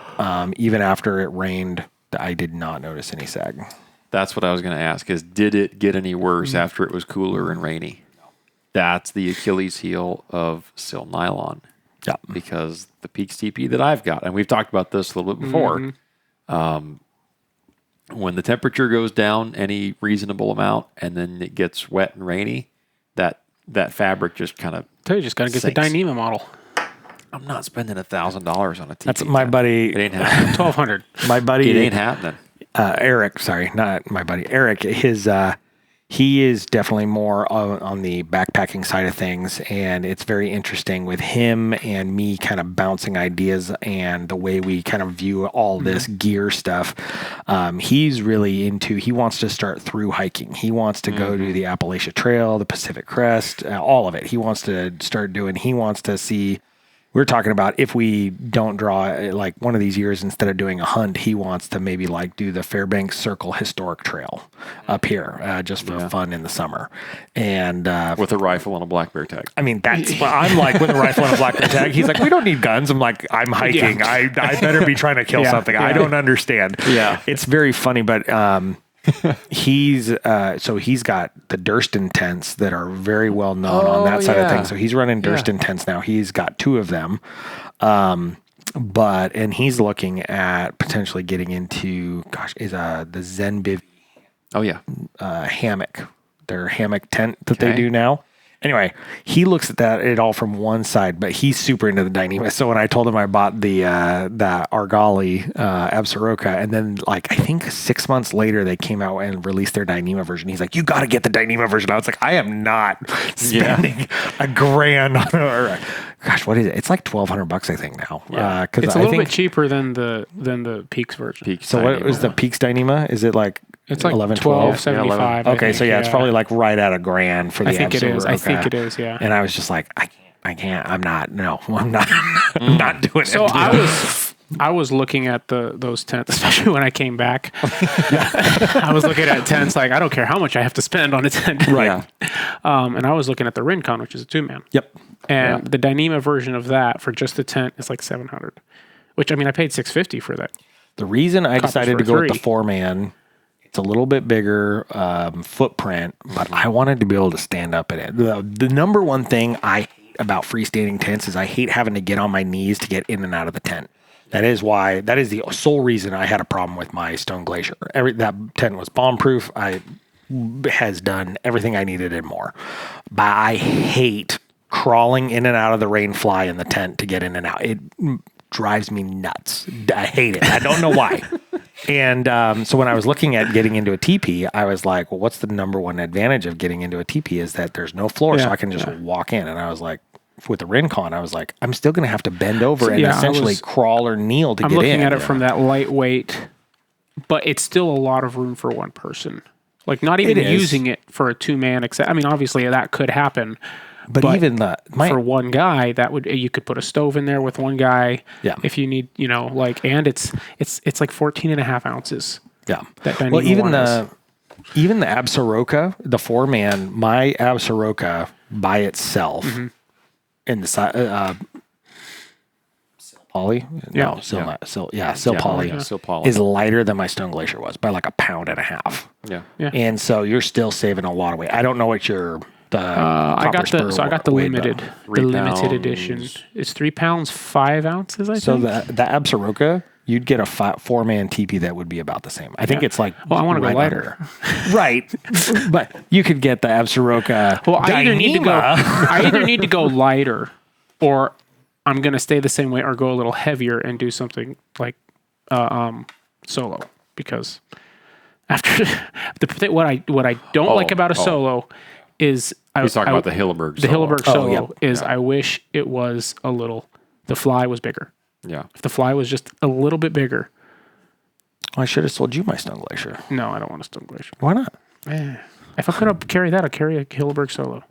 even after it rained, I did not notice any sag. That's what I was going to ask is, did it get any worse after it was cooler and rainy? That's the Achilles heel of sill nylon. Yeah. Because the Peaks TP that I've got, and we've talked about this a little bit before, when the temperature goes down any reasonable amount and then it gets wet and rainy, that fabric just kind of So you just got to get the Dyneema model. I'm not spending $1,000 on a TP. That's my buddy. It ain't happening. $1,200. My buddy. It ain't happening. Eric, sorry, not my buddy. Eric, he is definitely more on the backpacking side of things, and it's very interesting with him and me kind of bouncing ideas and the way we kind of view all this gear stuff. He's really he wants to start through hiking. He wants to go to the Appalachia Trail, the Pacific Crest, all of it. He wants to start doing, he wants to see. We're talking about if we don't draw like one of these years, instead of doing a hunt, he wants to maybe like do the Fairbanks Circle Historic Trail up here just for fun in the summer. And with a rifle and a black bear tag. I mean, that's what I'm like with a rifle and a black bear tag. He's like, we don't need guns. I'm like, I'm hiking. Yeah. I better be trying to kill something. I don't understand. Yeah. It's very funny, but he's got the Durston tents that are very well known on that side of things. So he's running Durston tents now. He's got 2 of them. And he's looking at potentially getting into, the Zenbiv hammock, their hammock tent that they do now. Anyway, he looks at it all from one side, but he's super into the Dyneema. So when I told him I bought the Argali Absaroka, and then like I think 6 months later they came out and released their Dyneema version. He's like, "You got to get the Dyneema version." I was like, "I am not spending $1,000 on or gosh, what is it? It's like $1,200 I think now. Yeah. It's a little bit cheaper than the Peaks version. So what was the Peaks Dyneema? Is it like? It's like 11, $12.75. Okay, so it's probably like right at $1,000 for the I think it is. Absaroka. I think it is. Yeah. And I was just like, I can't. I'm not. No, I'm not. I'm not doing it. So I was looking at those tents, especially when I came back. I was looking at tents like I don't care how much I have to spend on a tent. Right. And I was looking at the Rincon, which is a 2-man. Yep. And the Dyneema version of that for just the tent is like $700. Which I mean, I paid $650 for that. The reason I decided to go with the 4-man. It's a little bit bigger footprint, but I wanted to be able to stand up in it. The number one thing I hate about freestanding tents is I hate having to get on my knees to get in and out of the tent. That is the sole reason I had a problem with my Stone Glacier. That tent was bomb-proof. Has done everything I needed and more. But I hate crawling in and out of the rain fly in the tent to get in and out. It drives me nuts. I hate it. I don't know why. And so when I was looking at getting into a teepee, I was like, well, what's the number one advantage of getting into a teepee is that there's no floor, so I can just walk in. And I was like, with the Rincon, I was like, I'm still going to have to bend over and essentially crawl or kneel to get in. I'm looking at it from that lightweight, but it's still a lot of room for one person. Like not even using it for a 2-man. I mean, obviously that could happen. But even for one guy, you could put a stove in there with one guy. Yeah. If you need, and it's like 14.5 ounces. Yeah. Well, even the Absaroka, the 4-man, my Absaroka by itself in the side, poly. No, Sil Poly is lighter than my Stone Glacier was by like 1.5 pounds. Yeah. And so you're still saving a lot of weight. I don't know what your I got the limited edition. It's 3 pounds 5 ounces. I think. So the Absaroka, you'd get a 4-man teepee that would be about the same. I think it's like. Well, I want to go lighter. Right, but you could get the Absaroka. Well, I either need to go lighter, or I'm going to stay the same way, or go a little heavier and do something like solo, because after what I don't like about a solo. Is he's talking about the Hilleberg solo. The Hilleberg solo I wish it was the fly was bigger. Yeah. If the fly was just a little bit bigger. I should have sold you my Stone Glacier. No, I don't want a Stone Glacier. Why not? If I could carry that, I'd carry a Hilleberg solo.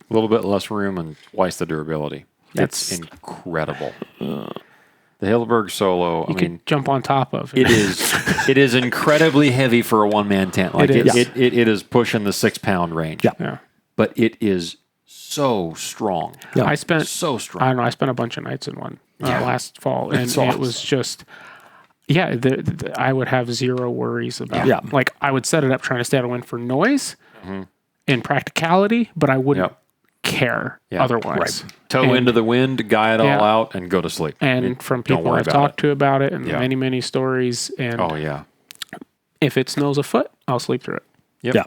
A little bit less room and twice the durability. It's That's- incredible. The Hilleberg Solo, You could jump on top of it is incredibly heavy for a one-man tent. Like It is. it is pushing the 6-pound range. Yeah. But it is so strong. Yeah. I spent So I strong. don't know. I spent a bunch of nights in one last fall, and It's it was just, I would have zero worries about. Yeah. Like I would set it up trying to stay out of wind for noise and practicality, but I wouldn't Yep. care Yeah. otherwise. Toe And- into the wind, guy it all Yeah. out, and go to sleep. And from Don't people worry I've about talked to about it, and Yeah. many many stories, and Oh yeah. if it snows a foot, I'll sleep through it. Yep. Yeah.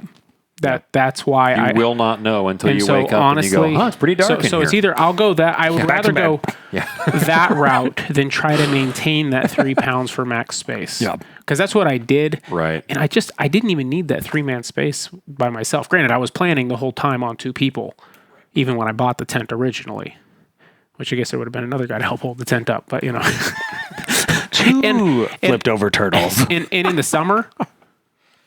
That's why You I will not know until and you so wake up honestly, and you go, "Huh, it's pretty dark in so here." it's either I'll go that I would Back to rather go Yeah. that route than try to maintain that 3 pounds for max space. Yeah. Because that's what I did. Right. And I didn't even need that 3-man space by myself. Granted, I was planning the whole time on 2 people, even when I bought the tent originally, which I guess there would have been another guy to help hold the tent up, but Two flipped over turtles. and in the summer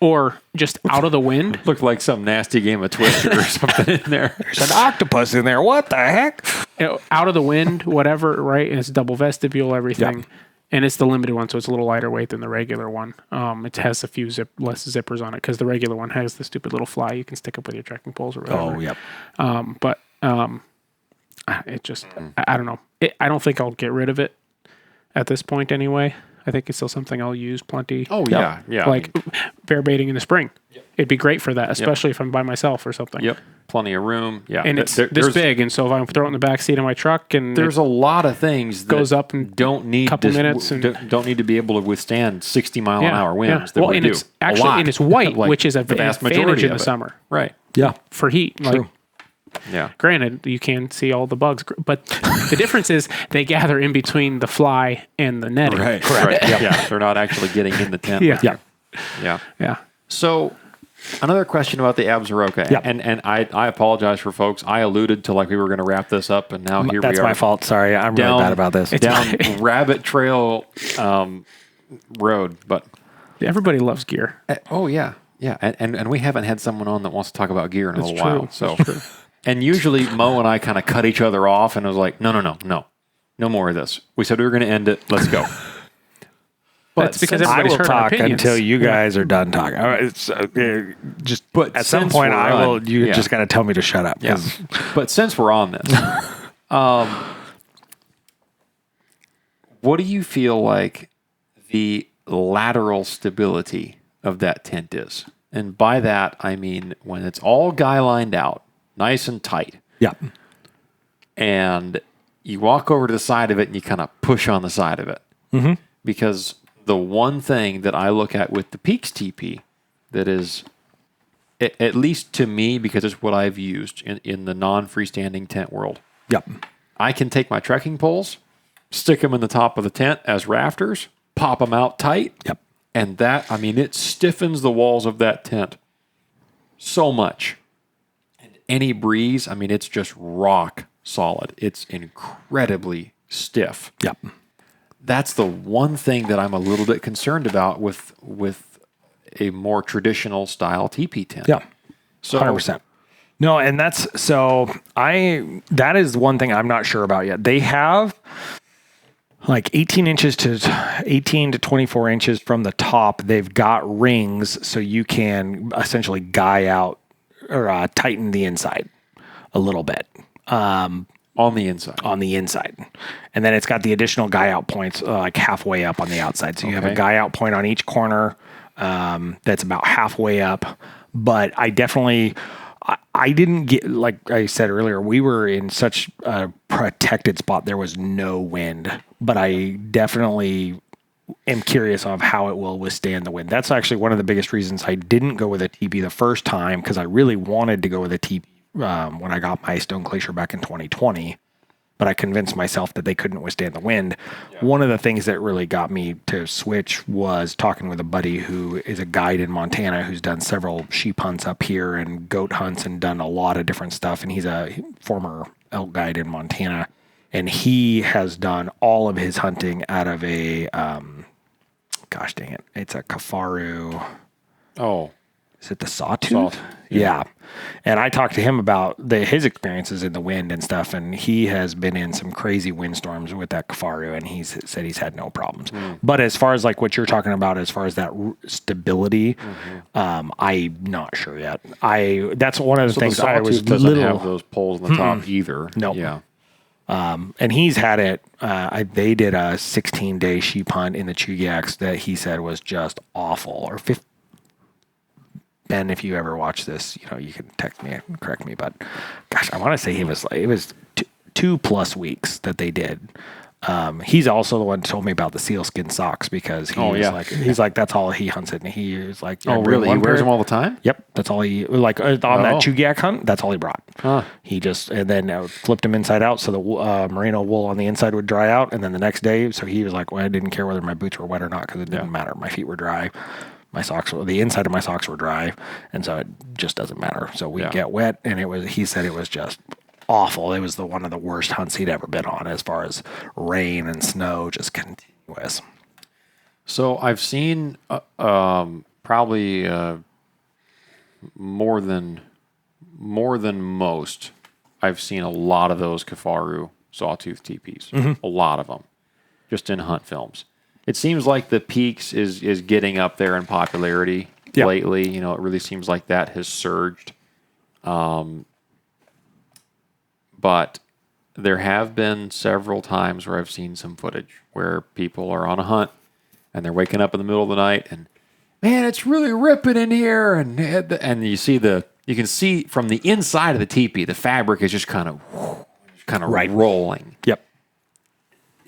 or just out of the wind, Looked like some nasty game of Twister or something in there. There's an octopus in there. What the heck? out of the wind, whatever, right? And it's double vestibule, everything. Yeah. And it's the limited one, so it's a little lighter weight than the regular one. It has a few less zippers on it because the regular one has the stupid little fly you can stick up with your trekking poles or whatever. Oh, yep. But it just, I don't know. I don't think I'll get rid of it at this point anyway. I think it's still something I'll use plenty. Oh yeah, yeah. Like bear baiting in the spring. It'd be great for that, especially if I'm by myself or something. Yep. Plenty of room. Yeah. And it's There's this big, and so if I throw it in the back seat of my truck and There's a lot of things that goes up in don't need couple minutes and- don't need to be able to withstand 60-mile-an-hour winds. That Well, we and do. it's A actually lot. and it's white, Like, which is a the vast advantage majority in the of it. summer Right. Yeah. for heat. Like, Yeah. granted, you can see all the bugs, but the difference is they gather in between the fly and the netting. Right. Yeah. They're not actually getting in the tent. Yeah. Yeah. Yeah. Yeah. So another question about the Absaroka. Yeah. And I apologize for folks. I alluded to like we were going to wrap this up, and now here That's we are. my fault. Sorry. I'm Down- really bad about this. Down Rabbit Trail road, but Everybody loves gear. oh yeah, yeah, and we haven't had someone on that wants to talk about gear in a little true. while. So, and usually Mo and I kind of cut each other off, and it was like, no more of this. We said we were going to end it. Let's go. That's because I everybody's will heard our talk opinions. until you guys are done talking. All right, just But at some since point, we're I on- will. You yeah. just got to tell me to shut up. Yeah. 'cause- But since we're on this, what do you feel like the lateral stability of that tent is? And by that, I mean when it's all guy lined out, nice and tight, Yeah. and you walk over to the side of it and you kind of push on the side of it. Mm-hmm. Because the one thing that I look at with the Peaks TP that is, at least to me, because it's what I've used in the non-freestanding tent world, Yep. I can take my trekking poles, stick them in the top of the tent as rafters, pop them out tight. Yep. And that, I mean, it stiffens the walls of that tent so much. And any breeze, I mean, it's just rock solid. It's incredibly stiff. Yep. That's the one thing that I'm a little bit concerned about with a more traditional style teepee tent. Yeah. So 100%. No, and that is one thing I'm not sure about yet. They have like 18 to 24 inches from the top. They've got rings so you can essentially guy out or tighten the inside a little bit. on the inside. On the inside. And then it's got the additional guy out points like halfway up on the outside. So you have a Okay. guy out point on each corner that's about halfway up. But I definitely, I didn't get, like I said earlier, we were in such a protected spot. There was no wind, but I definitely am curious of how it will withstand the wind. That's actually one of the biggest reasons I didn't go with a TP the first time, because I really wanted to go with a TP when I got my Stone Glacier back in 2020, but I convinced myself that they couldn't withstand the wind. Yeah. One of the things that really got me to switch was talking with a buddy who is a guide in Montana who's done several sheep hunts up here and goat hunts and done a lot of different stuff. And he's a former elk guide in Montana. And he has done all of his hunting out of a, gosh dang it, it's a Kafaru. Oh. Is it the Sawtooth? Yeah. And I talked to him about his experiences in the wind and stuff, and he has been in some crazy windstorms with that Kifaru, and he's said he's had no problems. But as far as like what you're talking about, as far as that stability, I'm not sure yet. That's one of the things I was doesn't have those poles on the top either. Nope. Yeah. And he's had it. They did a 16-day sheep hunt in the Chugiaks that he said was just awful. Or 15. Ben, if you ever watch this, you can text me and correct me. But gosh, I want to say it was 2+ weeks that they did. He's also the one who told me about the sealskin socks because he's like that's all he hunts it, and he was like, oh really? He wears them all the time? Yep, that's all he on that Chugiak hunt. That's all he brought. He just and then flipped them inside out so the merino wool on the inside would dry out, and then the next day, so he was like, well, I didn't care whether my boots were wet or not because it didn't matter. My feet were dry. The inside of my socks were dry, and so it just doesn't matter. So we get wet, and he said it was just awful. It was one of the worst hunts he'd ever been on as far as rain and snow, just continuous. So I've seen probably more than most. I've seen a lot of those Kifaru sawtooth teepees, a lot of them, just in hunt films. It seems like the Peaks is getting up there in popularity lately. It really seems like that has surged. But there have been several times where I've seen some footage where people are on a hunt and they're waking up in the middle of the night and, man, it's really ripping in here. And you can see from the inside of the teepee, the fabric is just kind of rolling. Yep.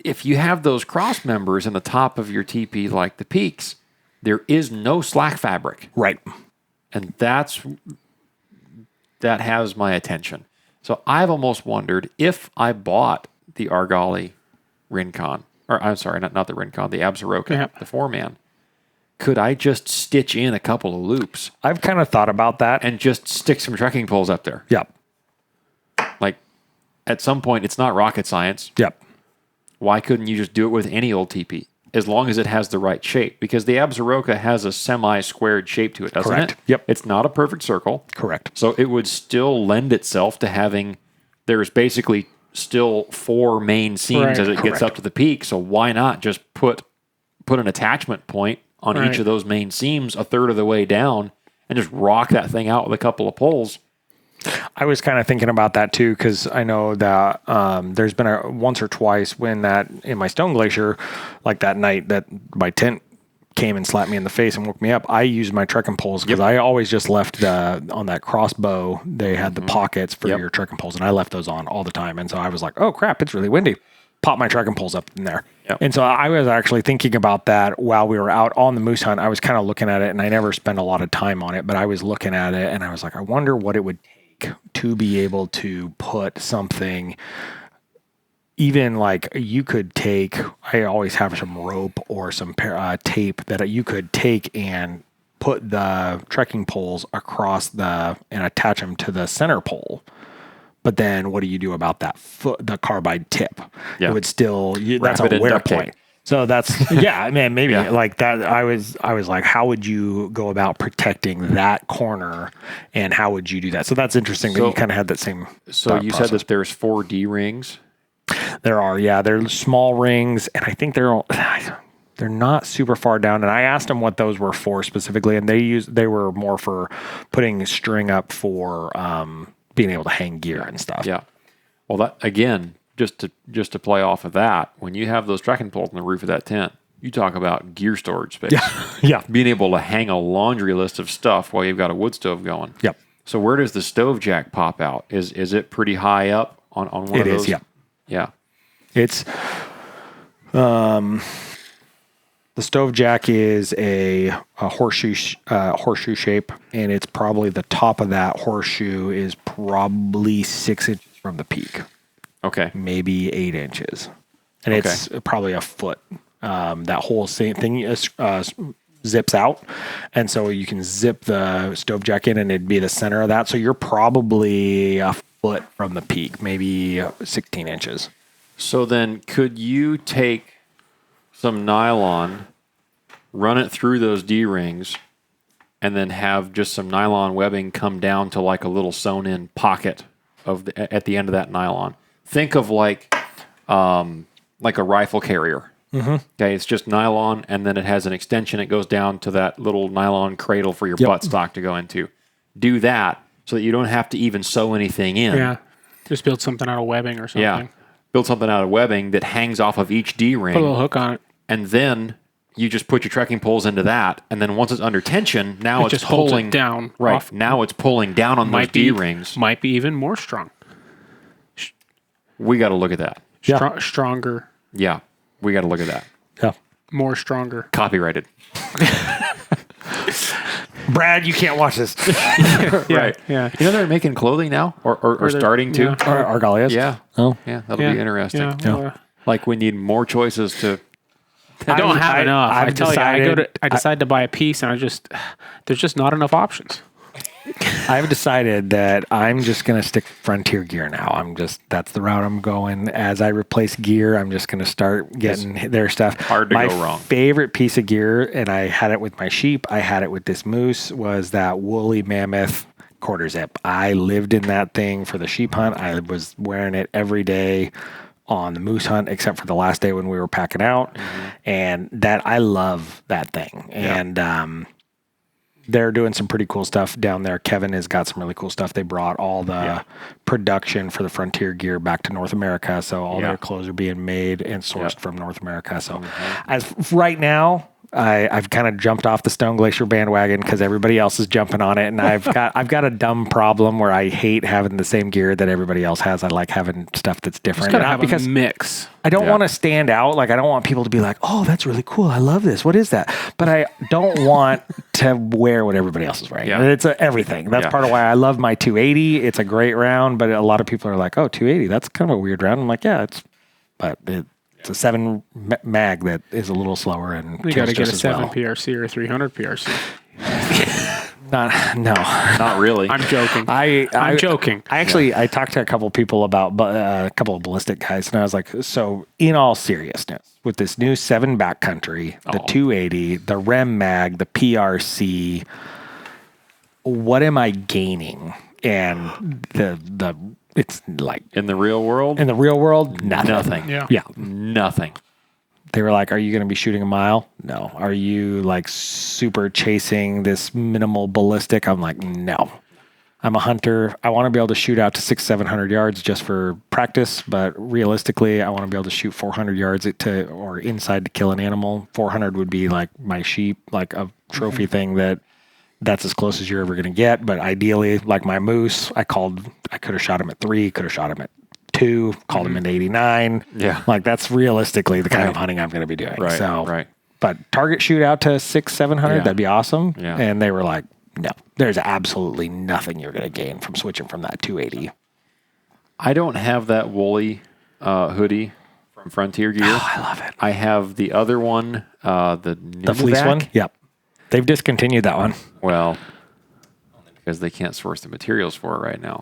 If you have those cross members in the top of your teepee like the Peaks, there is no slack fabric. Right. And that has my attention. So I've almost wondered if I bought the Argali Rincon, or I'm sorry, not the Rincon, the Absaroka, the 4-man, could I just stitch in a couple of loops? I've kind of thought about that. And just stick some trekking poles up there. Yep. Like, at some point, it's not rocket science. Yep. Why couldn't you just do it with any old teepee? As long as it has the right shape. Because the Absaroka has a semi-squared shape to it, doesn't it? Yep. It's not a perfect circle. Correct. So it would still lend itself to having, there's basically still 4 main seams as it gets up to the peak. So why not just put an attachment point on each of those main seams a third of the way down and just rock that thing out with a couple of poles? I was kind of thinking about that too, because I know that there's been once or twice when that in my Stone Glacier, like that night that my tent came and slapped me in the face and woke me up, I used my trekking poles because I always just left on that crossbow, they had the pockets for your trekking poles, and I left those on all the time. And so I was like, oh crap, it's really windy. Pop my trekking poles up in there. Yep. And so I was actually thinking about that while we were out on the moose hunt. I was kind of looking at it, and I never spent a lot of time on it, but I was looking at it and I was like, I wonder what it would take to be able to put something, even like you could take, I always have some rope or some tape that you could take and put the trekking poles across and attach them to the center pole. But then what do you do about that the carbide tip? Yeah. It would still, that's a wear point. So that's, maybe like that. I was like, how would you go about protecting that corner, and how would you do that? So that's interesting that you kind of had that same. So you said that there's 4 D rings. There are, they're small rings, and I think they're not super far down. And I asked them what those were for specifically, and they were more for putting string up for being able to hang gear and stuff. Yeah. Well, that again. Just to play off of that, when you have those trekking poles on the roof of that tent, you talk about gear storage space. Yeah. Being able to hang a laundry list of stuff while you've got a wood stove going. Yep. So where does the stove jack pop out? Is it pretty high up on one of those? It is, yeah. Yeah. It's the stove jack is a horseshoe shape, and it's probably the top of that horseshoe is probably 6 inches from the peak. Okay. Maybe 8 inches. And it's probably a foot. That whole same thing zips out. And so you can zip the stove jack in, and it'd be the center of that. So you're probably a foot from the peak, maybe 16 inches. So then could you take some nylon, run it through those D-rings, and then have just some nylon webbing come down to like a little sewn in pocket at the end of that nylon. Think of like a rifle carrier. Okay, it's just nylon, and then it has an extension. It goes down to that little nylon cradle for your buttstock to go into. Do that so that you don't have to even sew anything in. Yeah. Just build something out of webbing or something. Yeah. Build something out of webbing that hangs off of each D-ring. Put a little hook on it. And then you just put your trekking poles into that. And then once it's under tension, now it's just holds pulling it down. Right. Off. Now it's pulling down on those D-rings. Might be even more strong. We got to look at that. Stronger. Yeah. We got to look at that. Yeah. More stronger. Copyrighted. Brad, you can't watch this. Right. Yeah. You know they're making clothing now? Or starting to? Yeah. Argali is? Yeah. Oh. Yeah. That'll be interesting. Yeah. Well, Like we need more choices to... I don't have enough. I've I tell decided- you, I decide to buy a piece, and there's just not enough options. I've decided that I'm just going to stick Frontier gear now. That's the route I'm going. As I replace gear, I'm just going to start getting their stuff. Hard to my go wrong. favorite piece of gear, and I had it with my sheep, I had it with this moose, was that woolly mammoth quarter zip. I lived in that thing for the sheep hunt. I was wearing it every day on the moose hunt, except for the last day when we were packing out. And that I love that thing. And, they're doing some pretty cool stuff down there. Kevin has got some really cool stuff. They brought all the production for the Frontier gear back to North America. So all their clothes are being made and sourced from North America. So as right now, I've kind of jumped off the Stone Glacier bandwagon because everybody else is jumping on it. And I've got a dumb problem where I hate having the same gear that everybody else has. I like having stuff that's different. Gotta have a mix. I don't want to stand out. Like, I don't want people to be like, oh, that's really cool. I love this. What is that? But I don't want to wear what everybody else is wearing. Yeah. It's everything. That's part of why I love my 280. It's a great round, but a lot of people are like, oh, 280, that's kind of a weird round. I'm like, yeah, it's a 7 mag that is a little slower. And We got to get a 7 well. PRC or 300 PRC. No. Not really. I'm joking. I'm joking. I talked to a couple of people about a couple of ballistic guys, and I was like, so in all seriousness, with this new 7 backcountry, the 280, the REM mag, the PRC, what am I gaining? And it's like in the real world? in the real world, nothing. Yeah. Nothing. They were like, are you going to be shooting a mile? No. Are you like super chasing this minimal ballistic? I'm like, no. I'm a hunter. I want to be able to shoot out to 600-700 yards just for practice, but realistically, I want to be able to shoot 400 yards or inside to kill an animal. 400 would be like my sheep, like a trophy thing that's as close as you're ever going to get. But ideally, like my moose, I could have shot him at 3, could have shot him at 2, called him at 89. Yeah. Like that's realistically the kind of hunting I'm going to be doing. Right. So, Right. But target shoot out to 600-700, that'd be awesome. Yeah. And they were like, no, there's absolutely nothing you're going to gain from switching from that 280. I don't have that woolly hoodie from Frontier Gear. Oh, I love it. I have the other one, the Fleece Nuvac. one? Yep. They've discontinued that one. Well, because they can't source the materials for it right now.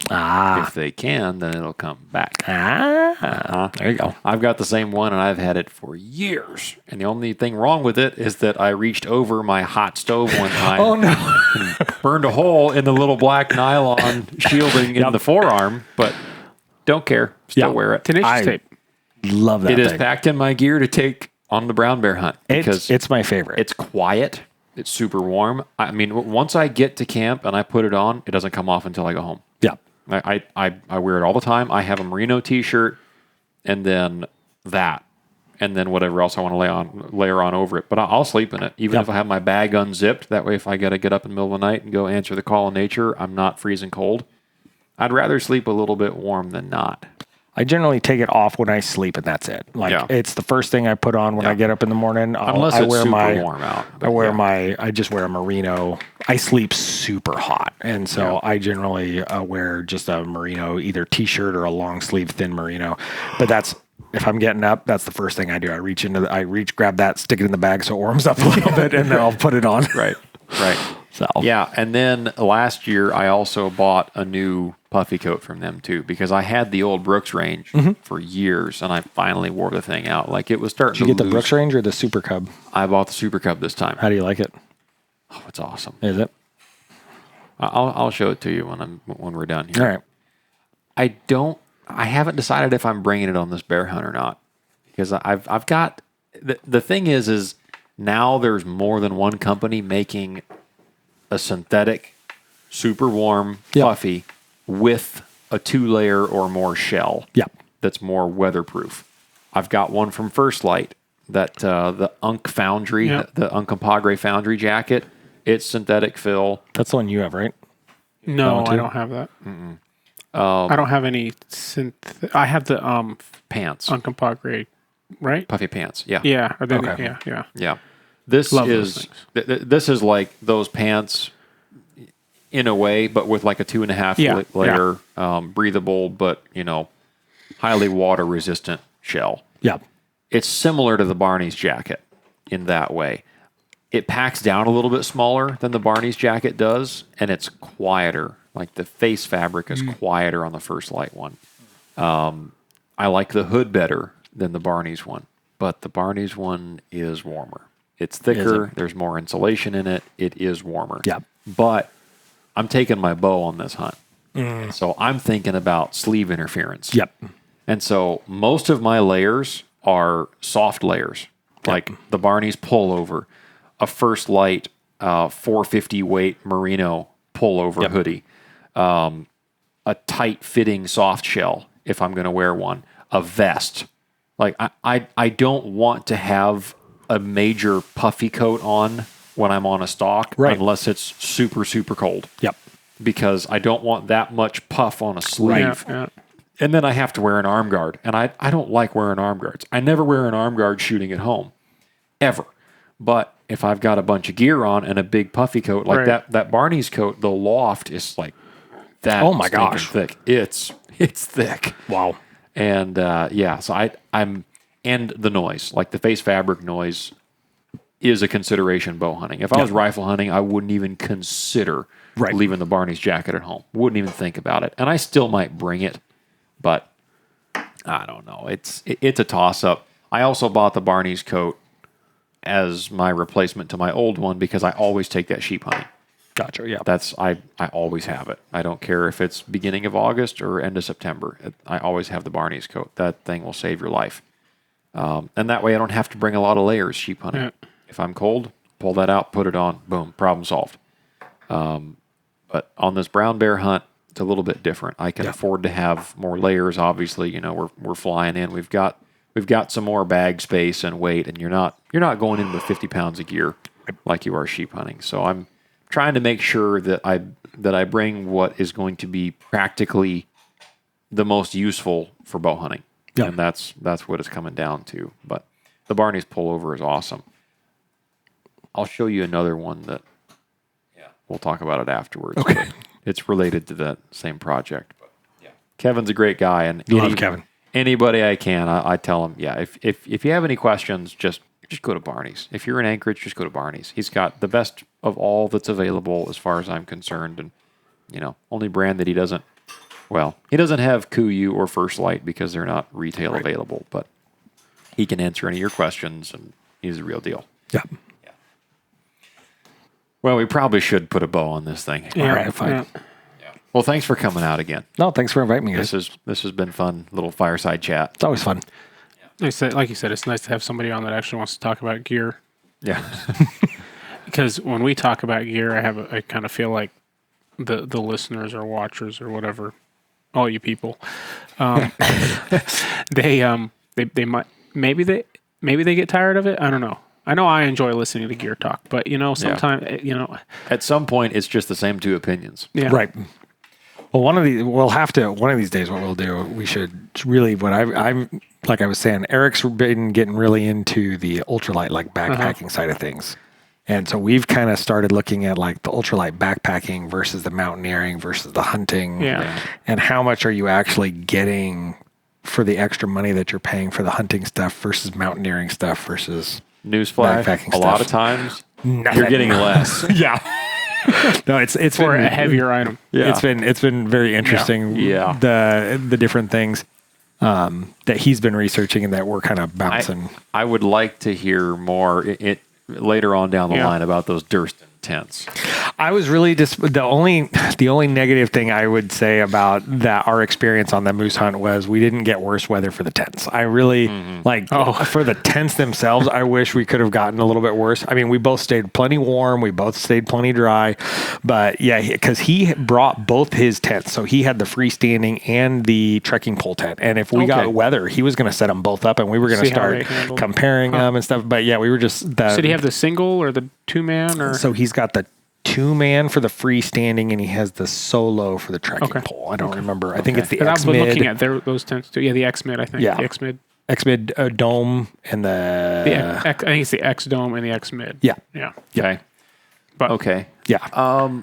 If they can, then it'll come back. There you go. I've got the same one, and I've had it for years. And the only thing wrong with it is that I reached over my hot stove one time. Oh, no. And burned a hole in the little black nylon shielding in the forearm, but don't care. Still wear it. Tenacious tape. Love that It is thing. packed in my gear to take on the brown bear hunt because It's my favorite. it's quiet. It's super warm. I mean, once I get to camp and I put it on, it doesn't come off until I go home. Yeah. I wear it all the time. I have a merino t-shirt and then that and then whatever else I want to layer on over it. But I'll sleep in it, even if I have my bag unzipped. That way, if I got to get up in the middle of the night and go answer the call of nature, I'm not freezing cold. I'd rather sleep a little bit warm than not. I generally take it off when I sleep, and that's it. Like it's the first thing I put on when I get up in the morning. Unless I it's wear super warm out. I just wear a merino. I sleep super hot, and so I generally wear just a merino, either t-shirt or a long sleeve thin merino. But that's if I'm getting up, that's the first thing I do. I reach, grab that, stick it in the bag so it warms up a little bit, and then I'll put it on. Right. So yeah, and then last year I also bought a new puffy coat from them too because I had the old Brooks range for years, and I finally wore the thing out. Like it was starting. Did you get the Brooks range or the Super Cub? I bought the Super Cub this time. How do you like it? Oh, it's awesome. Is it? I'll show it to you when we're done here. All right. I haven't decided if I'm bringing it on this bear hunt or not, because I've got the thing is now there's more than one company making a synthetic, super warm puffy with a 2-layer or more shell. Yep. That's more weatherproof. I've got one from First Light that the Unk Foundry, the Uncompahgre Foundry jacket. It's synthetic fill. That's the one you have, right? No, I don't have that. I don't have any I have the pants. Uncompahgre, right? Puffy pants. Yeah. Yeah. Or then, Okay. Yeah. This Love is those this is like those pants in a way, but with like a 2.5 layer breathable, but highly water resistant shell. Yep. It's similar to the Barney's jacket in that way. It packs down a little bit smaller than the Barney's jacket does, and it's quieter. Like the face fabric is quieter on the First Light one. I like the hood better than the Barney's one, but the Barney's one is warmer. It's thicker. There's more insulation in it. It is warmer. Yep. But I'm taking my bow on this hunt. So I'm thinking about sleeve interference. Yep. And so most of my layers are soft layers, like the Barney's pullover, a First Light 450 weight merino pullover hoodie, a tight fitting soft shell if I'm going to wear one, a vest. Like I don't want to have a major puffy coat on when I'm on a stalk unless it's super, super cold. Yep. Because I don't want that much puff on a sleeve. Yeah. And then I have to wear an arm guard. And I don't like wearing arm guards. I never wear an arm guard shooting at home. Ever. But if I've got a bunch of gear on and a big puffy coat, like that Barney's coat, the loft is like that. Oh my gosh. Thick. It's thick. Wow. And so I'm and the noise, like the face fabric noise is a consideration bow hunting. If I was rifle hunting, I wouldn't even consider leaving the Barney's jacket at home. Wouldn't even think about it. And I still might bring it, but I don't know. It's a toss-up. I also bought the Barney's coat as my replacement to my old one because I always take that sheep hunting. Gotcha. Yeah. I always have it. I don't care if it's beginning of August or end of September. I always have the Barney's coat. That thing will save your life. And that way I don't have to bring a lot of layers sheep hunting. Yeah. If I'm cold, pull that out, put it on, boom, problem solved. But on this brown bear hunt, it's a little bit different. I can afford to have more layers. Obviously, we're flying in. We've got some more bag space and weight, and you're not going in with 50 pounds of gear like you are sheep hunting. So I'm trying to make sure that I bring what is going to be practically the most useful for bow hunting. Yeah. And that's what it's coming down to. But the Barney's pullover is awesome. I'll show you another one that we'll talk about it afterwards. Okay. It's related to that same project. But Kevin's a great guy, and love Kevin. Anybody I can, I tell him, if you have any questions, just go to Barney's. If you're in Anchorage, just go to Barney's. He's got the best of all that's available as far as I'm concerned, and only brand that he doesn't have KUIU or First Light because they're not retail available, but he can answer any of your questions, and he's a real deal. Yeah. Well, we probably should put a bow on this thing. Yeah, all right, fine. Yeah. Well, thanks for coming out again. No, thanks for inviting me, guys. This has been fun, little fireside chat. It's always fun. Like you said, it's nice to have somebody on that actually wants to talk about gear. Yeah. Because when we talk about gear, I kind of feel like the listeners or watchers or whatever, all you people, they might maybe they get tired of it. I don't know. I know I enjoy listening to gear talk, but sometimes at some point it's just the same two opinions. Yeah. Right. Well, one of these days, what we'll do, we should really, I'm like I was saying, Eric's been getting really into the ultralight, like backpacking side of things. And so we've kind of started looking at like the ultralight backpacking versus the mountaineering versus the hunting. Yeah. And how much are you actually getting for the extra money that you're paying for the hunting stuff versus mountaineering stuff versus newsflash. Backpacking a lot of times nothing. You're getting less. Yeah. No, it's for been a heavier item. Yeah. It's been very interesting. Yeah. The different things that he's been researching and that we're kind of bouncing. I would like to hear more later on down the line about those Durston tents. I was really just the only negative thing I would say about that our experience on the moose hunt was we didn't get worse weather for the tents. I really for the tents themselves. I wish we could have gotten a little bit worse. I mean, we both stayed plenty warm. We both stayed plenty dry, but yeah, because he brought both his tents, so he had the freestanding and the trekking pole tent. And if we got weather, he was going to set them both up, and we were going to start comparing them and stuff. But yeah, we were just. So did he have the single or the 2-man? Or so he's got the 2-man for the freestanding, and he has the solo for the trekking pole. I don't remember. I think it's the X Mid. I was looking at those tents too. Yeah, the X Mid. I think. Yeah, the X Mid. X Mid Dome and the. I think it's the X Dome and the X Mid. Yeah. Yeah. Okay. But yeah.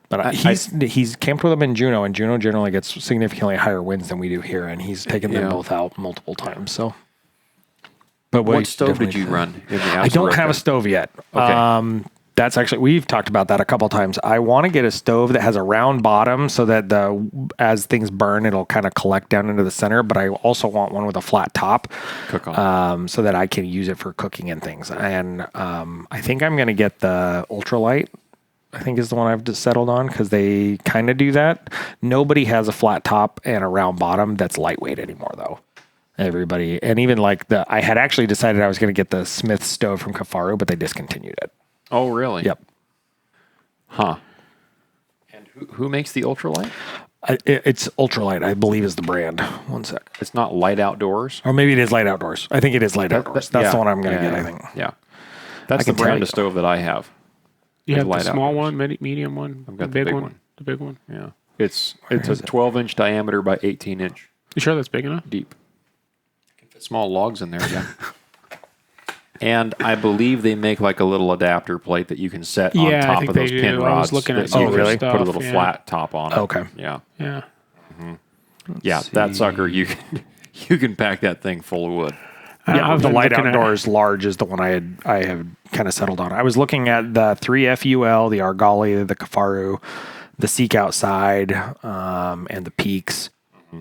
But he's camped with them in Juneau, and Juneau generally gets significantly higher winds than we do here, and he's taken them both out multiple times. So. But what stove did you run in the Absaroka? I don't have a stove yet. Okay. That's actually, we've talked about that a couple of times. I want to get a stove that has a round bottom so that as things burn, it'll kind of collect down into the center. But I also want one with a flat top, cook on, so that I can use it for cooking and things. And I think I'm going to get the ultralight. I think is the one I've just settled on because they kind of do that. Nobody has a flat top and a round bottom that's lightweight anymore, though. Everybody, and even like I had actually decided I was going to get the Smith stove from Kafaru, but they discontinued it. Oh, really? Yep. Huh. And who makes the ultralight? It's Ultralight, I believe, is the brand. One sec. It's not Light Outdoors? Or maybe it is Light Outdoors. I think it is Light Outdoors. That's the one I'm going to get, I think. Yeah. That's the brand of stove that I have. You have the small one, medium one, I've got the big one. The big one? Yeah. It's a 12-inch diameter by 18-inch. You sure that's big enough? Deep. Can fit small logs in there, yeah. And I believe they make like a little adapter plate that you can set on top of those pin rods. I was looking at really? Stuff, put a little flat top on it. Okay. Yeah. Yeah. Yeah, that sucker, you can pack that thing full of wood. Yeah, the Light Outdoors large is the one I have kind of settled on. I was looking at the 3FUL, the Argali, the Kafaru, the Seek Outside, and the Peaks.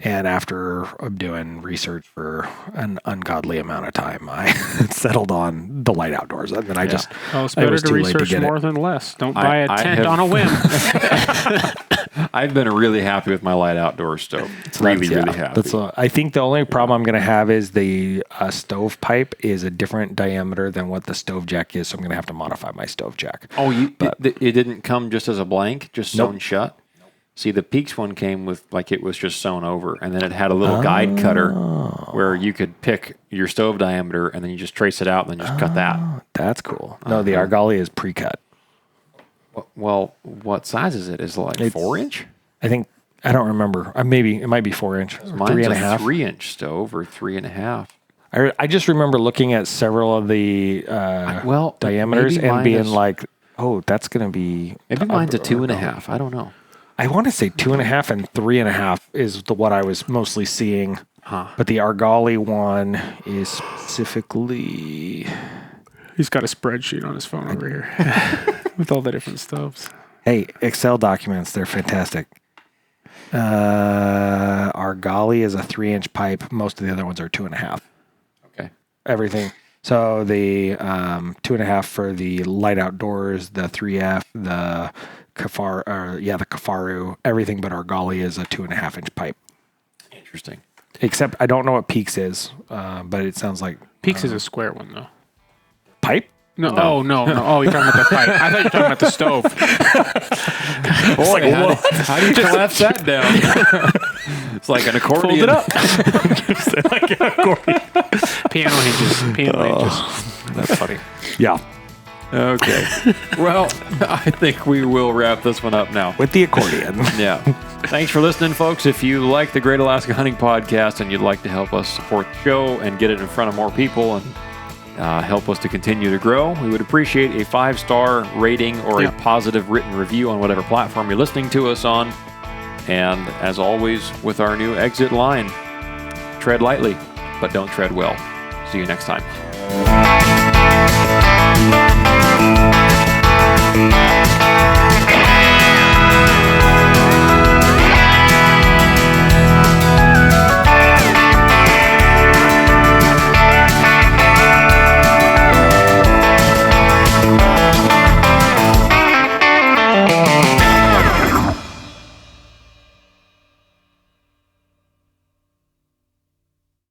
And after doing research for an ungodly amount of time, I settled on the Light Outdoors. And then it's better to research more than less. Don't buy a tent on a whim. I've been really happy with my Light Outdoors stove. Really happy. I think the only problem I'm going to have is the stove pipe is a different diameter than what the stove jack is, so I'm going to have to modify my stove jack. Oh, it didn't come just as a blank, just sewn shut? See, the Peaks one came with, like, it was just sewn over, and then it had a little guide cutter where you could pick your stove diameter, and then you just trace it out, and then just cut that. That's cool. No, the Argali is pre-cut. Well, what size is it? Is it like 4-inch? I think, I don't remember. Maybe, it might be 4-inch. Mine's 3.5. 3-inch stove or 3.5. I just remember looking at several of the diameters and being like, oh, that's going to be... Maybe mine's a 2.5. I don't know. I want to say 2.5 and 3.5 is what I was mostly seeing. But the Argali one is specifically... He's got a spreadsheet on his phone over here with all the different stoves. Hey, Excel documents, they're fantastic. Argali is a 3-inch pipe. Most of the other ones are 2.5. Okay. Everything. So the 2.5 for the Light Outdoors, the 3F, the Kafaru, everything but Argali is a 2.5-inch pipe. Interesting. Except I don't know what Peaks is, but it sounds like Peaks is a square one though. Pipe? No. Oh, no. Oh, you're talking about the pipe. I thought you were talking about the stove. Boy, how do you collapse that down? It's like an accordion. Fold it up. Just like an accordion. Piano hinges. That's funny. Yeah. Okay. Well, I think we will wrap this one up now. With the accordion. Yeah. Thanks for listening, folks. If you like the Great Alaska Hunting Podcast and you'd like to help us support the show and get it in front of more people and help us to continue to grow, we would appreciate a 5-star rating or a positive written review on whatever platform you're listening to us on. And as always, with our new exit line, tread lightly, but don't tread well. See you next time.